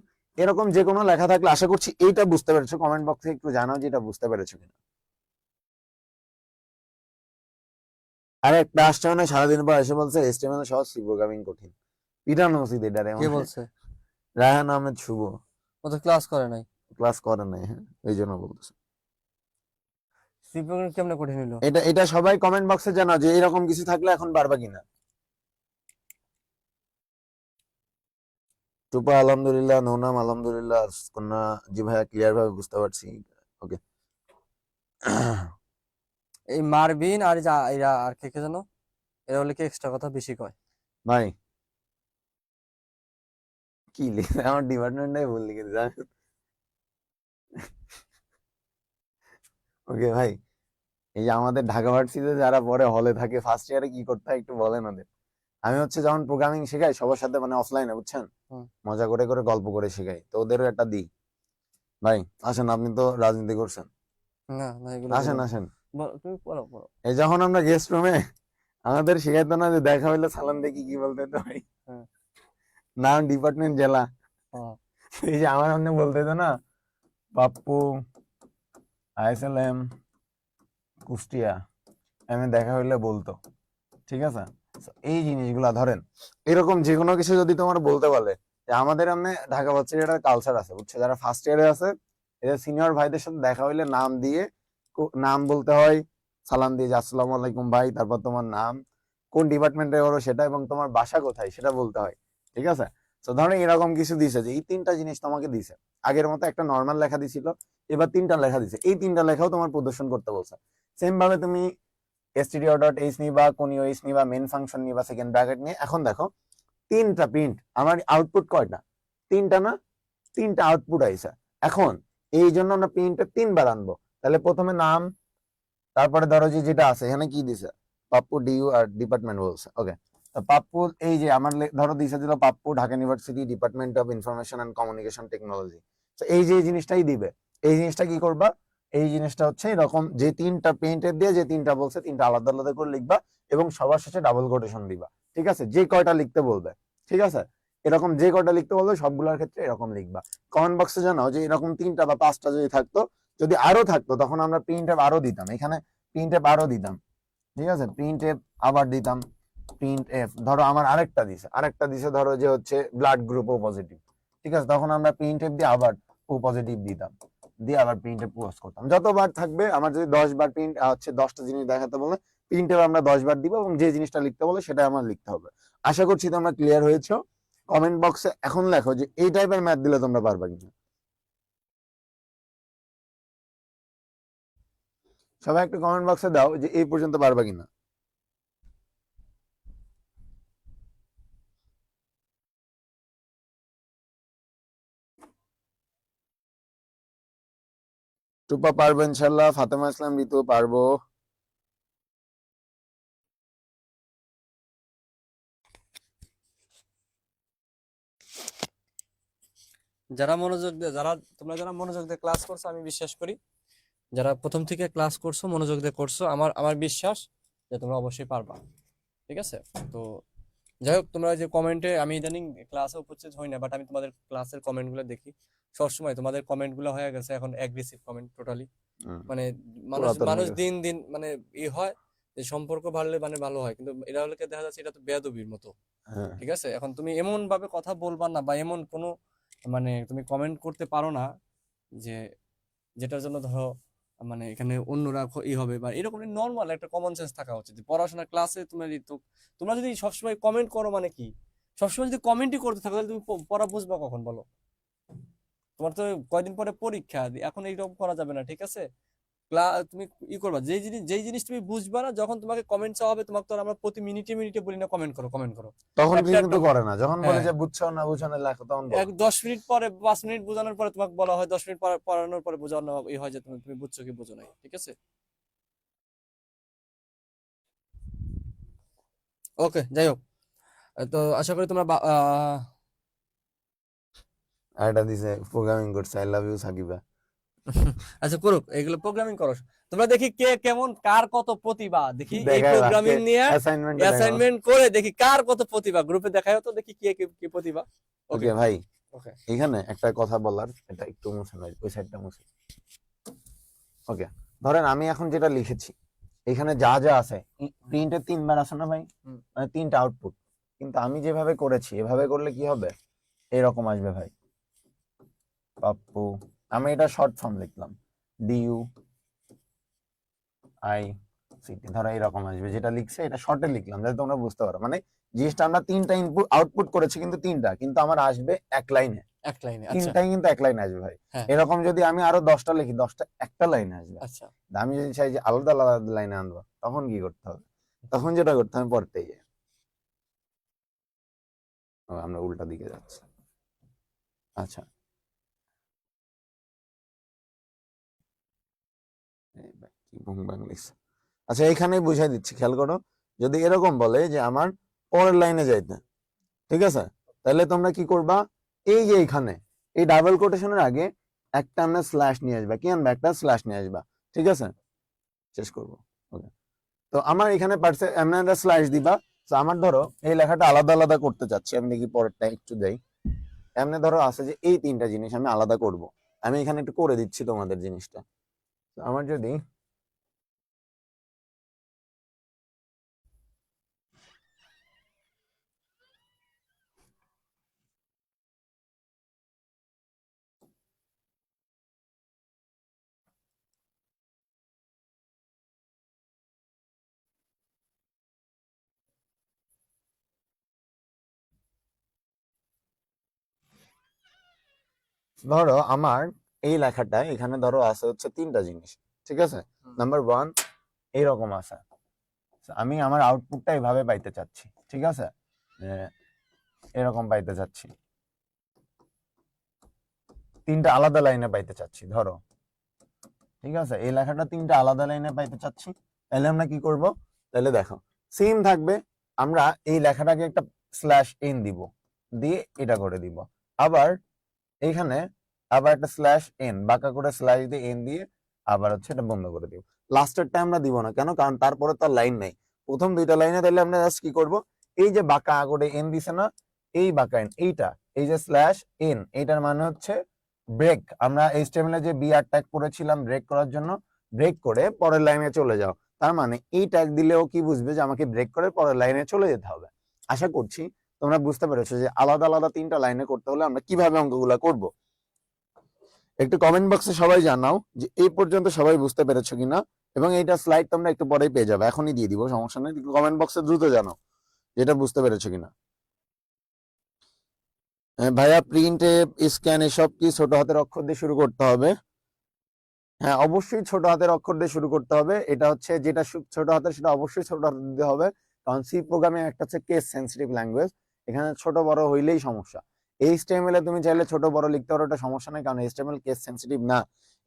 এরকম যে কোনো লেখা থাকলে আশা করছি এইটা বুঝতে পেরেছো, কমেন্ট বক্সে একটু জানাও যে এটা বুঝতে পেরেছো কিনা। আর একটা আসছে মানে সারাদিন পর এসে বলছে HTML সহজ, সি প্রোগ্রামিং কঠিন, পিটানো উচিত এটারে, কে মানে বলছে? রায়হান আহমেদ শুভ। ও তো ক্লাস করে নাই। ক্লাস করে নাই, হ্যাঁ এই জন্য বলতেছে। সি প্রোগ্রাম কেমনে কঠিন হলো? এটা এটা সবাই কমেন্ট বক্সে জানাও যে এরকম কিছু থাকলে এখন পারবা কিনা। টুপা আলহামদুলিল্লাহ, নোনাম আলহামদুলিল্লাহ, কন্যা জি ভাইয়া ক্লিয়ার ভাবে বুঝতে পারছি। ওকে এই মারবিন আর এরা আর কে কে জানো, এরা হলে কি এক্সট্রা কথা বেশি কয়। ভাই কি লিখে, আমার ডিপার্টমেন্টটাই ভুল লিখে দিচ্ছে। ওকে ভাই, এই যে আমাদের ঢাকা ভার্সিটিতে যারা পরে হলে থাকে ফার্স্ট ইয়ারে কি করতে হয় একটু বলেন ওদের। আমি হচ্ছে যখন প্রোগ্রামিং শেখাই সবার সাথে, মানে অফলাইনে বুঝছেন, হুম। মজা করে করে গল্প করে শেখাই, তো ওদেরও একটা দিই। ভাই আসেন, আপনি তো রাজনীতি করছেন, না না, এগুলো বলো আসেন না। আসেন। তুমি বলো বলো। এই যখন আমরা গেস্ট রুমে, আমাদের শেখাইতো না যে দেখা হইলে সালাম দেখি কি বলতে হতো ভাই, হ্যাঁ নাম ডিপার্টমেন্ট জেলা, হ্যাঁ এই যে আমার সামনে বলতে হতো না, পাপ্পু ISLM কুষ্টিয়া, আমি দেখা হইলে বলতো। ঠিক আছে, So, এই জিনিসগুলা ধরেন, এরকম যে কোনো কিছু যদি তোমার বলতে বলে, যে আমাদের এমনি ঢাকা ভার্সিটির একটা কালচার আছে বুঝছো, যারা ফার্স্ট ইয়ারে আছে এদের সিনিয়র ভাইদের সাথে দেখা হইলে নাম দিয়ে, নাম বলতে হয়, সালাম দিয়ে যে আসসালামু আলাইকুম ভাই, তারপর তোমার নাম, কোন ডিপার্টমেন্টে করো সেটা, এবং তোমার বাসা কোথায় সেটা বলতে হয়। ঠিক আছে, তো ধরো এরকম কিছু দিছে যে এই তিনটা জিনিস তোমাকে দিছে, আগের মতো একটা নর্মাল লেখা দিছিল, এবার তিনটা লেখা দিছে, এই তিনটা লেখাও তোমার প্রদর্শন করতে বলছে। সেম ভাবে তুমি std.h নিবা, কোনিও h নিবা, মেন ফাংশন নিবা, সেকেন্ড ব্র্যাকেট নিয়ে, এখন দেখো তিনটা প্রিন্ট, আমার আউটপুট কয়টা, তিনটা না, তিনটা আউটপুট আইসা। এখন এই জন্য আমরা প্রিন্টে তিনবার আনবো, তাহলে প্রথমে নাম, তারপরে ধরো যে যেটা আছে এখানে কি দিছে, পাপ্পু ডিউ আর ডিপার্টমেন্ট বলছে। ওকে, তো পাপ্পু এই যে আমার ধরো দিছে দিল Pappu Dhaka university department of information and communication technology, তো এই যে জিনিসটাই দিবে, এই জিনিসটা কি করবা, এই জিনিসটা হচ্ছে এরকম যে তিনটা প্রিন্টের দিয়ে যে তিনটা বলছে তিনটা আলাদা আলাদা করে লিখবা, এবং সবার শেষে ডাবল কোটেশন দিবা। ঠিক আছে, যে কয়টা লিখতে বলবে, ঠিক আছে, এরকম যে কয়টা লিখতে বলবে সবগুলোর ক্ষেত্রে এরকম লিখবা। কমেন্ট বক্সে জানাও যে এরকম তিনটা বা পাঁচটা যদি থাকতো, যদি আরো থাকতো তখন আমরা প্রিন্ট আরো দিতাম, এখানে প্রিন্ট আরো দিতাম। ঠিক আছে, প্রিন্ট আবার দিতাম, প্রিন্ট এফ ধরো আমার আরেকটা দিছে ধরো যে হচ্ছে ব্লাড গ্রুপ ও পজিটিভ। ঠিক আছে, তখন আমরা প্রিন্ট এফ দিয়ে আবার ও পজিটিভ দিতাম, দিয়ে আবার প্রিন্ট এফ পোস্ট করতাম। যতবার থাকবে, আমার যদি 10 বার প্রিন্ট হচ্ছে 10টা জিনিস দেখাতে বলে, প্রিন্ট এফ আমরা 10 বার দিব, এবং যে জিনিসটা লিখতে বলে সেটা আমার লিখতে হবে। আশা করছি তোমরা ক্লিয়ার হয়েছো। কমেন্ট বক্সে এখন লেখো যে এই টাইপের ম্যাথ দিলে তোমরা পারবা কিনা। সবাই একটু কমেন্ট বক্সে দাও যে এই পর্যন্ত পারবা কিনা। টুপা পারবো ইনশাল্লাহ, ফাতেমা ইসলাম ঋতু পারবো। যারা মনোযোগ দিয়ে ক্লাস করছো, আমি বিশ্বাস করি যারা প্রথম থেকে ক্লাস করছো, মনোযোগ দিয়ে করছো, আমার বিশ্বাস যে তোমরা অবশ্যই পারবা। ঠিক আছে? তো যাই হোক, তোমরা যে কমেন্টে, আমি ইদানিং ক্লাসে উপস্থিত হই না, বাট আমি তোমাদের ক্লাসের কমেন্টগুলো দেখি সবসময়। তোমাদের কমেন্টগুলো হয়ে গেছে এখন অ্যাগ্রেসিভ কমেন্ট টোটালি। মানে মানুষ পুরাতন হয়ে মানুষ গেছে। দিন দিন মানে হয় যে সম্পর্ক বাড়লে মানে ভালো হয়, কিন্তু এটা হলে দেখা যাচ্ছে এটা তো বেয়াদবির মতো। হ্যাঁ, ঠিক আছে? এখন তুমি এমন ভাবে কথা বলবা না, বা এমন কোনো মানে তুমি কমেন্ট করতে পারো না যে যেটার জন্য ধরো মানে এখানে অন্যরা হবে, বা এরকম নর্মাল একটা কমন সেন্স থাকা উচিত। পড়াশোনার ক্লাসে তোমরা যদি সবসময় কমেন্ট করো মানে কি, সবসময় যদি কমেন্টই করতে থাকো, তাহলে তুমি পড়া বুঝবা কখন বলো? তোমার তো কয়দিন পরে পরীক্ষা, এখন এইরকম করা যাবে না। ঠিক আছে? তুমি করবা যেই জিনিস তুমি বুঝবা না, যখন তোমাকে কমেন্ট চাওয়া হবে, তোমাকে তো আর আমরা প্রতি মিনিটে মিনিটে বলি না কমেন্ট করো কমেন্ট করো। তখন একটা কিন্তু করে না, যখন বলে হ্যাঁ, যে বুঝছো না বুঝছো না লেখো তখন বলো। 10 মিনিট পরে, 5 মিনিট বোঝানোর পরে তোমাকে বলা হয়, 10 মিনিট পড়ানোর পরে বোঝানো হয় যে তুমি বুঝছো কি বুঝো নাই। ঠিক আছে? ওকে, যাই হোক, তো আশা করি তোমরা আর এটা দিছে প্রোগ্রামিং করছে, আই লাভ ইউ সাকিবা। আচ্ছা, করুক এগুলো, প্রোগ্রামিং করো। তোমরা দেখি কে কেমন, কার কত প্রতিভা, দেখি এই দেখায় আজকে প্রোগ্রামিং নিয়ে অ্যাসাইনমেন্টে দেখাও। অ্যাসাইনমেন্ট করে দেখি কার কত প্রতিভা, গ্রুপে দেখাও তো দেখি কে কি প্রতিভা। ওকে, ওকে ভাই, ওকে। এখানে একটা কথা বলার, এটা একটু মুছে নয়, ওই সাইডটা মুছে। ওকে, ধরেন আমি এখন যেটা লিখেছি এখানে যা যা আছে, প্রিন্টে 3বার আছে না ভাই, হুম। মানে 3টা আউটপুট। কিন্তু আমি যেভাবে করেছি এভাবে করলে কি হবে, এরকম আসবে ভাই। পাপ্পু, আমি এটা শর্ট ফর্ম লিখলাম, ডিইউ আই সিটি, ধরো এরকম আসবে। যেটা লিখছে এটা শর্টে লিখলাম যাতে তোমরা বুঝতে পারো, মানে জিনিসটা আমরা 3টা ইনপুট আউটপুট করেছি কিন্তু 3টা, কিন্তু আমার আসবে এক লাইনে। এক লাইনে, আচ্ছা। 3টাই কিন্তু এক লাইনে আসবে ভাই। হ্যাঁ, এরকম যদি আমি আরো 10টা লিখি, 10টা একটা লাইনে আসবে। আচ্ছা। আমি যদি চাই যে আলাদা আলাদা লাইনে আনবো, তখন কি করতে হবে? তখন যেটা করতে হবে পড়তেই যাই। আমরা উল্টা দিকে যাচ্ছি। আচ্ছা, এই ভাই, কি ভুং ভাং লিখছে। আচ্ছা, এখানেই বুঝাই দিচ্ছি, খেয়াল করো। যদি এরকম বলে যে আমার পরের লাইনে যাইতে, ঠিক আছে, তাহলে তোমরা কি করবা, এই যে এখানে এই ডাবল কোটেশনের আগে একটা আমরা স্ল্যাশ নিয়ে আসবা। কি আনবা? একটা স্ল্যাশ নিয়ে আসবা। ঠিক আছে, শেষ করবো। ওকে, তো আমার এখানে আমরা স্ল্যাশ দিবা। তো আমার ধরো এই লেখাটা আলাদা আলাদা করতে চাচ্ছি, আমি দেখি পরেরটা একটু দেই। এমনি ধরো আছে যে এই 3টা জিনিস আমি আলাদা করব, আমি এখানে একটু করে দিচ্ছি তোমাদের জিনিসটা। তো আমার যদি ধরো আমার এই লেখাটা এখানে ধরো আছে হচ্ছে 3টা জিনিস, ঠিক আছে। নাম্বার 1 এইরকম আছে, আমি আমার আউটপুটটা এইভাবে পাইতে চাচ্ছি, ঠিক আছে, এরকম পাইতে চাচ্ছি, 3টা আলাদা লাইনে পাইতে চাচ্ছি ধরো। ঠিক আছে, এই লেখাটা 3টা আলাদা লাইনে পাইতে চাচ্ছি। তাহলে আমরা কি করব, তাহলে দেখো সেম থাকবে। আমরা এই লেখাটাকে একটা স্ল্যাশ এন দিব, দিয়ে এটা করে দিব। আবার এইখানে আবার একটা স্ল্যাশ এন, বাঁকা করে স্ল্যাশ দিয়ে এন দিয়ে আবার হচ্ছে এটা বন্ধ করে দিব। লাস্টেরটা আমরা দিব না, কেন? কারণ তারপরে তো লাইন নাই। প্রথম 2টা লাইনে তাহলে আমরা জাস্ট কি করব, এই যে বাঁকা করে এন দিছে না, এই বাঁকা এন, এইটা এই যে স্ল্যাশ এন, এইটার মানে হচ্ছে ব্রেক। আমরা এইচটিএমএল এ যে বিআর ট্যাগ করেছিলাম ব্রেক করার জন্য, ব্রেক করে পরের লাইনে চলে যাও। তার মানে এই ট্যাগ দিলেও কি বুঝবে যে আমাকে ব্রেক করে পরের লাইনে চলে যেতে হবে। আশা করছি তোমরা বুঝতে পেরেছো যে আলাদা আলাদা 3টা লাইনে করতে হলে আমরা কিভাবে অঙ্কগুলা করব। একটু কমেন্ট বক্সে সবাই জানাও যে এই পর্যন্ত সবাই বুঝতে পেরেছো কিনা, এবং এইটা স্লাইড তোমরা একটু পরেই পেয়ে যাবে, এখনই দিয়ে দিব, সমস্যা নেই। কমেন্ট বক্সে দ্রুত জানাও যেটা বুঝতে পেরেছো কিনা। ভাইয়া, প্রিন্ট, স্ক্যান এসব কি ছোট হাতের অক্ষর দিয়ে শুরু করতে হবে? হ্যাঁ, অবশ্যই ছোট হাতের অক্ষর দিয়ে শুরু করতে হবে। এটা হচ্ছে যেটা ছোট হাতের সেটা অবশ্যই ছোট হাতে দিতে হবে, কারণ সি প্রোগ্রামিং একটা হচ্ছে কেস সেন্সিটিভ ল্যাঙ্গুয়েজ। এখানে ছোট বড় হইলেই সমস্যা। এইচটিএমএল এ তুমি চাইলে ছোট বড় লিখতে পারো, এটা সমস্যা নেই, কারণ এইচটিএমএল কেস সেন্সিটিভ না।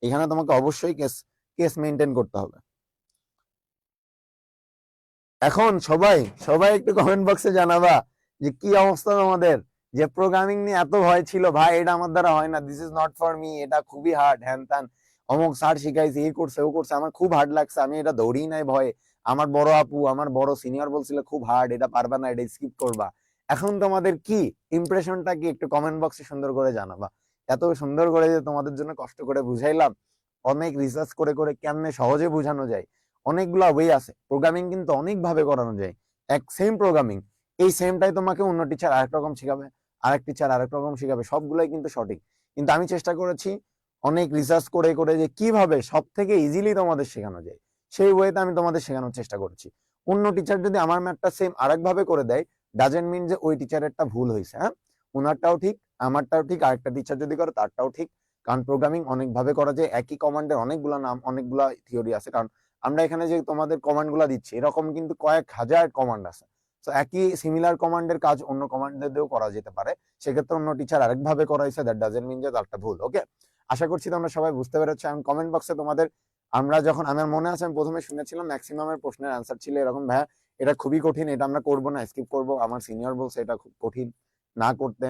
এখানে তোমাকে অবশ্যই কেস কেস মেনটেন করতে হবে। এখন সবাই সবাই একটু কমেন্ট বক্সে জানাবা যে কি অবস্থা তোমাদের, যে প্রোগ্রামিং নিয়ে এত ভয় ছিল, ভাই এটা আমার দ্বারা হয় না, this is not for me, এটা খুবই হার্ড, হ্যান ত্যান, অমুক স্যার শিখাইছে, এই করছে ও করছে, আমার খুব হার্ড লাগছে, আমি এটা দৌড়ি নাই ভয়ে, আমার বড় আপু আমার বড় সিনিয়র বলছিল খুব হার্ড, এটা পারবা না, এটা স্কিপ করবা। এখন তোমাদের কি ইমপ্রেশনটা কি একটু কমেন্ট বক্সে সুন্দর করে জানাবা। এত সুন্দর করে যে তোমাদের জন্য কষ্ট করে বুঝাইলাম, অনেক রিসার্চ করে করে কেমনে সহজে বোঝানো যায়, অনেকগুলা ওয়ে আছে। প্রোগ্রামিং কিন্তু অনেক ভাবে করানো যায়। এক সেম প্রোগ্রামিং, এই সেমটাই তোমাকে অন্য টিচার আরেক রকম শিখাবে, আরেক টিচার আরেক রকম শিখাবে, সবগুলাই কিন্তু সঠিক। কিন্তু আমি চেষ্টা করেছি অনেক রিসার্চ করে করে যে কিভাবে সব থেকে ইজিলি তোমাদের শেখানো যায়, সেই ওয়েতে আমি তোমাদের শেখানোর চেষ্টা করছি। অন্য টিচার যদি আমার ম্যাথটা সেম আরেক ভাবে করে দেয়, ডাজেন্ট মিন যে ওই টিচারেরটা ভুল হয়েছে। হ্যাঁ, ওনারটাও ঠিক, আমারটাও ঠিক, আরেকটা টিচার যদি করে তারটাও ঠিক। কারণ প্রোগ্রামিং অনেক ভাবে করা যায়, একই কমান্ডের অনেকগুলা নাম, অনেকগুলা থিওরি আছে। কারণ আমরা এখানে যে তোমাদের কমান্ড গুলা দিচ্ছি, এরকম কিন্তু কয়েক হাজার কমান্ড আছে। তো একই সিমিলার কমান্ডের কাজ অন্য কমান্ডের দিয়েও করা যেতে পারে, সেক্ষেত্রে অন্য টিচার আরেকভাবে করাইছে, দ্যাট ডাজেন্ট মিন যে তারটা ভুল। ওকে, আশা করছি তোমরা সবাই বুঝতে পেরেছো। আমি কমেন্ট বক্সে তোমাদের, আমরা যখন, আমার মনে আছে আমি প্রথমে শুনেছিলাম ম্যাক্সিমামের প্রশ্নের আনসার ছিল এরকম, ভাইয়া এটা খুবই কঠিন, এটা আমরা করবো না, স্কিপ করবো, আমার সিনিয়র বলছে এটা খুব কঠিন না করতে,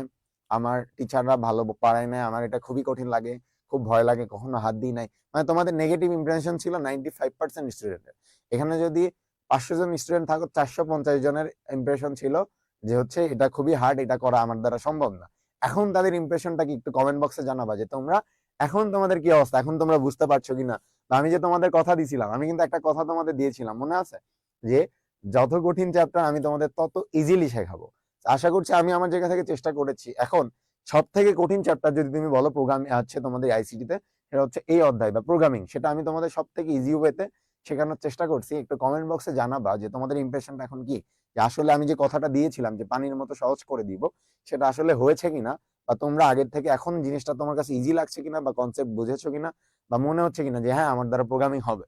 আমার টিচাররা ভালো পারায় না, আমার এটা খুবই কঠিন লাগে, খুব ভয় লাগে, কখনো হাত দিই নাই। মানে তোমাদের নেগেটিভ ইমপ্রেশন ছিল 95% স্টুডেন্টের। এখানে যদি 500 জন স্টুডেন্ট থাকো, 450 জনের ইমপ্রেশন ছিল যে হচ্ছে এটা খুবই হার্ড, এটা করা আমার দ্বারা সম্ভব না। এখন তাদের ইমপ্রেশনটা কি একটু কমেন্ট বক্সে জানাবা, যে তোমরা এখন তোমাদের কি অবস্থা, এখন তোমরা বুঝতে পারছো কিনা। বা আমি যে তোমাদের কথা দিছিলাম, আমি কিন্তু একটা কথা তোমাদের দিয়েছিলাম মনে আছে, যে যত কঠিন চ্যাপ্টার আমি তোমাদের তত ইজিলি শেখাবো। আশা করছি আমি আমার জায়গা থেকে চেষ্টা করেছি। এখন সব থেকে কঠিন চ্যাপ্টার যদি তুমি বলো প্রোগ্রামিং আছে তোমাদের আইসিটিতে, সেটা হচ্ছে এই অধ্যায় বা প্রোগ্রামিং, সেটা আমি তোমাদের সব থেকে ইজি ওয়েতে শেখানোর চেষ্টা করছি। একটু কমেন্ট বক্সে জানাবা যে তোমাদের ইমপ্রেশনটা এখন কি, যে আসলে আমি যে কথাটা দিয়েছিলাম যে পানির মতো সহজ করে দিব, সেটা আসলে হয়েছে কিনা, বা তোমরা আগের থেকে এখন জিনিসটা তোমার কাছে ইজি লাগছে কিনা, বা কনসেপ্ট বুঝেছো কিনা, বা মনে হচ্ছে কিনা যে হ্যাঁ আমার দ্বারা প্রোগ্রামিং হবে।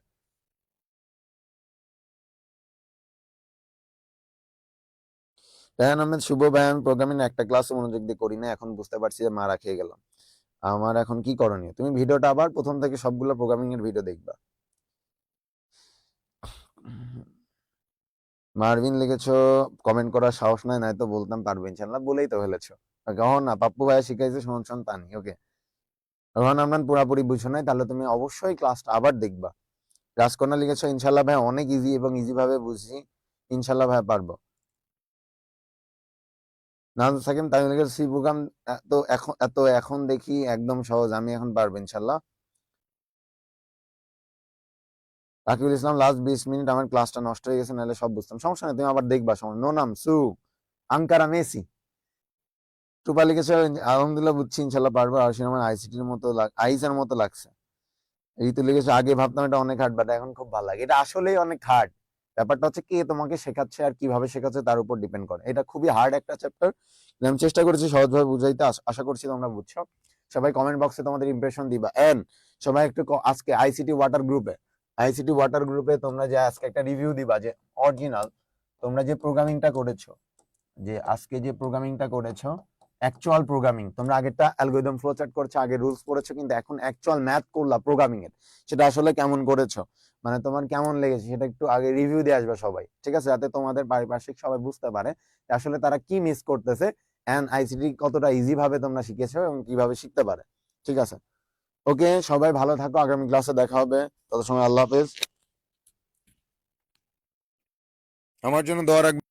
রায়হান আহমেদ শুভ, ভাই আমি প্রোগ্রামিং একটা ক্লাস মনোযোগ দিয়ে করি না, এখন বুঝতে পারছি যে মারা খেয়ে গেলাম, আমার এখন কি করণীয়? তুমি ভিডিওটা আবার প্রথম থেকে সবগুলো প্রোগ্রামিং এর ভিডিও দেখবা। মার্ভিন লিখেছো, কমেন্ট করার সাহস নাই, নাই তো বলতাম পারবে ইনশাল্লাহ, বলেই তো ফেলেছো। কখন না পাপ্পু ভাইয়া শিখাইছে, শোন শোন তানি। ওকে, রোহান আমরান পুরাপুরি বুঝো নাই, তাহলে তুমি অবশ্যই ক্লাসটা আবার দেখবা। রাজকন্যা লিখেছো, ইনশাল্লাহ ভাই অনেক ইজি এবং ইজি ভাবে বুঝছি, ইনশাল্লাহ ভাই পারবো। না সেকেন্ড তাই লিখেছো, সি প্রোগ্রাম এত এখন দেখি একদম সহজ, আমি এখন পারবো ইনশাল্লাহ। রাকিবুল ইসলাম, লাস্ট 20 মিনিট আমার ক্লাসটা নষ্ট হয়ে গেছে, নাহলে সব বুঝতাম। সমস্যা নেই, তুমি আবার দেখবা, সময় নো নাম সু আঙ্কারা মেসি। টুপা লিখেছে, আলহামদুলিল্লাহ বুঝছি, ইনশাল্লাহ পারবো। আর সিনেমা আইসিটির মতো আইসের মতো লাগছে। ঋতু লিখেছে, আগে ভাবতাম এটা অনেক হার্ড, বাট এখন খুব ভালো লাগে। এটা আসলেই অনেক হার্ড। ব্যাপারটা হচ্ছে কে তোমাকে শেখাচ্ছে আর কিভাবে শেখাচ্ছে তার উপর ডিপেন্ড করে। এটা খুবই হার্ড একটা চ্যাপ্টার, আমি চেষ্টা করেছি সহজভাবে বুঝাইতে, আশা করছি তোমরা বুঝছো। সবাই কমেন্ট বক্সে তোমাদের ইমপ্রেশন দিবা। এন্ড সবাই একটু আজকে আইসিটি ওয়াটার গ্রুপে তোমরা যে আজকে একটা রিভিউ দিবা, যে অরিজিনাল তোমরা যে প্রোগ্রামিংটা করেছো, যে আজকে যে প্রোগ্রামিংটা করেছো, অ্যাকচুয়াল প্রোগ্রামিং, তোমরা আগেরটা অ্যালগরিদম ফ্লো চার্ট করেছো, আগে রুলস পড়েছো, কিন্তু এখন অ্যাকচুয়াল ম্যাথ করলা প্রোগ্রামিং এর, সেটা আসলে কেমন করেছো, মানে তোমার কেমন লেগেছে, সেটা একটু আগে রিভিউ দিয়ে আসবে সবাই, ঠিক আছে, যাতে তোমাদের পারিপার্শ্বিক সবাই বুঝতে পারে যে আসলে তারা কি মিস করতেছে, এন্ড আইসিটি কতটা ইজি ভাবে তোমরা শিখেছো এবং কিভাবে শিখতে পারে। ঠিক আছে, ওকে, সবাই ভালো থাকো, আগামী ক্লাসে দেখা হবে, তত সময় আল্লাহ হাফেজ। আমার জন্য দোয়া রাখবে।